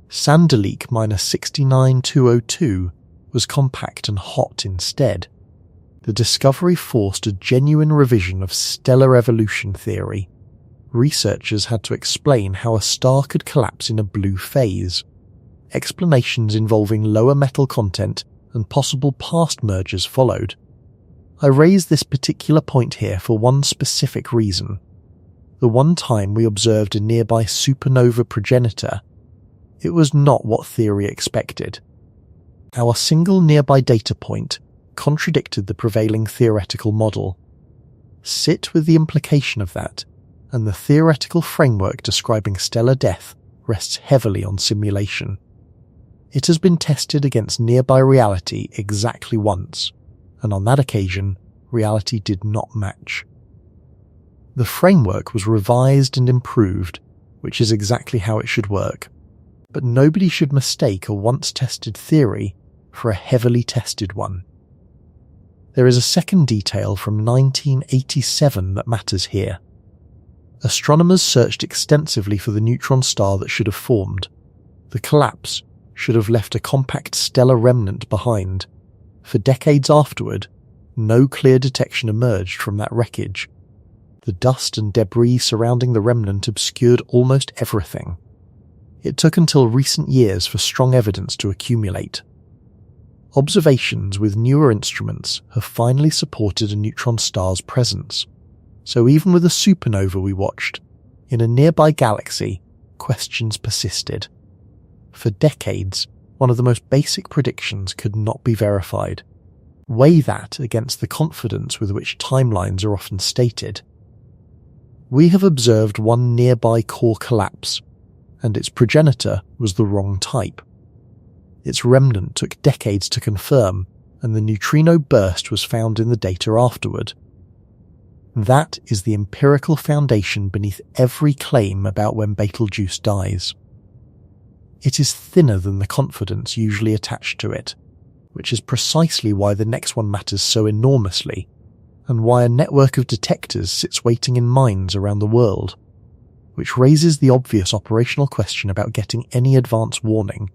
Sanderleak -69202 was compact and hot instead. The discovery forced a genuine revision of stellar evolution theory. Researchers had to explain how a star could collapse in a blue phase. Explanations involving lower metal content and possible past mergers followed. I raise this particular point here for one specific reason. The one time we observed a nearby supernova progenitor, it was not what theory expected. Our single nearby data point contradicted the prevailing theoretical model. Sit with the implication of that, and the theoretical framework describing stellar death rests heavily on simulation. It has been tested against nearby reality exactly once, and on that occasion, reality did not match. The framework was revised and improved, which is exactly how it should work, but nobody should mistake a once-tested theory for a heavily tested one. There is a second detail from 1987 that matters here. Astronomers searched extensively for the neutron star that should have formed. The collapse should have left a compact stellar remnant behind. For decades afterward, no clear detection emerged from that wreckage. The dust and debris surrounding the remnant obscured almost everything. It took until recent years for strong evidence to accumulate. Observations with newer instruments have finally supported a neutron star's presence. So even with a supernova we watched, in a nearby galaxy, questions persisted. For decades, one of the most basic predictions could not be verified. Weigh that against the confidence with which timelines are often stated. We have observed one nearby core collapse, and its progenitor was the wrong type. Its remnant took decades to confirm, and the neutrino burst was found in the data afterward. That is the empirical foundation beneath every claim about when Betelgeuse dies. It is thinner than the confidence usually attached to it, which is precisely why the next one matters so enormously, and why a network of detectors sits waiting in mines around the world, which raises the obvious operational question about getting any advance warning.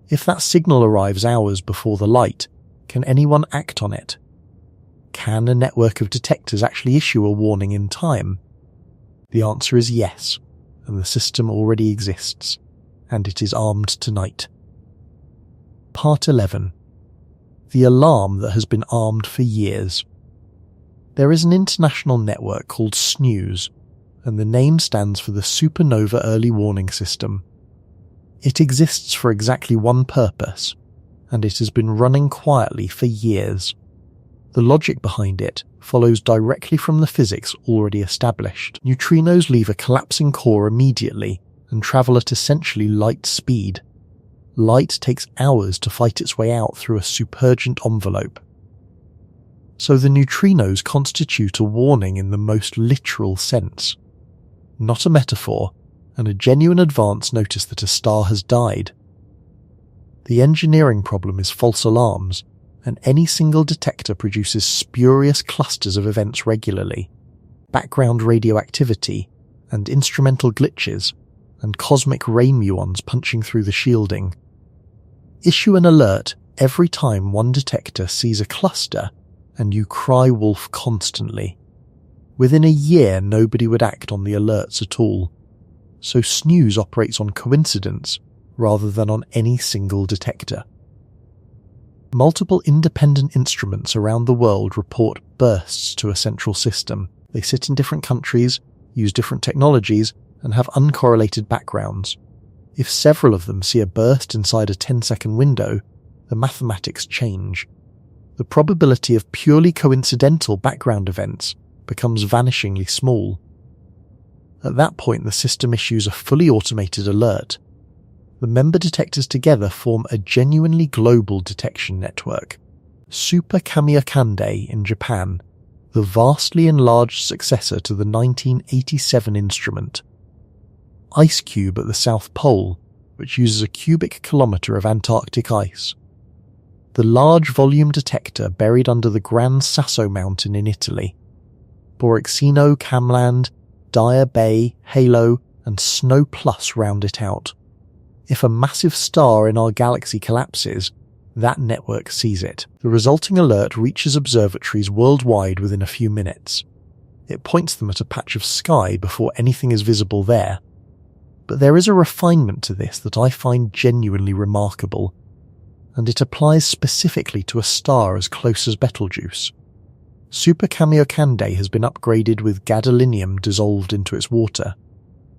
If that signal arrives hours before the light, can anyone act on it? Can a network of detectors actually issue a warning in time? The answer is yes, and the system already exists, and it is armed tonight. Part 11. The alarm that has been armed for years. There is an international network called SNEWS, and the name stands for the Supernova Early Warning System. It exists for exactly one purpose, and it has been running quietly for years. The logic behind it follows directly from the physics already established. Neutrinos leave a collapsing core immediately and travel at essentially light speed. Light takes hours to fight its way out through a supergiant envelope. So the neutrinos constitute a warning in the most literal sense. Not a metaphor, and a genuine advance notice that a star has died. The engineering problem is false alarms, and any single detector produces spurious clusters of events regularly. Background radioactivity, and instrumental glitches, and cosmic ray muons punching through the shielding. Issue an alert every time one detector sees a cluster, and you cry wolf constantly. Within a year nobody would act on the alerts at all. So SNEWS operates on coincidence rather than on any single detector. Multiple independent instruments around the world report bursts to a central system. They sit in different countries, use different technologies, and have uncorrelated backgrounds. If several of them see a burst inside a 10-second window, the mathematics change. The probability of purely coincidental background events becomes vanishingly small. At that point, the system issues a fully automated alert. The member detectors together form a genuinely global detection network. Supergiant in Japan, the vastly enlarged successor to the 1987 instrument. IceCube at the South Pole, which uses a cubic kilometre of Antarctic ice. The large volume detector buried under the Gran Sasso mountain in Italy. Borexino, Camland, Dyer Bay, Halo, and Snow Plus round it out. If a massive star in our galaxy collapses, that network sees it. The resulting alert reaches observatories worldwide within a few minutes. It points them at a patch of sky before anything is visible there. But there is a refinement to this that I find genuinely remarkable, and it applies specifically to a star as close as Betelgeuse. Supergiant has been upgraded with gadolinium dissolved into its water.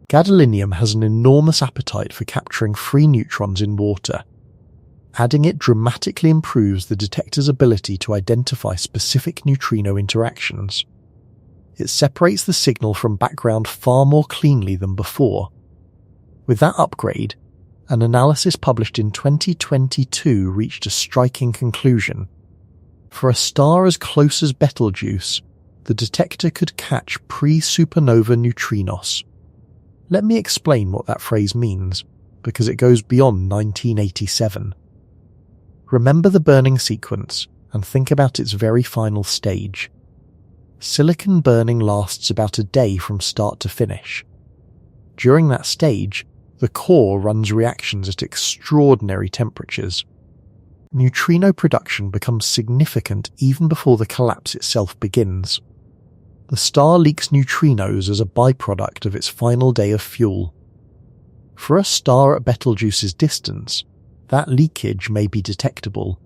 Gadolinium has an enormous appetite for capturing free neutrons in water. Adding it dramatically improves the detector's ability to identify specific neutrino interactions. It separates the signal from background far more cleanly than before. With that upgrade, an analysis published in 2022 reached a striking conclusion. For a star as close as Betelgeuse, the detector could catch pre-supernova neutrinos. Let me explain what that phrase means, because it goes beyond 1987. Remember the burning sequence, and think about its very final stage. Silicon burning lasts about a day from start to finish. During that stage, the core runs reactions at extraordinary temperatures. Neutrino production becomes significant even before the collapse itself begins. The star leaks neutrinos as a byproduct of its final day of fuel. For a star at Betelgeuse's distance, that leakage may be detectable.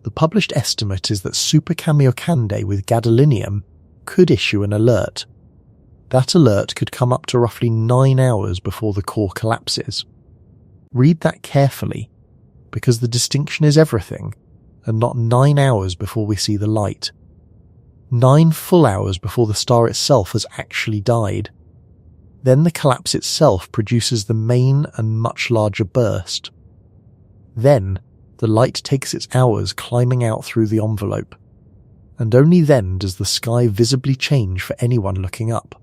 The published estimate is that supergiant with gadolinium could issue an alert. That alert could come up to roughly 9 hours before the core collapses. Read that carefully, because the distinction is everything, and not 9 hours before we see the light. 9 full hours before the star itself has actually died. Then the collapse itself produces the main and much larger burst. Then, the light takes its hours climbing out through the envelope, and only then does the sky visibly change for anyone looking up.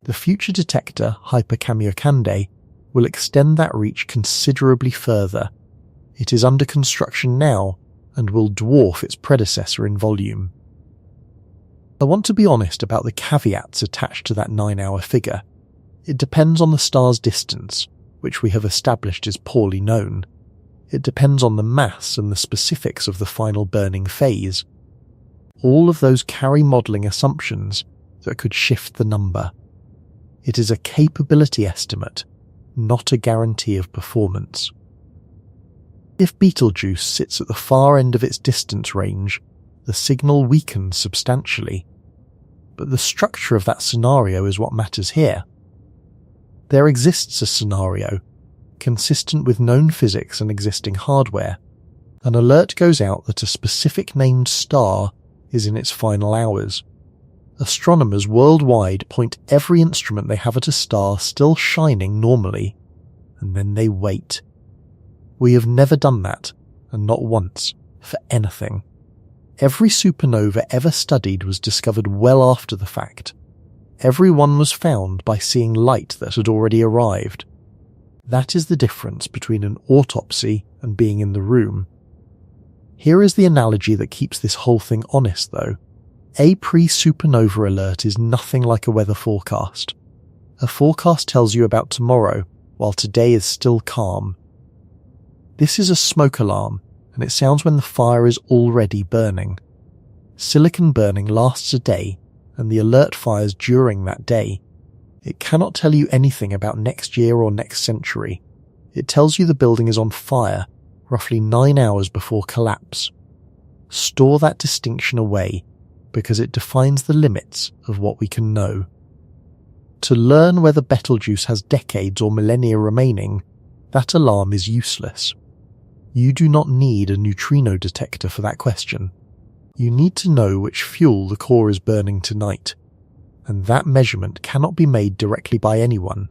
The future detector, Hyperkamiokande, will extend that reach considerably further. It is under construction now, and will dwarf its predecessor in volume. I want to be honest about the caveats attached to that 9-hour figure. It depends on the star's distance, which we have established is poorly known. It depends on the mass and the specifics of the final burning phase. All of those carry modelling assumptions that could shift the number. It is a capability estimate, not a guarantee of performance. If Betelgeuse sits at the far end of its distance range, the signal weakens substantially. But the structure of that scenario is what matters here. There exists a scenario, consistent with known physics and existing hardware. An alert goes out that a specific named star is in its final hours. Astronomers worldwide point every instrument they have at a star still shining normally, and then they wait. We have never done that, and not once, for anything. Every supernova ever studied was discovered well after the fact. Every one was found by seeing light that had already arrived. That is the difference between an autopsy and being in the room. Here is the analogy that keeps this whole thing honest, though. A pre-supernova alert is nothing like a weather forecast. A forecast tells you about tomorrow, while today is still calm. This is a smoke alarm, and it sounds when the fire is already burning. Silicon burning lasts a day, and the alert fires during that day. It cannot tell you anything about next year or next century. It tells you the building is on fire, roughly 9 hours before collapse. Store that distinction away, because it defines the limits of what we can know. To learn whether Betelgeuse has decades or millennia remaining, that alarm is useless. You do not need a neutrino detector for that question. You need to know which fuel the core is burning tonight, and that measurement cannot be made directly by anyone,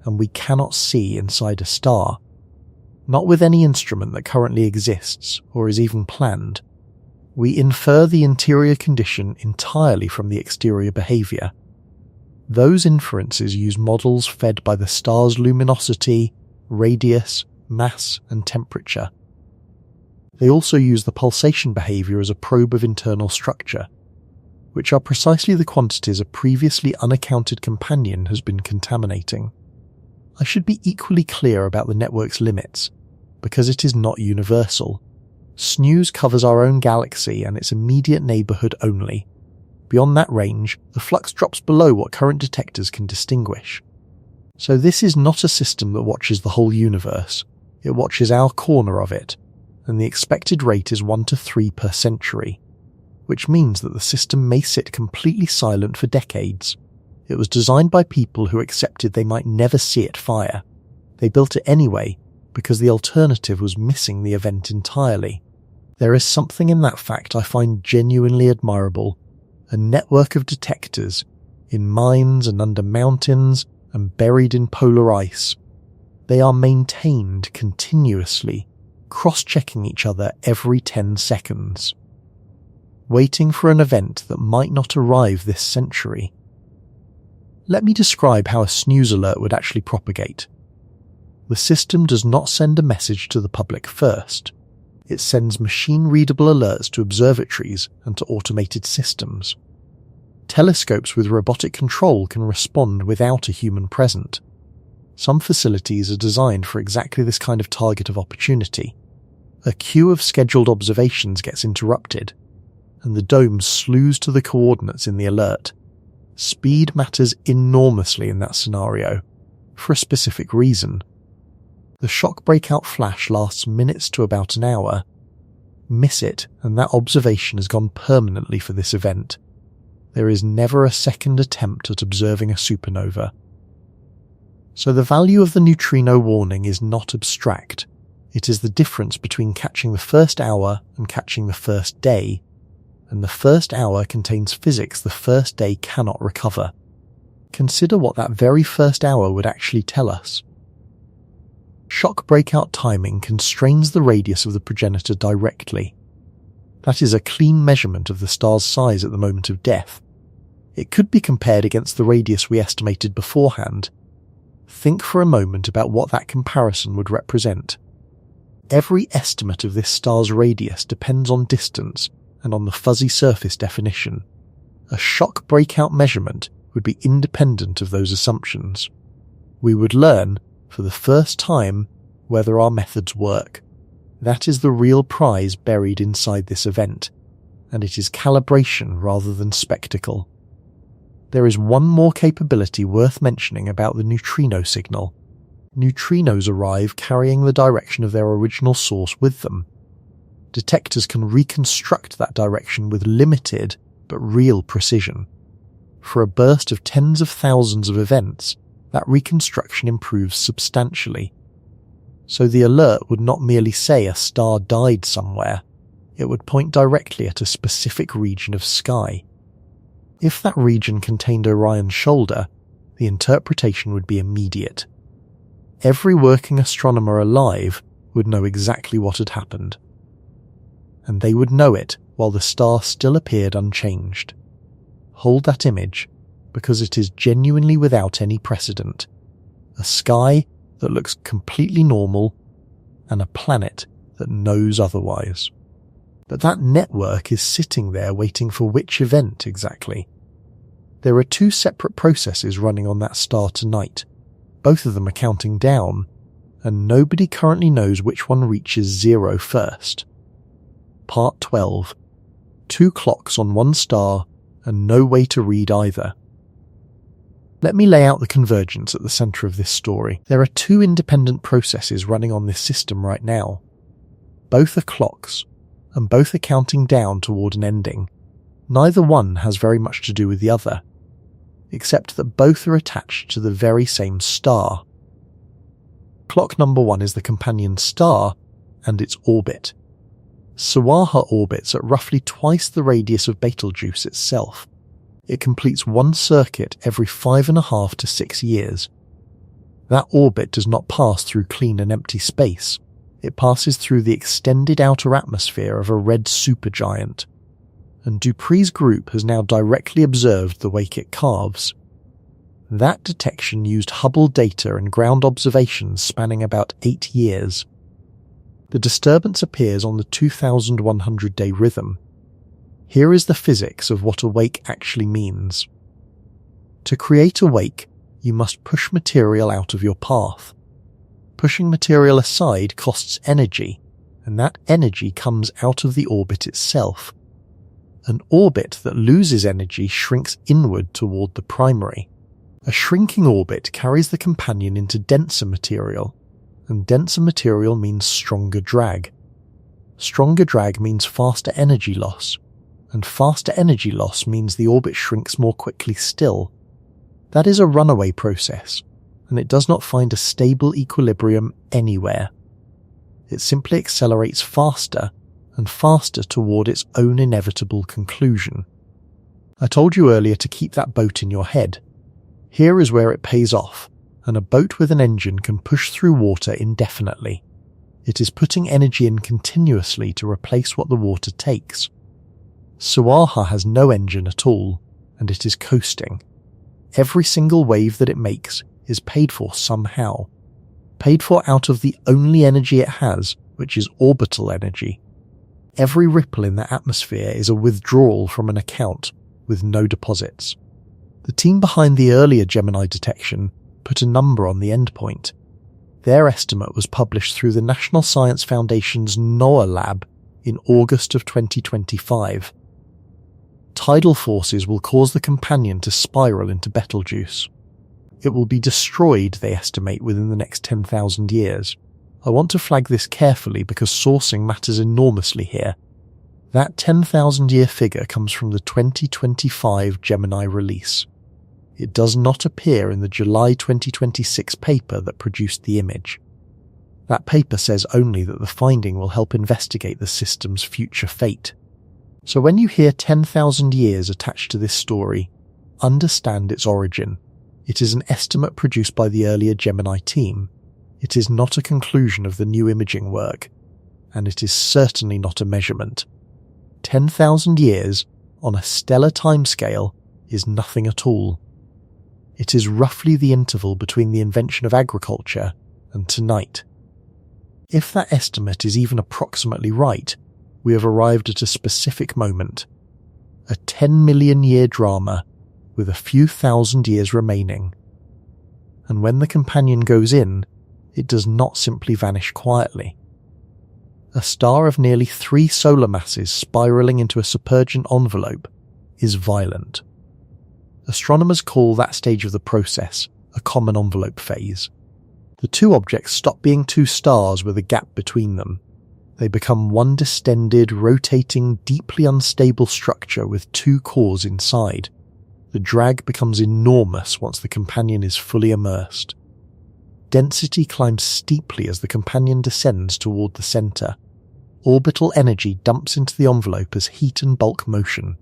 and we cannot see inside a star. Not with any instrument that currently exists or is even planned. We infer the interior condition entirely from the exterior behaviour. Those inferences use models fed by the star's luminosity, radius, mass, and temperature. They also use the pulsation behaviour as a probe of internal structure, which are precisely the quantities a previously unaccounted companion has been contaminating. I should be equally clear about the network's limits, because it is not universal. SNEWS covers our own galaxy and its immediate neighbourhood only. Beyond that range, the flux drops below what current detectors can distinguish. So this is not a system that watches the whole universe. It watches our corner of it, and the expected rate is 1 to 3 per century, which means that the system may sit completely silent for decades. It was designed by people who accepted they might never see it fire. They built it anyway, because the alternative was missing the event entirely. There is something in that fact I find genuinely admirable. A network of detectors, in mines and under mountains and buried in polar ice. They are maintained continuously, cross-checking each other every 10 seconds. Waiting for an event that might not arrive this century. Let me describe how a SNEWS alert would actually propagate. The system does not send a message to the public first. It sends machine-readable alerts to observatories and to automated systems. Telescopes with robotic control can respond without a human present. Some facilities are designed for exactly this kind of target of opportunity. A queue of scheduled observations gets interrupted, and the dome slews to the coordinates in the alert. Speed matters enormously in that scenario, for a specific reason. The shock breakout flash lasts minutes to about an hour. Miss it, and that observation has gone permanently for this event. There is never a second attempt at observing a supernova. So the value of the neutrino warning is not abstract. It is the difference between catching the first hour and catching the first day, and the first hour contains physics the first day cannot recover. Consider what that very first hour would actually tell us. Shock breakout timing constrains the radius of the progenitor directly. That is a clean measurement of the star's size at the moment of death. It could be compared against the radius we estimated beforehand. Think for a moment about what that comparison would represent. Every estimate of this star's radius depends on distance and on the fuzzy surface definition. A shock breakout measurement would be independent of those assumptions. We would learn, for the first time, whether our methods work. That is the real prize buried inside this event, and it is calibration rather than spectacle. There is one more capability worth mentioning about the neutrino signal. Neutrinos arrive carrying the direction of their original source with them. Detectors can reconstruct that direction with limited but real precision. For a burst of tens of thousands of events, that reconstruction improves substantially. So the alert would not merely say a star died somewhere, it would point directly at a specific region of sky. If that region contained Orion's shoulder, the interpretation would be immediate. Every working astronomer alive would know exactly what had happened. And they would know it while the star still appeared unchanged. Hold that image, because it is genuinely without any precedent. A sky that looks completely normal, and a planet that knows otherwise. But that network is sitting there waiting for which event exactly? There are two separate processes running on that star tonight. Both of them are counting down, and nobody currently knows which one reaches zero first. Part 12. 2 clocks on one star, and no way to read either. Let me lay out the convergence at the centre of this story. There are two independent processes running on this system right now. Both are clocks, and both are counting down toward an ending. Neither one has very much to do with the other, except that both are attached to the very same star. Clock number 1 is the companion star and its orbit. Siwarha orbits at roughly twice the radius of Betelgeuse itself. It completes one circuit every 5.5 to 6 years. That orbit does not pass through clean and empty space. It passes through the extended outer atmosphere of a red supergiant, and Dupree's group has now directly observed the wake it carves. That detection used Hubble data and ground observations spanning about 8 years. The disturbance appears on the 2100-day rhythm. Here is the physics of what a wake actually means. To create a wake, you must push material out of your path. Pushing material aside costs energy, and that energy comes out of the orbit itself. An orbit that loses energy shrinks inward toward the primary. A shrinking orbit carries the companion into denser material, and denser material means stronger drag. Stronger drag means faster energy loss, and faster energy loss means the orbit shrinks more quickly still. That is a runaway process, and it does not find a stable equilibrium anywhere. It simply accelerates faster and faster toward its own inevitable conclusion. I told you earlier to keep that boat in your head. Here is where it pays off, and a boat with an engine can push through water indefinitely. It is putting energy in continuously to replace what the water takes. Siwarha has no engine at all, and it is coasting. Every single wave that it makes is paid for somehow. Paid for out of the only energy it has, which is orbital energy. Every ripple in the atmosphere is a withdrawal from an account, with no deposits. The team behind the earlier Gemini detection put a number on the endpoint. Their estimate was published through the National Science Foundation's NOAA lab in August of 2025. Tidal forces will cause the companion to spiral into Betelgeuse. It will be destroyed, they estimate, within the next 10,000 years. I want to flag this carefully because sourcing matters enormously here. That 10,000-year figure comes from the 2025 Gemini release. It does not appear in the July 2026 paper that produced the image. That paper says only that the finding will help investigate the system's future fate. So when you hear 10,000 years attached to this story, understand its origin. It is an estimate produced by the earlier Gemini team. It is not a conclusion of the new imaging work, and it is certainly not a measurement. 10,000 years, on a stellar timescale, is nothing at all. It is roughly the interval between the invention of agriculture and tonight. If that estimate is even approximately right, we have arrived at a specific moment. A 10 million year drama with a few thousand years remaining. And when the companion goes in, it does not simply vanish quietly. A star of nearly 3 solar masses spiraling into a supergiant envelope is violent. Astronomers call that stage of the process a common envelope phase. The two objects stop being two stars with a gap between them. They become one distended, rotating, deeply unstable structure with two cores inside. The drag becomes enormous once the companion is fully immersed. Density climbs steeply as the companion descends toward the center. Orbital energy dumps into the envelope as heat and bulk motion.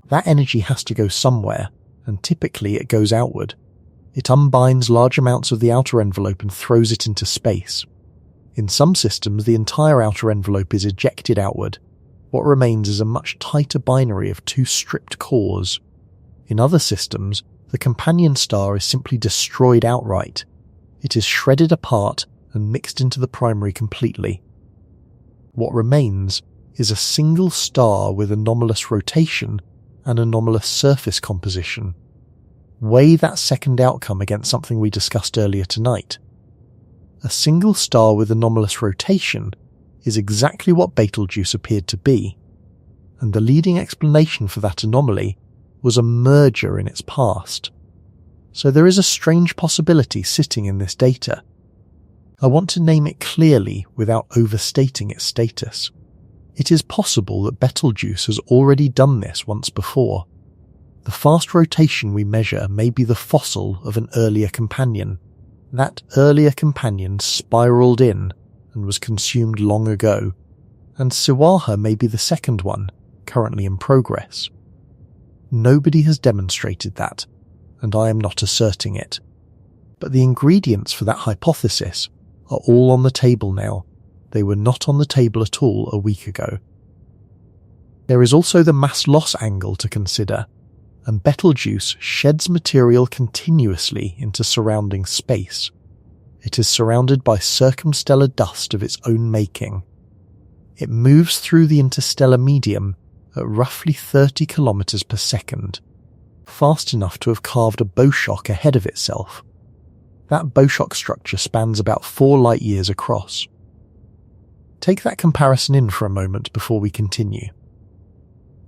That energy has to go somewhere, and typically it goes outward. It unbinds large amounts of the outer envelope and throws it into space. In some systems, the entire outer envelope is ejected outward. What remains is a much tighter binary of two stripped cores. In other systems, the companion star is simply destroyed outright. It is shredded apart and mixed into the primary completely. What remains is a single star with anomalous rotation and anomalous surface composition. Weigh that second outcome against something we discussed earlier tonight. A single star with anomalous rotation is exactly what Betelgeuse appeared to be, and the leading explanation for that anomaly was a merger in its past. So there is a strange possibility sitting in this data. I want to name it clearly without overstating its status. It is possible that Betelgeuse has already done this once before. The fast rotation we measure may be the fossil of an earlier companion. That earlier companion spiraled in and was consumed long ago, and Siwarha may be the second one, currently in progress. Nobody has demonstrated that, and I am not asserting it. But the ingredients for that hypothesis are all on the table now. They were not on the table at all a week ago. There is also the mass loss angle to consider, and Betelgeuse sheds material continuously into surrounding space. It is surrounded by circumstellar dust of its own making. It moves through the interstellar medium at roughly 30 kilometers per second, fast enough to have carved a bow shock ahead of itself. That bow shock structure spans about 4 light years across. Take that comparison in for a moment before we continue.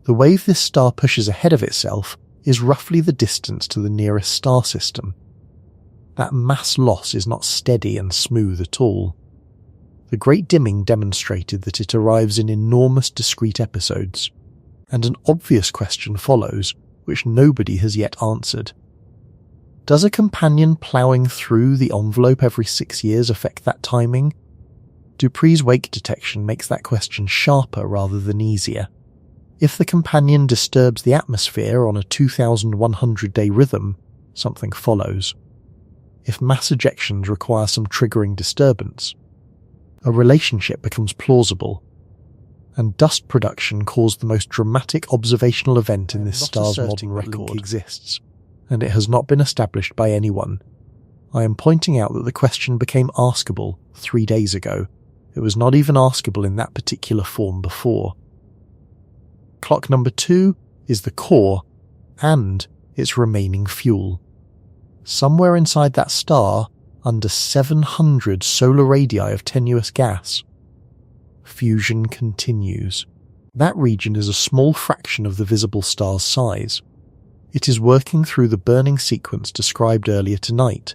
The wave this star pushes ahead of itself is roughly the distance to the nearest star system. That mass loss is not steady and smooth at all. The Great Dimming demonstrated that it arrives in enormous discrete episodes, and an obvious question follows, which nobody has yet answered. Does a companion ploughing through the envelope every 6 years affect that timing? Dupree's wake detection makes that question sharper rather than easier. If the companion disturbs the atmosphere on a 2,100-day rhythm, something follows. If mass ejections require some triggering disturbance, a relationship becomes plausible. And dust production caused the most dramatic observational event in this star's modern record exists, and it has not been established by anyone. I am pointing out that the question became askable 3 days ago. It was not even askable in that particular form before. Clock number 2 is the core and its remaining fuel. Somewhere inside that star, under 700 solar radii of tenuous gas, fusion continues. That region is a small fraction of the visible star's size. It is working through the burning sequence described earlier tonight.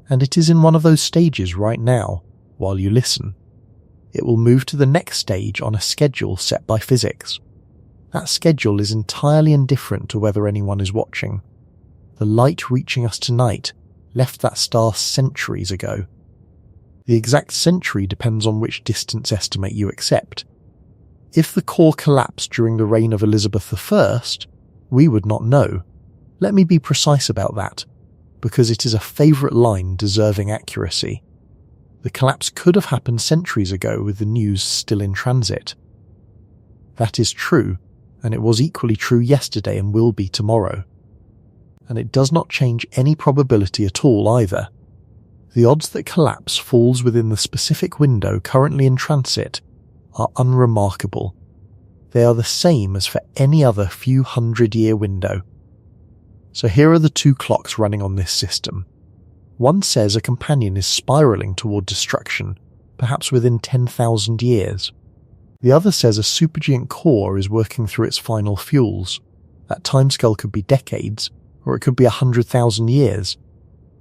And it is in one of those stages right now, while you listen. It will move to the next stage on a schedule set by physics. That schedule is entirely indifferent to whether anyone is watching. The light reaching us tonight left that star centuries ago. The exact century depends on which distance estimate you accept. If the core collapsed during the reign of Elizabeth I, we would not know. Let me be precise about that, because it is a favourite line deserving accuracy. The collapse could have happened centuries ago with the news still in transit. That is true, and it was equally true yesterday and will be tomorrow. And it does not change any probability at all either. The odds that collapse falls within the specific window currently in transit are unremarkable. They are the same as for any other few hundred-year window. So here are the two clocks running on this system. One says a companion is spiralling toward destruction, perhaps within 10,000 years. The other says a supergiant core is working through its final fuels. That timescale could be decades, or it could be 100,000 years.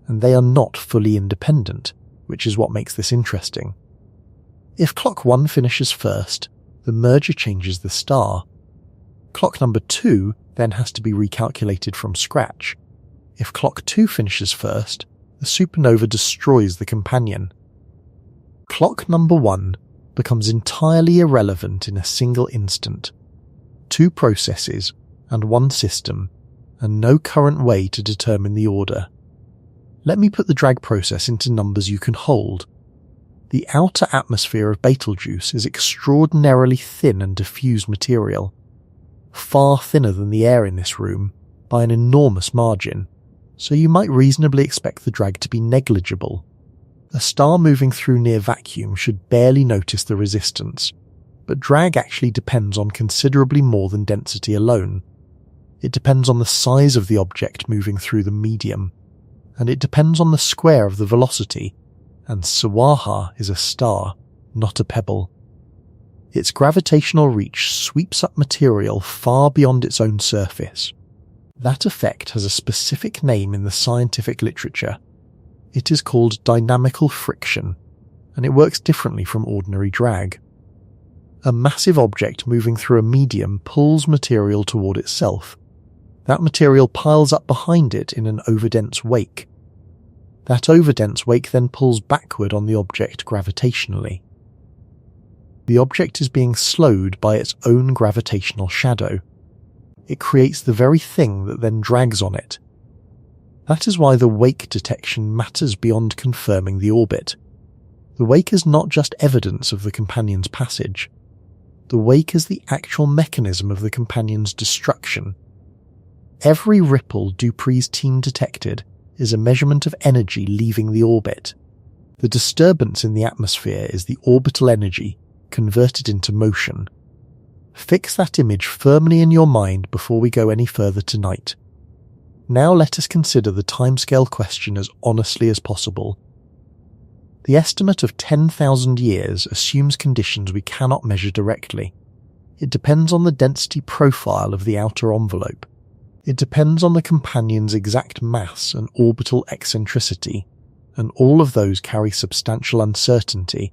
And they are not fully independent, which is what makes this interesting. If clock 1 finishes first, the merger changes the star. Clock number 2 then has to be recalculated from scratch. If clock 2 finishes first, the supernova destroys the companion. Clock number 1 becomes entirely irrelevant in a single instant. 2 processes and 1 system, and no current way to determine the order. Let me put the drag process into numbers you can hold. The outer atmosphere of Betelgeuse is extraordinarily thin and diffuse material, far thinner than the air in this room by an enormous margin, so you might reasonably expect the drag to be negligible. A star moving through near vacuum should barely notice the resistance, but drag actually depends on considerably more than density alone. It depends on the size of the object moving through the medium, and it depends on the square of the velocity, and Siwarha is a star, not a pebble. Its gravitational reach sweeps up material far beyond its own surface. That effect has a specific name in the scientific literature. It is called dynamical friction, and it works differently from ordinary drag. A massive object moving through a medium pulls material toward itself. That material piles up behind it in an overdense wake. That overdense wake then pulls backward on the object gravitationally. The object is being slowed by its own gravitational shadow. It creates the very thing that then drags on it. That is why the wake detection matters beyond confirming the orbit. The wake is not just evidence of the companion's passage. The wake is the actual mechanism of the companion's destruction. Every ripple Dupree's team detected is a measurement of energy leaving the orbit. The disturbance in the atmosphere is the orbital energy converted into motion. Fix that image firmly in your mind before we go any further tonight. Now let us consider the timescale question as honestly as possible. The estimate of 10,000 years assumes conditions we cannot measure directly. It depends on the density profile of the outer envelope. It depends on the companion's exact mass and orbital eccentricity, and all of those carry substantial uncertainty.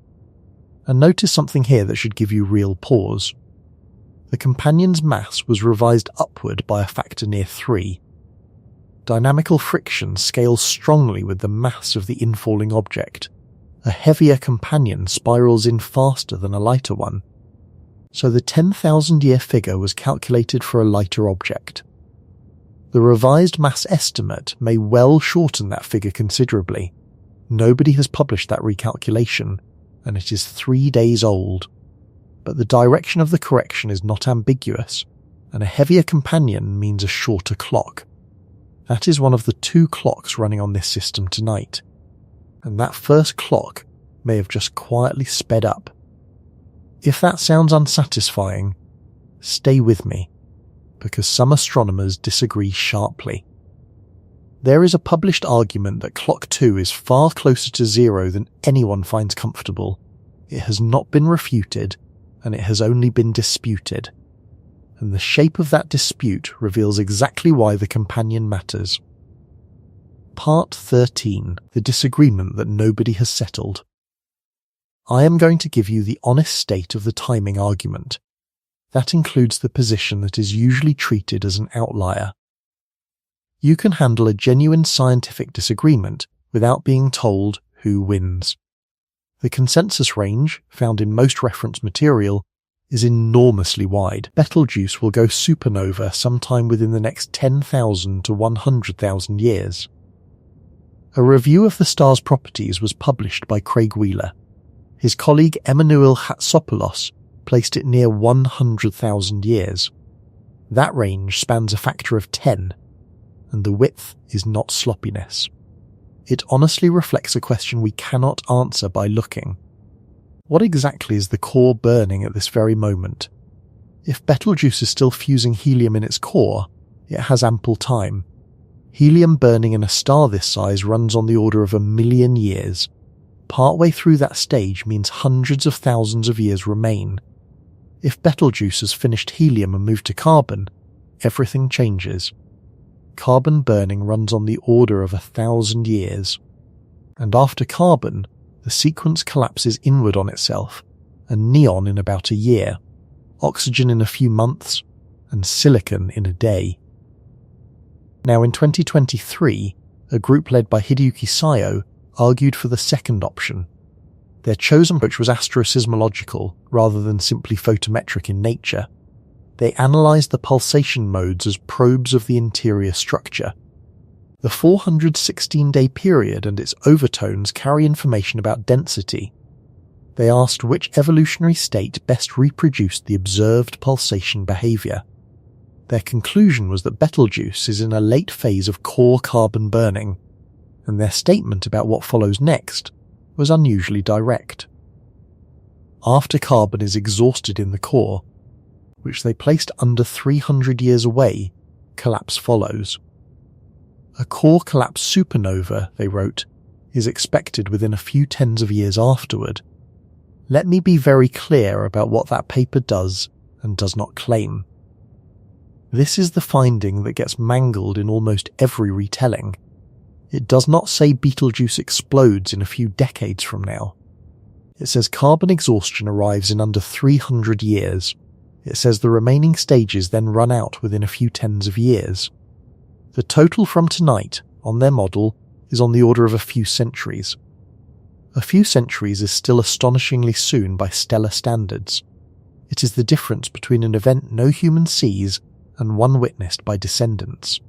And notice something here that should give you real pause. The companion's mass was revised upward by a factor near 3. Dynamical friction scales strongly with the mass of the infalling object. A heavier companion spirals in faster than a lighter one. So the 10,000-year figure was calculated for a lighter object. The revised mass estimate may well shorten that figure considerably. Nobody has published that recalculation, and it is 3 days old. But the direction of the correction is not ambiguous, and a heavier companion means a shorter clock. That is one of the 2 clocks running on this system tonight, and that first clock may have just quietly sped up. If that sounds unsatisfying, stay with me, because some astronomers disagree sharply. There is a published argument that clock 2 is far closer to 0 than anyone finds comfortable. It has not been refuted, and it has only been disputed. And the shape of that dispute reveals exactly why the companion matters. Part 13. The disagreement that nobody has settled. I am going to give you the honest state of the timing argument. That includes the position that is usually treated as an outlier. You can handle a genuine scientific disagreement without being told who wins. The consensus range, found in most reference material, is enormously wide. Betelgeuse will go supernova sometime within the next 10,000 to 100,000 years. A review of the star's properties was published by Craig Wheeler. His colleague Emmanuel Hatsopoulos placed it near 100,000 years. That range spans a factor of 10, and the width is not sloppiness. It honestly reflects a question we cannot answer by looking. What exactly is the core burning at this very moment? If Betelgeuse is still fusing helium in its core, it has ample time. Helium burning in a star this size runs on the order of 1 million years. Partway through that stage means hundreds of thousands of years remain. If Betelgeuse has finished helium and moved to carbon, everything changes. Carbon burning runs on the order of 1,000 years. And after carbon, the sequence collapses inward on itself, and neon in about a year, oxygen in a few months, and silicon in a day. Now in 2023, a group led by Hideyuki Sayo argued for the second option. Their chosen approach was astroseismological rather than simply photometric in nature. They analysed the pulsation modes as probes of the interior structure. The 416-day period and its overtones carry information about density. They asked which evolutionary state best reproduced the observed pulsation behaviour. Their conclusion was that Betelgeuse is in a late phase of core carbon burning, and their statement about what follows next was unusually direct. After carbon is exhausted in the core, which they placed under 300 years away, collapse follows. A core collapse supernova, they wrote, is expected within a few tens of years afterward. Let me be very clear about what that paper does and does not claim. This is the finding that gets mangled in almost every retelling. It does not say Betelgeuse explodes in a few decades from now. It says carbon exhaustion arrives in under 300 years. It says the remaining stages then run out within a few tens of years. The total from tonight, on their model, is on the order of a few centuries. A few centuries is still astonishingly soon by stellar standards. It is the difference between an event no human sees and one witnessed by descendants.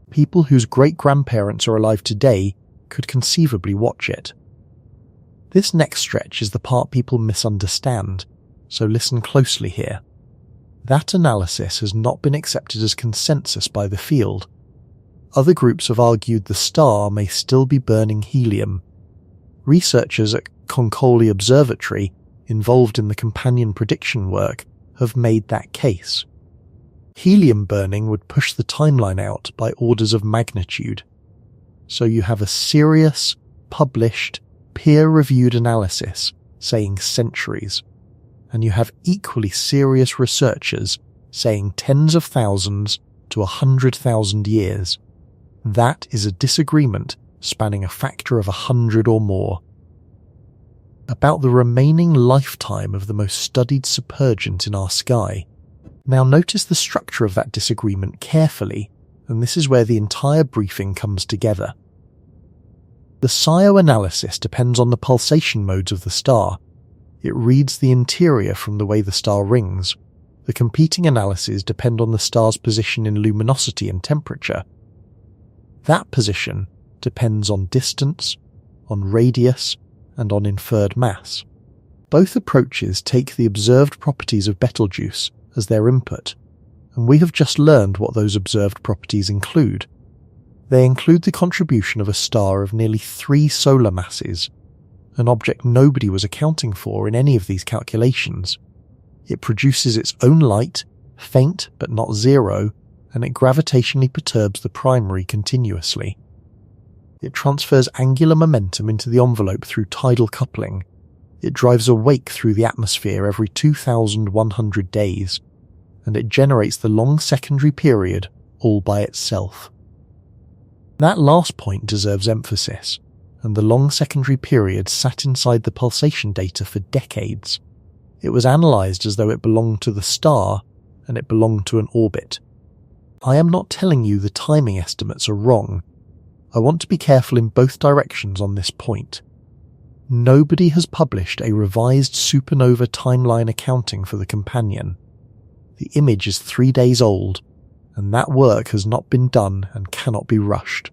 People whose great-grandparents are alive today could conceivably watch it. This next stretch is the part people misunderstand, so listen closely here. That analysis has not been accepted as consensus by the field. Other groups have argued the star may still be burning helium. Researchers at Concolli Observatory, involved in the companion prediction work, have made that case. Helium burning would push the timeline out by orders of magnitude. So you have a serious, published, peer-reviewed analysis saying centuries, and you have equally serious researchers saying tens of thousands to 100,000 years. That is a disagreement spanning a factor of 100 or more. About the remaining lifetime of the most studied supergiant in our sky. Now notice the structure of that disagreement carefully, and this is where the entire briefing comes together. The Sayo analysis depends on the pulsation modes of the star. It reads the interior from the way the star rings. The competing analyses depend on the star's position in luminosity and temperature. That position depends on distance, on radius, and on inferred mass. Both approaches take the observed properties of Betelgeuse as their input, and we have just learned what those observed properties include. They include the contribution of a star of nearly 3 solar masses, an object nobody was accounting for in any of these calculations. It produces its own light, faint but not zero, and it gravitationally perturbs the primary continuously. It transfers angular momentum into the envelope through tidal coupling. It drives a wake through the atmosphere every 2,100 days, and it generates the long secondary period all by itself. That last point deserves emphasis, and the long secondary period sat inside the pulsation data for decades. It was analysed as though it belonged to the star, and it belonged to an orbit. I am not telling you the timing estimates are wrong. I want to be careful in both directions on this point. Nobody has published a revised supernova timeline accounting for the companion. The image is 3 days old, and that work has not been done and cannot be rushed.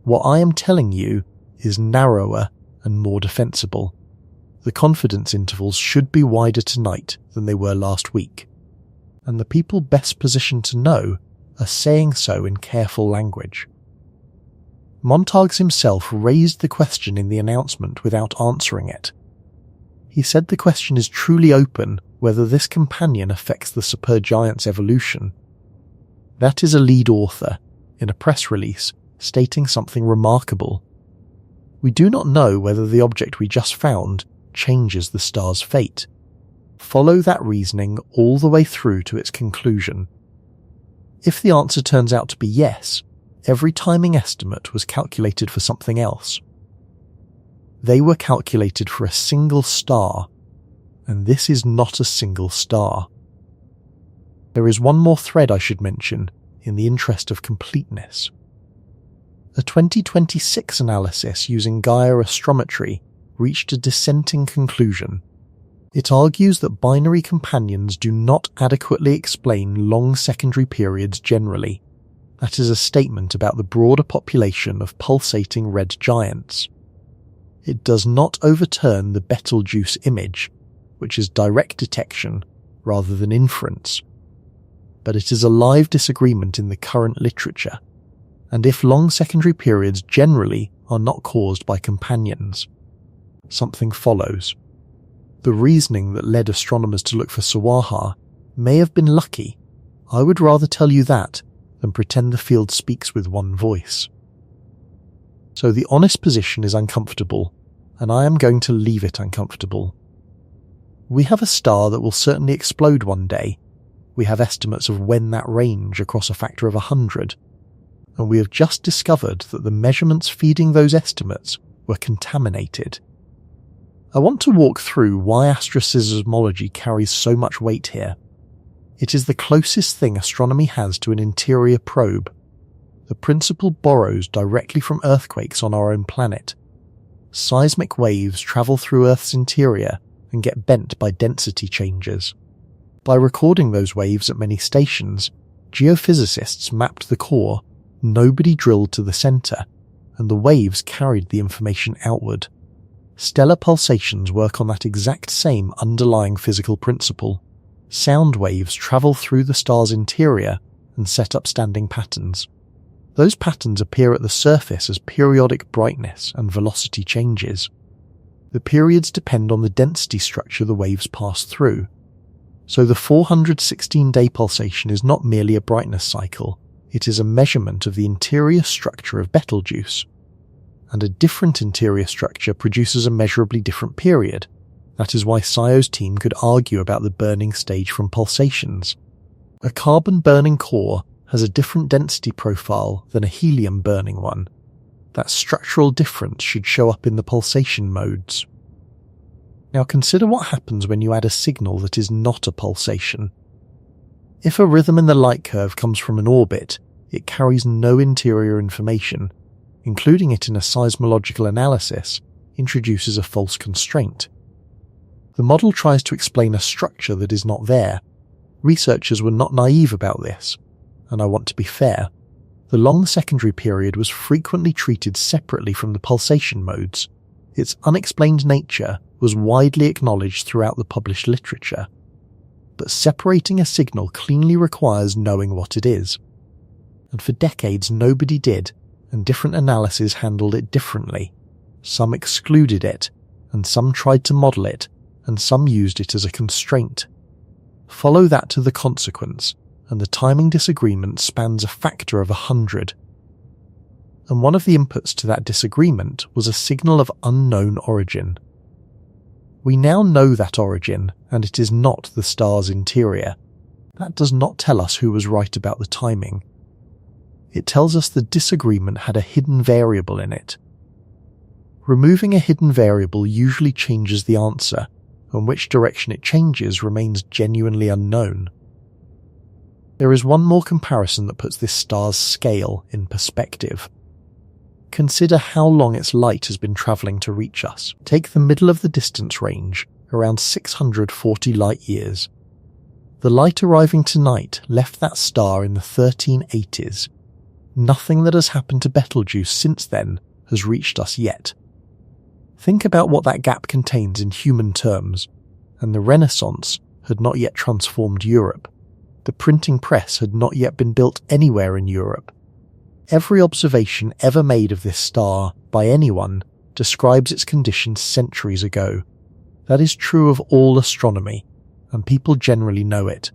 What I am telling you is narrower and more defensible. The confidence intervals should be wider tonight than they were last week, and the people best positioned to know are saying so in careful language. Montagues himself raised the question in the announcement without answering it. He said the question is truly open whether this companion affects the supergiant's evolution. That is a lead author, in a press release, stating something remarkable. We do not know whether the object we just found changes the star's fate. Follow that reasoning all the way through to its conclusion. If the answer turns out to be yes, every timing estimate was calculated for something else. They were calculated for a single star, and this is not a single star. There is one more thread I should mention in the interest of completeness. A 2026 analysis using Gaia astrometry reached a dissenting conclusion. It argues that binary companions do not adequately explain long secondary periods generally. That is a statement about the broader population of pulsating red giants. It does not overturn the Betelgeuse image, which is direct detection rather than inference. But it is a live disagreement in the current literature, and if long secondary periods generally are not caused by companions, something follows. The reasoning that led astronomers to look for Siwarha may have been lucky. I would rather tell you that than pretend the field speaks with one voice. So the honest position is uncomfortable, and I am going to leave it uncomfortable. We have a star that will certainly explode one day. We have estimates of when that range across a factor of 100, and we have just discovered that the measurements feeding those estimates were contaminated. I want to walk through why astroseismology carries so much weight here. It is the closest thing astronomy has to an interior probe. The principle borrows directly from earthquakes on our own planet. Seismic waves travel through Earth's interior and get bent by density changes. By recording those waves at many stations, geophysicists mapped the core. Nobody drilled to the centre, and the waves carried the information outward. Stellar pulsations work on that exact same underlying physical principle. Sound waves travel through the star's interior and set up standing patterns. Those patterns appear at the surface as periodic brightness and velocity changes. The periods depend on the density structure the waves pass through. So the 416-day pulsation is not merely a brightness cycle, it is a measurement of the interior structure of Betelgeuse. And a different interior structure produces a measurably different period. That is why Syo's team could argue about the burning stage from pulsations. A carbon-burning core has a different density profile than a helium-burning one. That structural difference should show up in the pulsation modes. Now consider what happens when you add a signal that is not a pulsation. If a rhythm in the light curve comes from an orbit, it carries no interior information. Including it in a seismological analysis introduces a false constraint. The model tries to explain a structure that is not there. Researchers were not naive about this, and I want to be fair. The long secondary period was frequently treated separately from the pulsation modes. Its unexplained nature was widely acknowledged throughout the published literature. But separating a signal cleanly requires knowing what it is. And for decades nobody did, and different analyses handled it differently. Some excluded it, and some tried to model it, and some used it as a constraint. Follow that to the consequence, and the timing disagreement spans a factor of 100. And one of the inputs to that disagreement was a signal of unknown origin. We now know that origin, and it is not the star's interior. That does not tell us who was right about the timing. It tells us the disagreement had a hidden variable in it. Removing a hidden variable usually changes the answer, and which direction it changes remains genuinely unknown. There is one more comparison that puts this star's scale in perspective. Consider how long its light has been travelling to reach us. Take the middle of the distance range, around 640 light-years. The light arriving tonight left that star in the 1380s. Nothing that has happened to Betelgeuse since then has reached us yet. Think about what that gap contains in human terms, and the Renaissance had not yet transformed Europe. The printing press had not yet been built anywhere in Europe. Every observation ever made of this star by anyone describes its condition centuries ago. That is true of all astronomy, and people generally know it.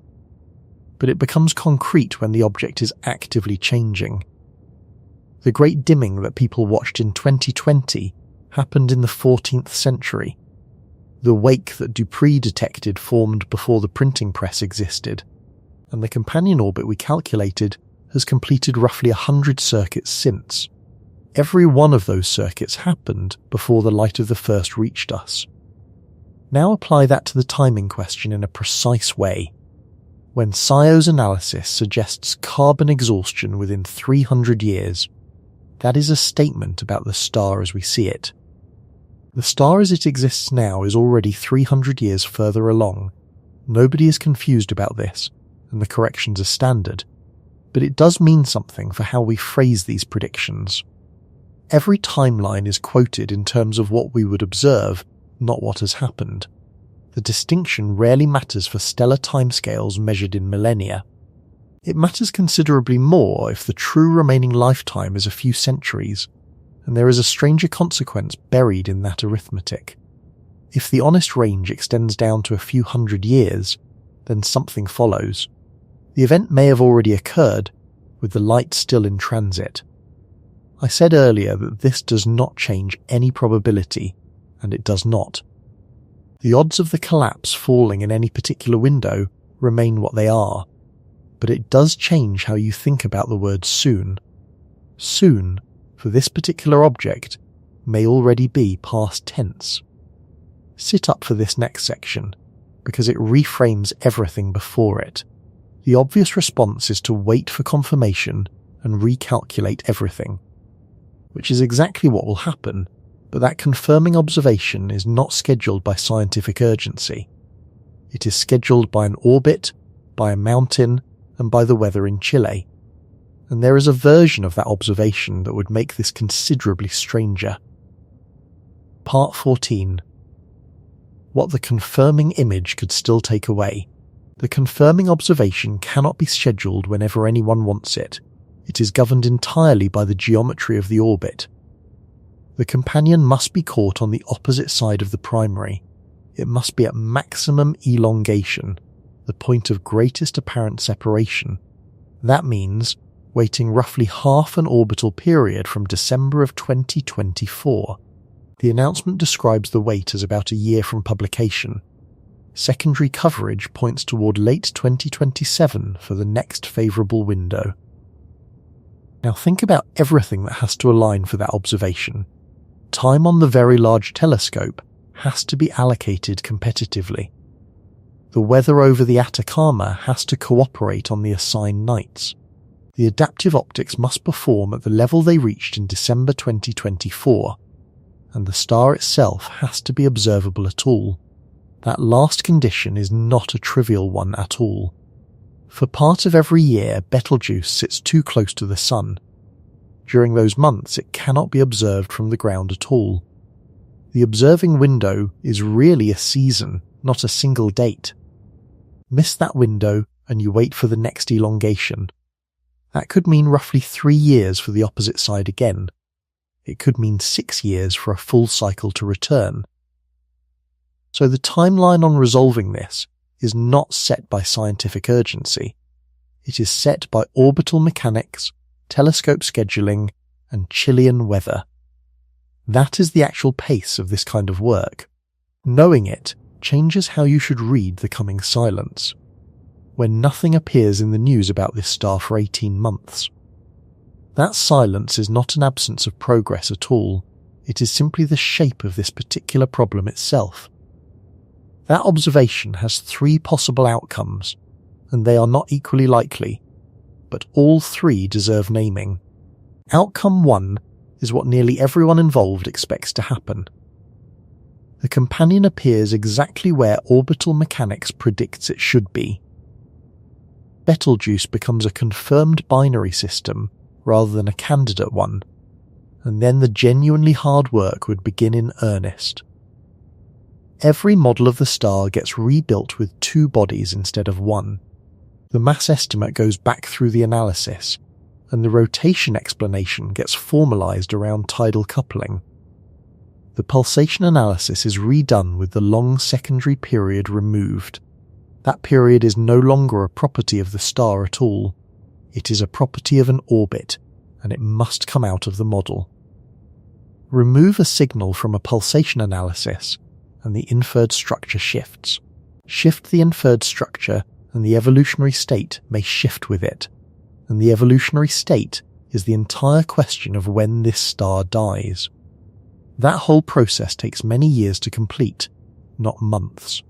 But it becomes concrete when the object is actively changing. The great dimming that people watched in 2020 happened in the 14th century. The wake that Dupree detected formed before the printing press existed, and the companion orbit we calculated has completed roughly 100 circuits since. Every one of those circuits happened before the light of the first reached us. Now apply that to the timing question in a precise way. When SIO's analysis suggests carbon exhaustion within 300 years, that is a statement about the star as we see it. The star as it exists now is already 300 years further along. Nobody is confused about this, and the corrections are standard. But it does mean something for how we phrase these predictions. Every timeline is quoted in terms of what we would observe, not what has happened. The distinction rarely matters for stellar timescales measured in millennia. It matters considerably more if the true remaining lifetime is a few centuries, and there is a stranger consequence buried in that arithmetic. If the honest range extends down to a few hundred years, then something follows. The event may have already occurred, with the light still in transit. I said earlier that this does not change any probability, and it does not. The odds of the collapse falling in any particular window remain what they are, but it does change how you think about the word soon. Soon, for this particular object, may already be past tense. Sit up for this next section, because it reframes everything before it. The obvious response is to wait for confirmation and recalculate everything, which is exactly what will happen, but that confirming observation is not scheduled by scientific urgency. It is scheduled by an orbit, by a mountain, and by the weather in Chile. And there is a version of that observation that would make this considerably stranger. Part 14. What the confirming image could still take away. The confirming observation cannot be scheduled whenever anyone wants it. It is governed entirely by the geometry of the orbit. The companion must be caught on the opposite side of the primary. It must be at maximum elongation, the point of greatest apparent separation. That means waiting roughly half an orbital period from December of 2024. The announcement describes the wait as about a year from publication. Secondary coverage points toward late 2027 for the next favourable window. Now think about everything that has to align for that observation. Time on the Very Large Telescope has to be allocated competitively. The weather over the Atacama has to cooperate on the assigned nights. The adaptive optics must perform at the level they reached in December 2024, and the star itself has to be observable at all. That last condition is not a trivial one at all. For part of every year, Betelgeuse sits too close to the Sun. During those months, it cannot be observed from the ground at all. The observing window is really a season, not a single date. Miss that window, and you wait for the next elongation. That could mean roughly 3 years for the opposite side again. It could mean 6 years for a full cycle to return. So the timeline on resolving this is not set by scientific urgency. It is set by orbital mechanics, telescope scheduling, and Chilean weather. That is the actual pace of this kind of work. Knowing it changes how you should read the coming silence, when nothing appears in the news about this star for 18 months. That silence is not an absence of progress at all, it is simply the shape of this particular problem itself. That observation has 3 possible outcomes, and they are not equally likely, but all 3 deserve naming. Outcome 1 is what nearly everyone involved expects to happen. The companion appears exactly where orbital mechanics predicts it should be. Betelgeuse becomes a confirmed binary system rather than a candidate one, and then the genuinely hard work would begin in earnest. Every model of the star gets rebuilt with 2 bodies instead of 1. The mass estimate goes back through the analysis, and the rotation explanation gets formalized around tidal coupling. The pulsation analysis is redone with the long secondary period removed. That period is no longer a property of the star at all. It is a property of an orbit, and it must come out of the model. Remove a signal from a pulsation analysis, and the inferred structure shifts. Shift the inferred structure, and the evolutionary state may shift with it. And the evolutionary state is the entire question of when this star dies. That whole process takes many years to complete, not months.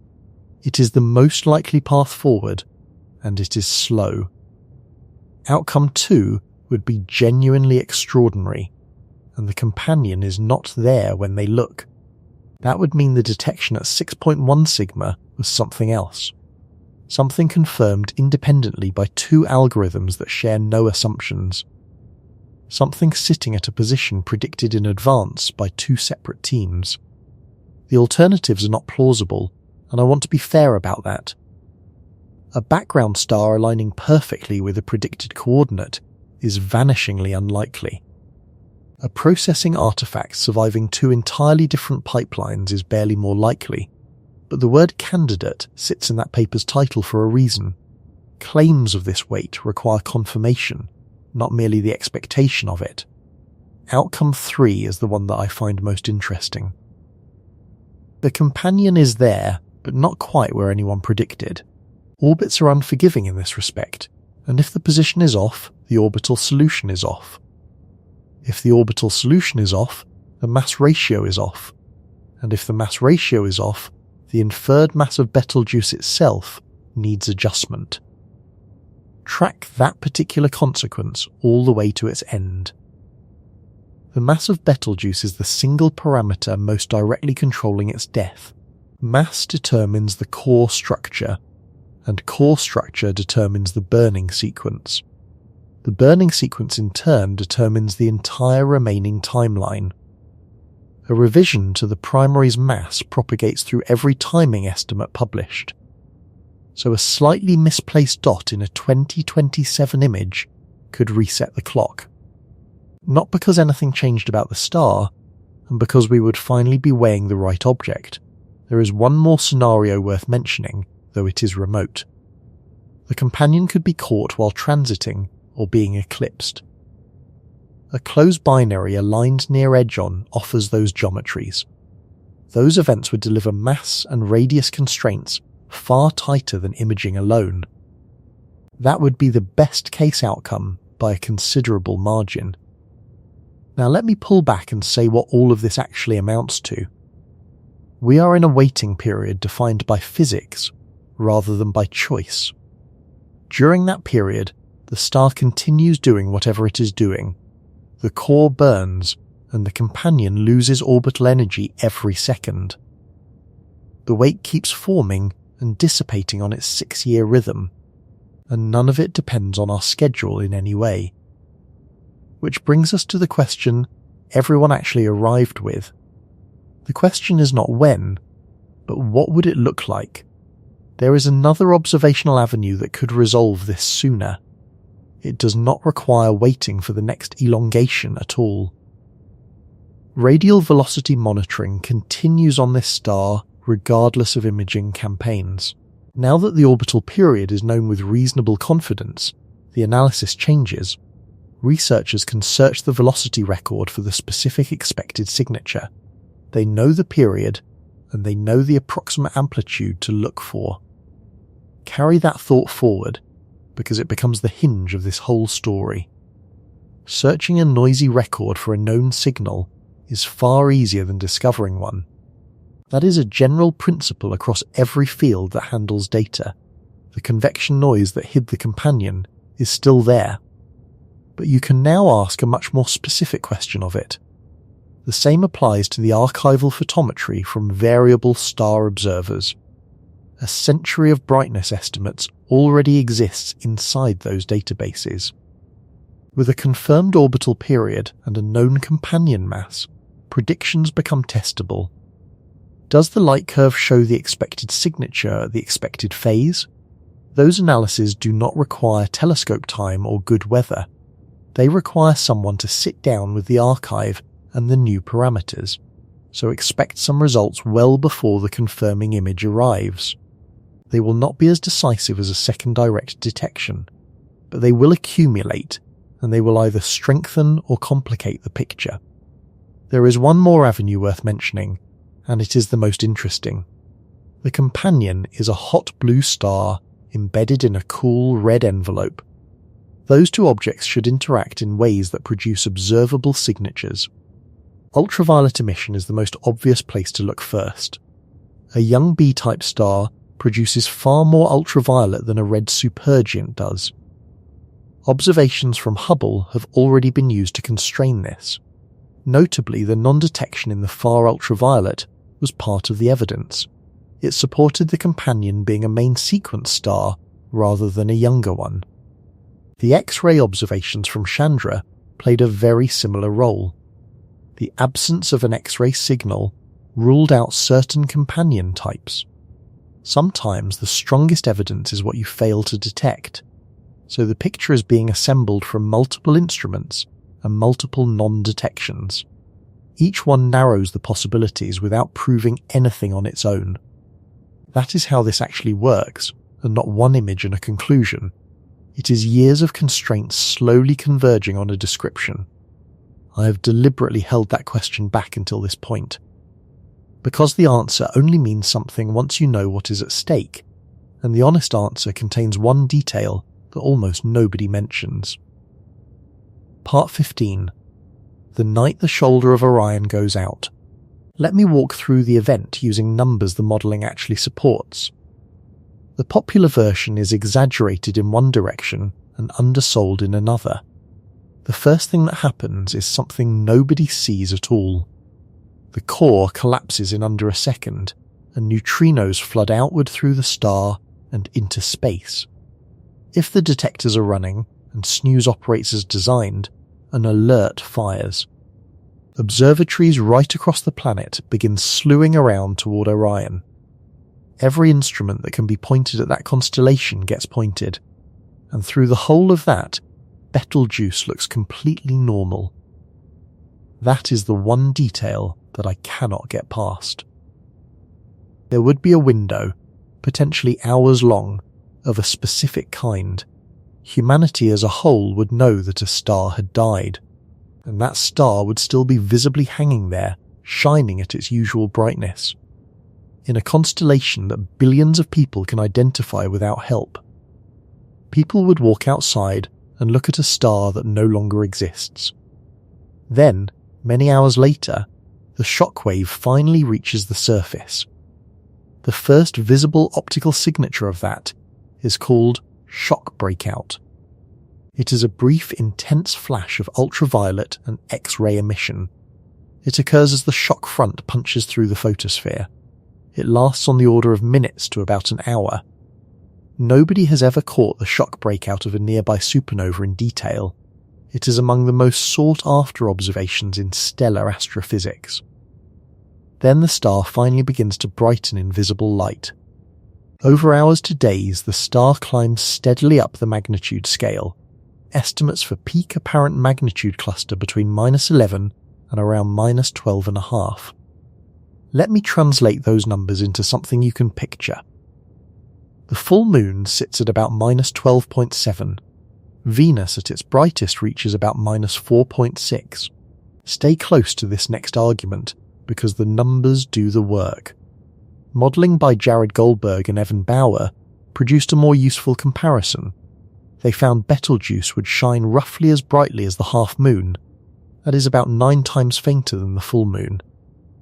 It is the most likely path forward, and it is slow. Outcome 2 would be genuinely extraordinary, and the companion is not there when they look. That would mean the detection at 6.1 sigma was something else. Something confirmed independently by 2 algorithms that share no assumptions. Something sitting at a position predicted in advance by 2 separate teams. The alternatives are not plausible, and I want to be fair about that. A background star aligning perfectly with a predicted coordinate is vanishingly unlikely. A processing artifact surviving 2 entirely different pipelines is barely more likely, but the word candidate sits in that paper's title for a reason. Claims of this weight require confirmation, not merely the expectation of it. Outcome 3 is the one that I find most interesting. The companion is there, but not quite where anyone predicted. Orbits are unforgiving in this respect, and if the position is off, the orbital solution is off. If the orbital solution is off, the mass ratio is off, and if the mass ratio is off, the inferred mass of Betelgeuse itself needs adjustment. Track that particular consequence all the way to its end. The mass of Betelgeuse is the single parameter most directly controlling its death. Mass determines the core structure, and core structure determines the burning sequence. The burning sequence in turn determines the entire remaining timeline. A revision to the primary's mass propagates through every timing estimate published. So a slightly misplaced dot in a 2027 image could reset the clock. Not because anything changed about the star, and because we would finally be weighing the right object. There is one more scenario worth mentioning, though it is remote. The companion could be caught while transiting or being eclipsed. A closed binary aligned near edge-on offers those geometries. Those events would deliver mass and radius constraints far tighter than imaging alone. That would be the best case outcome by a considerable margin. Now let me pull back and say what all of this actually amounts to. We are in a waiting period defined by physics rather than by choice. During that period, the star continues doing whatever it is doing. The core burns, and the companion loses orbital energy every second. The weight keeps forming and dissipating on its 6-year rhythm, and none of it depends on our schedule in any way. Which brings us to the question everyone actually arrived with. The question is not when, but what would it look like? There is another observational avenue that could resolve this sooner. It does not require waiting for the next elongation at all. Radial velocity monitoring continues on this star regardless of imaging campaigns. Now that the orbital period is known with reasonable confidence, the analysis changes. Researchers can search the velocity record for the specific expected signature. They know the period, and they know the approximate amplitude to look for. Carry that thought forward, because it becomes the hinge of this whole story. Searching a noisy record for a known signal is far easier than discovering one. That is a general principle across every field that handles data. The convection noise that hid the companion is still there. But you can now ask a much more specific question of it. The same applies to the archival photometry from variable star observers. A century of brightness estimates already exists inside those databases. With a confirmed orbital period and a known companion mass, predictions become testable. Does the light curve show the expected signature at the expected phase? Those analyses do not require telescope time or good weather. They require someone to sit down with the archive and the new parameters, so expect some results well before the confirming image arrives. They will not be as decisive as a second direct detection, but they will accumulate, and they will either strengthen or complicate the picture. There is one more avenue worth mentioning, and it is the most interesting. The companion is a hot blue star embedded in a cool red envelope. Those two objects should interact in ways that produce observable signatures. Ultraviolet emission is the most obvious place to look first. A young B-type star produces far more ultraviolet than a red supergiant does. Observations from Hubble have already been used to constrain this. Notably, the non-detection in the far ultraviolet was part of the evidence. It supported the companion being a main sequence star rather than a younger one. The X-ray observations from Chandra played a very similar role. The absence of an X-ray signal ruled out certain companion types. Sometimes the strongest evidence is what you fail to detect, so the picture is being assembled from multiple instruments and multiple non-detections. Each one narrows the possibilities without proving anything on its own. That is how this actually works, and not one image and a conclusion. It is years of constraints slowly converging on a description. I have deliberately held that question back until this point, because the answer only means something once you know what is at stake, and the honest answer contains one detail that almost nobody mentions. Part 15. The night the shoulder of Orion goes out. Let me walk through the event using numbers the modelling actually supports. The popular version is exaggerated in one direction and undersold in another. The first thing that happens is something nobody sees at all. The core collapses in under a second, and neutrinos flood outward through the star and into space. If the detectors are running and snooze operates as designed, an alert fires. Observatories right across the planet begin slewing around toward Orion. Every instrument that can be pointed at that constellation gets pointed, and through the whole of that, Betelgeuse looks completely normal. That is the one detail that I cannot get past. There would be a window, potentially hours long, of a specific kind. Humanity as a whole would know that a star had died, and that star would still be visibly hanging there, shining at its usual brightness, in a constellation that billions of people can identify without help. People would walk outside and look at a star that no longer exists. Then, many hours later, the shockwave finally reaches the surface. The first visible optical signature of that is called shock breakout. It is a brief, intense flash of ultraviolet and X-ray emission. It occurs as the shock front punches through the photosphere. It lasts on the order of minutes to about an hour. Nobody has ever caught the shock breakout of a nearby supernova in detail. It is among the most sought-after observations in stellar astrophysics. Then the star finally begins to brighten in visible light. Over hours to days, the star climbs steadily up the magnitude scale. Estimates for peak apparent magnitude cluster between -11 and around -12.5. Let me translate those numbers into something you can picture. The full moon sits at about -12.7. Venus at its brightest reaches about -4.6. Stay close to this next argument, because the numbers do the work. Modelling by Jared Goldberg and Evan Bauer produced a more useful comparison. They found Betelgeuse would shine roughly as brightly as the half moon, that is about 9 times fainter than the full moon,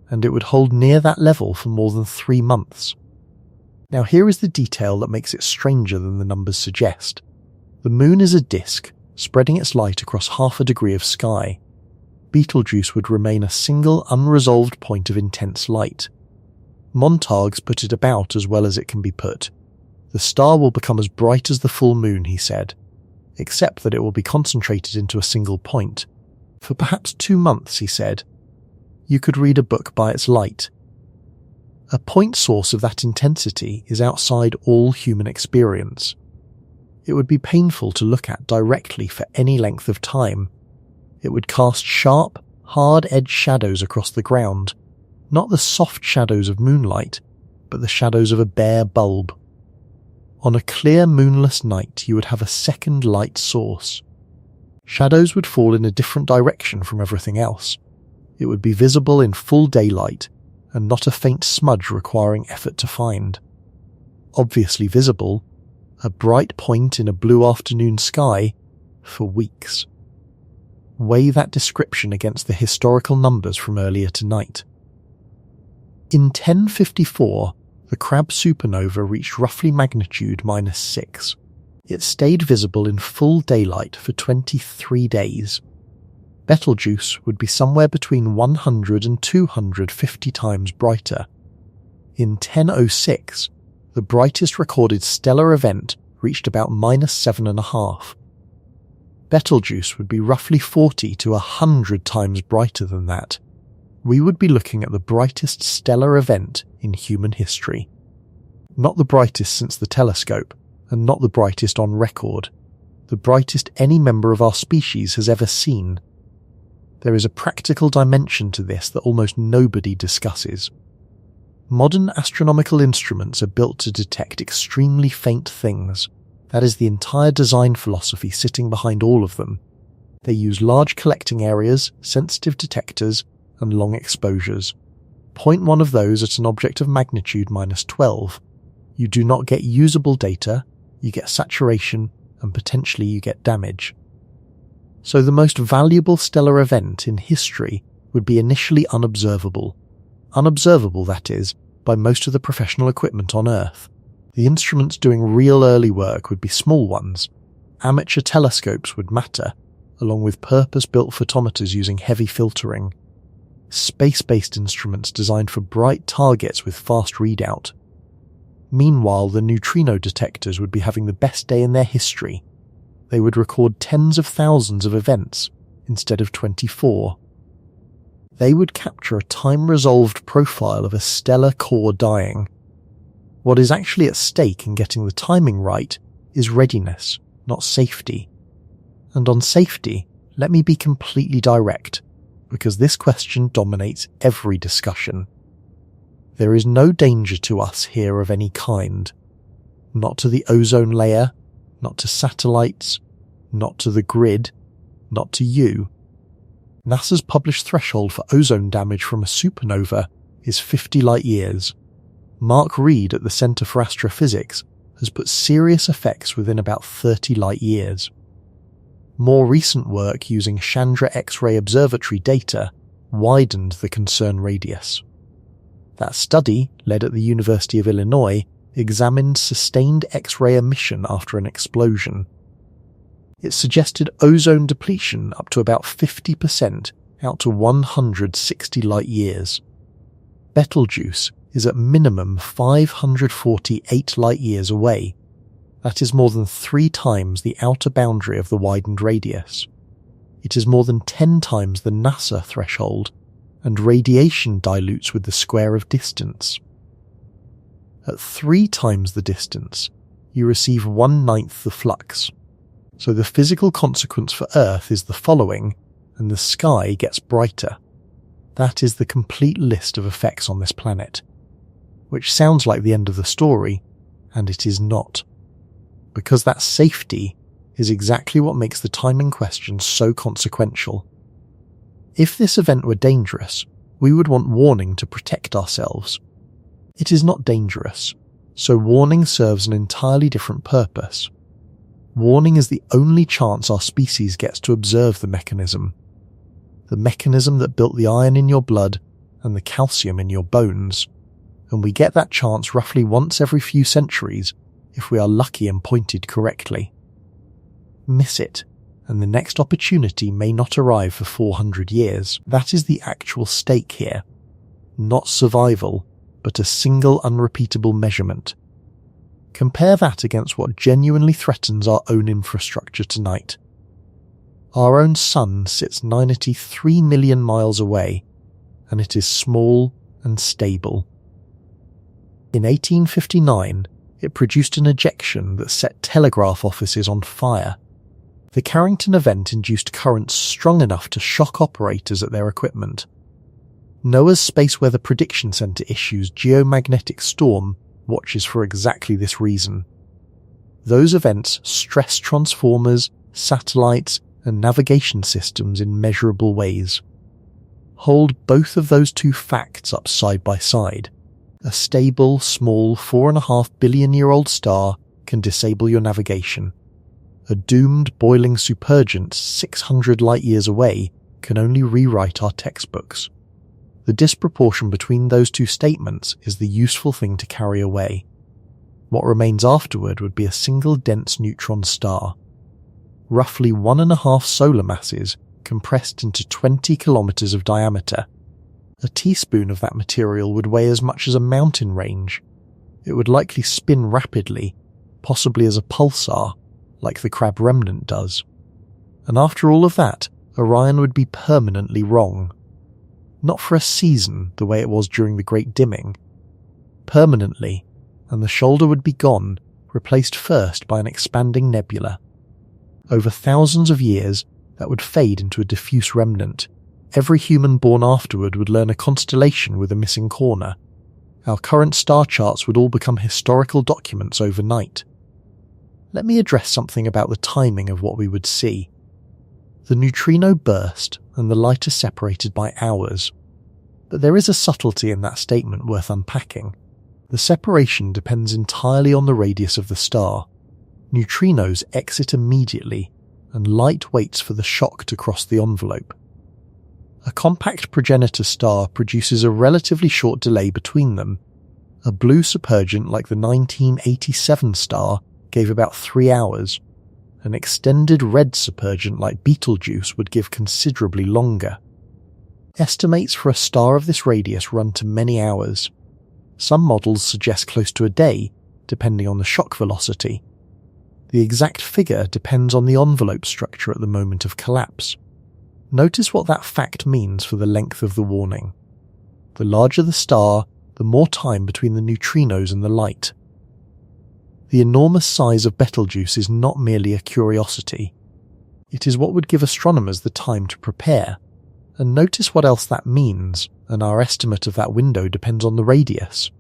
and it would hold near that level for more than 3 months. Now here is the detail that makes it stranger than the numbers suggest. The moon is a disk, spreading its light across half a degree of sky. Betelgeuse would remain a single unresolved point of intense light. Montagues put it about as well as it can be put. The star will become as bright as the full moon, he said, except that it will be concentrated into a single point. For perhaps 2 months, he said, you could read a book by its light. A point source of that intensity is outside all human experience. It would be painful to look at directly for any length of time. It would cast sharp, hard-edged shadows across the ground, not the soft shadows of moonlight, but the shadows of a bare bulb. On a clear moonless night you would have a second light source. Shadows would fall in a different direction from everything else. It would be visible in full daylight, and not a faint smudge requiring effort to find. Obviously visible, a bright point in a blue afternoon sky, for weeks. Weigh that description against the historical numbers from earlier tonight. In 1054, the Crab supernova reached roughly magnitude -6. It stayed visible in full daylight for 23 days. Betelgeuse would be somewhere between 100 and 250 times brighter. In 1006, the brightest recorded stellar event reached about -7.5. Betelgeuse would be roughly 40 to 100 times brighter than that. We would be looking at the brightest stellar event in human history. Not the brightest since the telescope, and not the brightest on record. The brightest any member of our species has ever seen. There is a practical dimension to this that almost nobody discusses. Modern astronomical instruments are built to detect extremely faint things. That is the entire design philosophy sitting behind all of them. They use large collecting areas, sensitive detectors, and long exposures. Point one of those at an object of magnitude -12. You do not get usable data, you get saturation, and potentially you get damage. So the most valuable stellar event in history would be initially unobservable. Unobservable, that is, by most of the professional equipment on Earth. The instruments doing real early work would be small ones. Amateur telescopes would matter, along with purpose-built photometers using heavy filtering. Space-based instruments designed for bright targets with fast readout. Meanwhile, the neutrino detectors would be having the best day in their history. They would record tens of thousands of events instead of 24. They would capture a time-resolved profile of a stellar core dying. What is actually at stake in getting the timing right is readiness, not safety. And on safety, let me be completely direct, because this question dominates every discussion. There is no danger to us here of any kind. Not to the ozone layer, not to satellites, not to the grid, not to you. NASA's published threshold for ozone damage from a supernova is 50 light-years. Mark Reed at the Center for Astrophysics has put serious effects within about 30 light-years. More recent work using Chandra X-ray Observatory data widened the concern radius. That study, led at the University of Illinois, examined sustained X-ray emission after an explosion. It suggested ozone depletion up to about 50% out to 160 light-years. Betelgeuse is at minimum 548 light-years away. That is more than 3 times the outer boundary of the widened radius. It is more than 10 times the NASA threshold, and radiation dilutes with the square of distance. At 3 times the distance, you receive 1/9 the flux. So the physical consequence for Earth is the following, and the sky gets brighter. That is the complete list of effects on this planet. Which sounds like the end of the story, and it is not. Because that safety is exactly what makes the timing question so consequential. If this event were dangerous, we would want warning to protect ourselves. It is not dangerous, so warning serves an entirely different purpose. Warning is the only chance our species gets to observe the mechanism that built the iron in your blood and the calcium in your bones, and we get that chance roughly once every few centuries if we are lucky and pointed correctly. Miss it, and the next opportunity may not arrive for 400 years. That is the actual stake here. Not survival, but a single unrepeatable measurement. Compare that against what genuinely threatens our own infrastructure tonight. Our own sun sits 93 million miles away, and it is small and stable. In 1859, it produced an ejection that set telegraph offices on fire. The Carrington event induced currents strong enough to shock operators at their equipment. NOAA's Space Weather Prediction Center issues geomagnetic storm watches for exactly this reason. Those events stress transformers, satellites, and navigation systems in measurable ways. Hold both of those two facts up side by side. A stable, small 4.5 billion-year-old star can disable your navigation. A doomed, boiling supergiant 600 light-years away can only rewrite our textbooks. The disproportion between those two statements is the useful thing to carry away. What remains afterward would be a single dense neutron star. Roughly 1.5 solar masses compressed into 20 kilometers of diameter. A teaspoon of that material would weigh as much as a mountain range. It would likely spin rapidly, possibly as a pulsar, like the Crab Remnant does. And after all of that, Orion would be permanently wrong. Not for a season, the way it was during the Great Dimming. Permanently, and the shoulder would be gone, replaced first by an expanding nebula. Over thousands of years, that would fade into a diffuse remnant. Every human born afterward would learn a constellation with a missing corner. Our current star charts would all become historical documents overnight. Let me address something about the timing of what we would see. The neutrino burst, and the light is separated by hours. But there is a subtlety in that statement worth unpacking. The separation depends entirely on the radius of the star. Neutrinos exit immediately, and light waits for the shock to cross the envelope. A compact progenitor star produces a relatively short delay between them. A blue supergiant like the 1987 star gave about 3 hours. An extended red supergiant like Betelgeuse would give considerably longer. Estimates for a star of this radius run to many hours. Some models suggest close to a day, depending on the shock velocity. The exact figure depends on the envelope structure at the moment of collapse. Notice what that fact means for the length of the warning. The larger the star, the more time between the neutrinos and the light. The enormous size of Betelgeuse is not merely a curiosity. It is what would give astronomers the time to prepare. And notice what else that means, and our estimate of that window depends on the radius.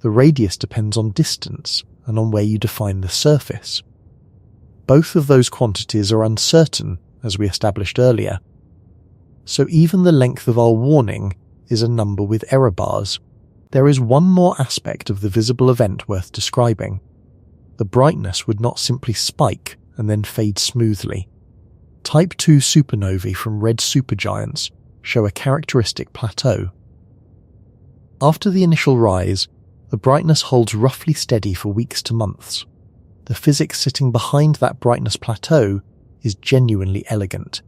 The radius depends on distance, and on where you define the surface. Both of those quantities are uncertain, as we established earlier. So even the length of our warning is a number with error bars. There is one more aspect of the visible event worth describing. The brightness would not simply spike and then fade smoothly. Type 2 supernovae from red supergiants show a characteristic plateau. After the initial rise, the brightness holds roughly steady for weeks to months. The physics sitting behind that brightness plateau is genuinely elegant.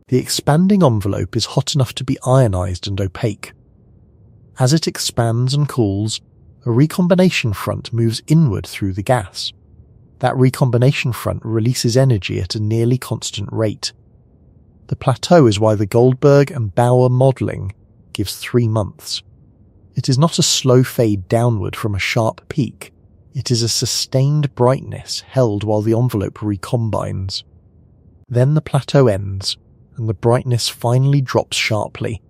The expanding envelope is hot enough to be ionized and opaque. As it expands and cools, a recombination front moves inward through the gas. That recombination front releases energy at a nearly constant rate. The plateau is why the Goldberg and Bauer modelling gives 3 months. It is not a slow fade downward from a sharp peak. It is a sustained brightness held while the envelope recombines. Then the plateau ends, and the brightness finally drops sharply.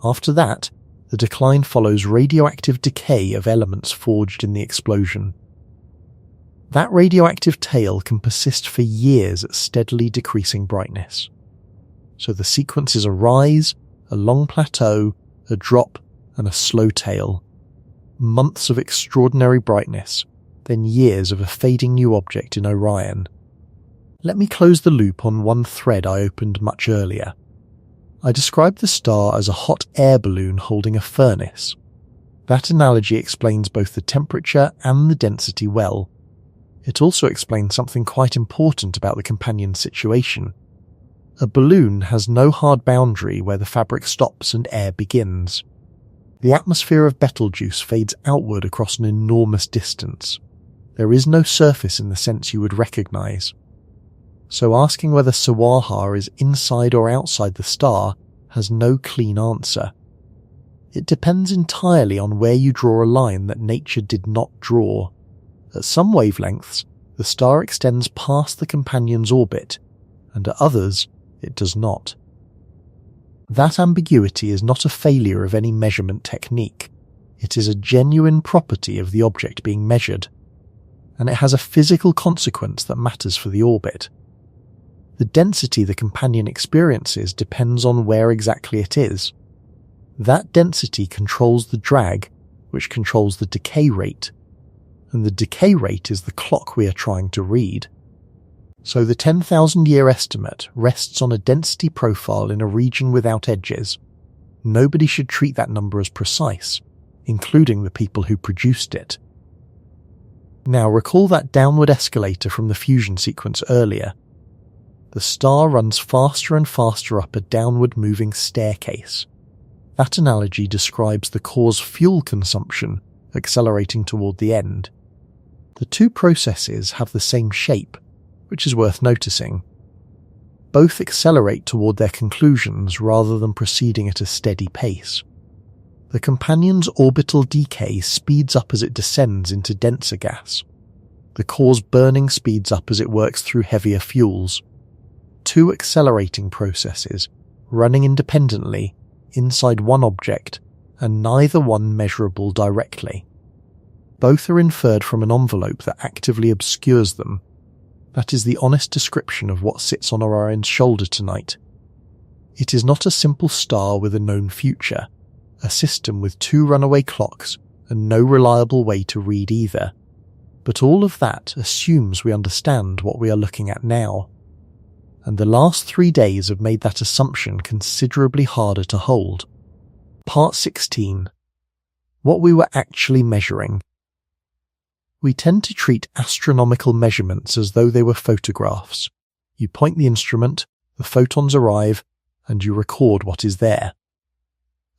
After that, the decline follows radioactive decay of elements forged in the explosion. That radioactive tail can persist for years at steadily decreasing brightness. So the sequence is a rise, a long plateau, a drop, and a slow tail. months of extraordinary brightness, then years of a fading new object in Orion. Let me close the loop on one thread I opened much earlier. I described the star as a hot air balloon holding a furnace. That analogy explains both the temperature and the density well. It also explains something quite important about the companion situation. A balloon has no hard boundary where the fabric stops and air begins. The atmosphere of Betelgeuse fades outward across an enormous distance. There is no surface in the sense you would recognise. So asking whether Siwarha is inside or outside the star has no clean answer. It depends entirely on where you draw a line that nature did not draw. At some wavelengths, the star extends past the companion's orbit, and at others, it does not. That ambiguity is not a failure of any measurement technique. It is a genuine property of the object being measured, and it has a physical consequence that matters for the orbit. The density the companion experiences depends on where exactly it is. That density controls the drag, which controls the decay rate, and the decay rate is the clock we are trying to read. So the 10,000-year estimate rests on a density profile in a region without edges. Nobody should treat that number as precise, including the people who produced it. Now recall that downward escalator from the fusion sequence earlier. The star runs faster and faster up a downward moving staircase. That analogy describes the core's fuel consumption accelerating toward the end. The two processes have the same shape, which is worth noticing. Both accelerate toward their conclusions rather than proceeding at a steady pace. The companion's orbital decay speeds up as it descends into denser gas. The core's burning speeds up as it works through heavier fuels. Two accelerating processes, running independently, inside one object, and neither one measurable directly. Both are inferred from an envelope that actively obscures them. That is the honest description of what sits on Orion's shoulder tonight. It is not a simple star with a known future, a system with two runaway clocks and no reliable way to read either. But all of that assumes we understand what we are looking at now. And the last 3 days have made that assumption considerably harder to hold. Part 16. What we were actually measuring. We tend to treat astronomical measurements as though they were photographs. You point the instrument, the photons arrive, and you record what is there.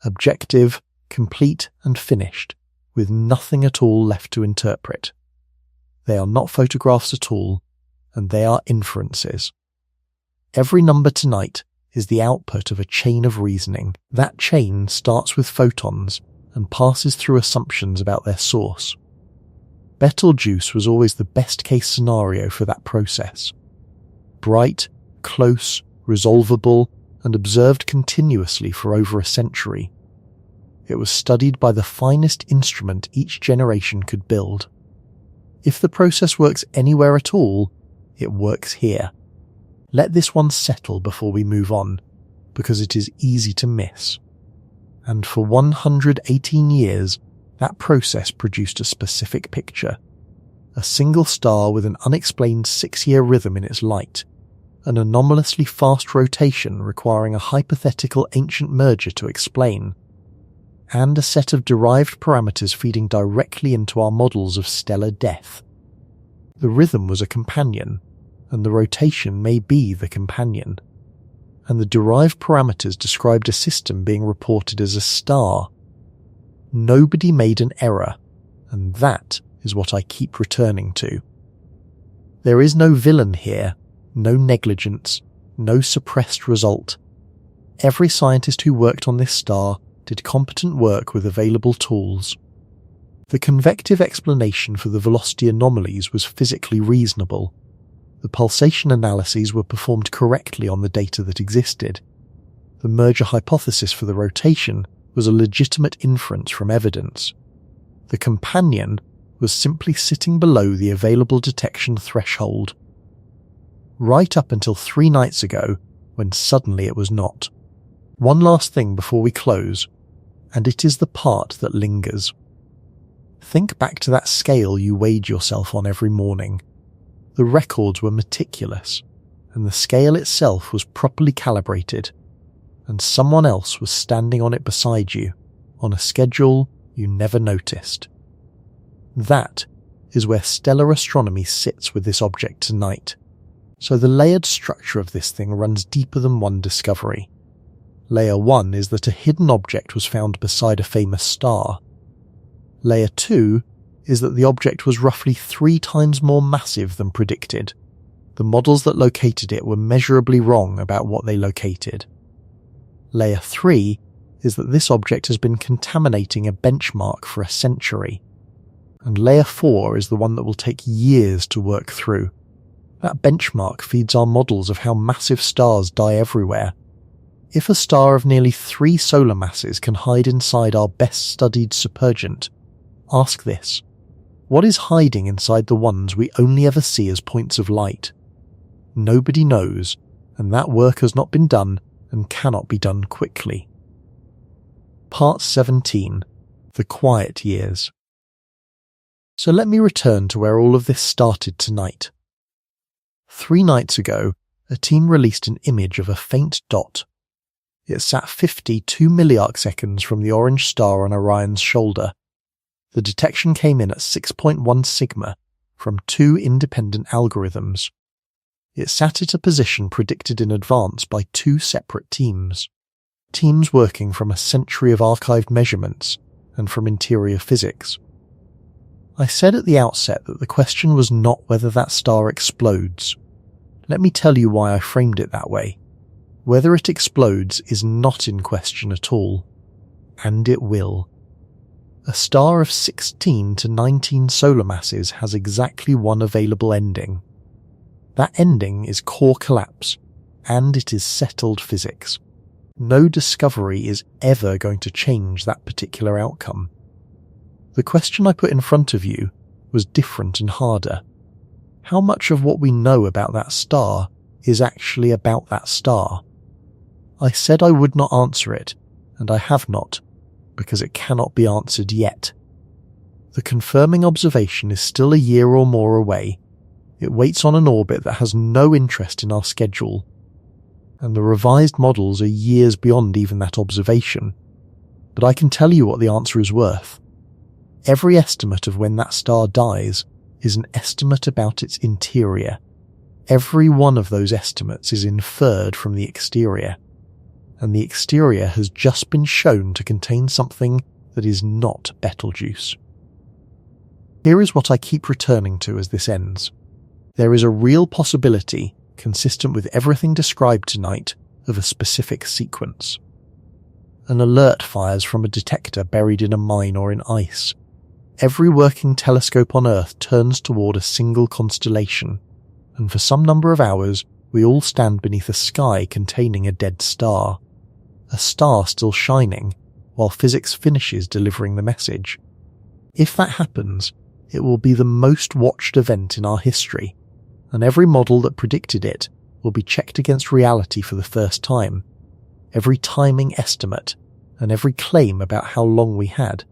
Objective, complete and finished, with nothing at all left to interpret. They are not photographs at all, and they are inferences. Every number tonight is the output of a chain of reasoning. That chain starts with photons and passes through assumptions about their source. Betelgeuse was always the best-case scenario for that process. Bright, close, resolvable, and observed continuously for over a century. It was studied by the finest instrument each generation could build. If the process works anywhere at all, it works here. Let this one settle before we move on, because it is easy to miss. And for 118 years, that process produced a specific picture. A single star with an unexplained 6-year rhythm in its light, an anomalously fast rotation requiring a hypothetical ancient merger to explain, and a set of derived parameters feeding directly into our models of stellar death. The rhythm was a companion, and the rotation may be the companion. And the derived parameters described a system being reported as a star. Nobody made an error, and that is what I keep returning to. There is no villain here, no negligence, no suppressed result. Every scientist who worked on this star did competent work with available tools. The convective explanation for the velocity anomalies was physically reasonable. The pulsation analyses were performed correctly on the data that existed. The merger hypothesis for the rotation was a legitimate inference from evidence. The companion was simply sitting below the available detection threshold. Right up until 3 nights ago, when suddenly it was not. One last thing before we close, and it is the part that lingers. Think back to that scale you weighed yourself on every morning. The records were meticulous, and the scale itself was properly calibrated, and someone else was standing on it beside you, on a schedule you never noticed. That is where stellar astronomy sits with this object tonight. So the layered structure of this thing runs deeper than one discovery. Layer 1 is that a hidden object was found beside a famous star. Layer 2 is that the object was roughly 3 times more massive than predicted. The models that located it were measurably wrong about what they located. Layer 3 is that this object has been contaminating a benchmark for a century. And Layer 4 is the one that will take years to work through. That benchmark feeds our models of how massive stars die everywhere. If a star of nearly 3 solar masses can hide inside our best-studied supergiant, ask this: what is hiding inside the ones we only ever see as points of light? Nobody knows, and that work has not been done and cannot be done quickly. Part 17. The Quiet Years. So let me return to where all of this started tonight. 3 nights ago, a team released an image of a faint dot. It sat 52 milliarcseconds from the orange star on Orion's shoulder. The detection came in at 6.1 sigma from 2 independent algorithms. It sat at a position predicted in advance by 2 separate teams. Teams working from a century of archived measurements and from interior physics. I said at the outset that the question was not whether that star explodes. Let me tell you why I framed it that way. Whether it explodes is not in question at all. And it will. A star of 16 to 19 solar masses has exactly one available ending. That ending is core collapse, and it is settled physics. No discovery is ever going to change that particular outcome. The question I put in front of you was different and harder. How much of what we know about that star is actually about that star? I said I would not answer it, and I have not, because it cannot be answered yet. The confirming observation is still a year or more away. It waits on an orbit that has no interest in our schedule, and the revised models are years beyond even that observation. But I can tell you what the answer is worth. Every estimate of when that star dies is an estimate about its interior. Every one of those estimates is inferred from the exterior, and the exterior has just been shown to contain something that is not Betelgeuse. Here is what I keep returning to as this ends. There is a real possibility, consistent with everything described tonight, of a specific sequence. An alert fires from a detector buried in a mine or in ice. Every working telescope on Earth turns toward a single constellation, and for some number of hours we all stand beneath a sky containing a dead star. A star still shining, while physics finishes delivering the message. If that happens, it will be the most watched event in our history, and every model that predicted it will be checked against reality for the first time. Every timing estimate, and every claim about how long we had.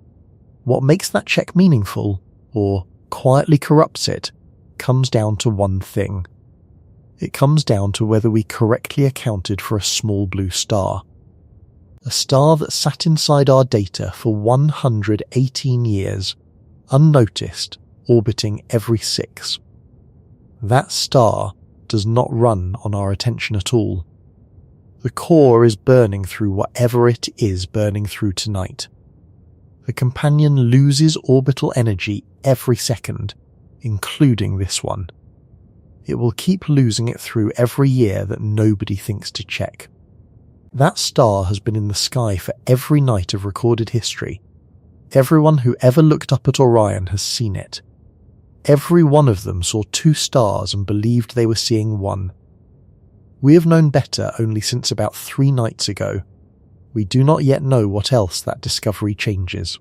What makes that check meaningful, or quietly corrupts it, comes down to one thing. It comes down to whether we correctly accounted for a small blue star. A star that sat inside our data for 118 years, unnoticed, orbiting every 6. That star does not run on our attention at all. The core is burning through whatever it is burning through tonight. The companion loses orbital energy every second, including this one. It will keep losing it through every year that nobody thinks to check. That star has been in the sky for every night of recorded history. Everyone who ever looked up at Orion has seen it. Every one of them saw 2 stars and believed they were seeing one. We have known better only since about 3 nights ago. We do not yet know what else that discovery changes.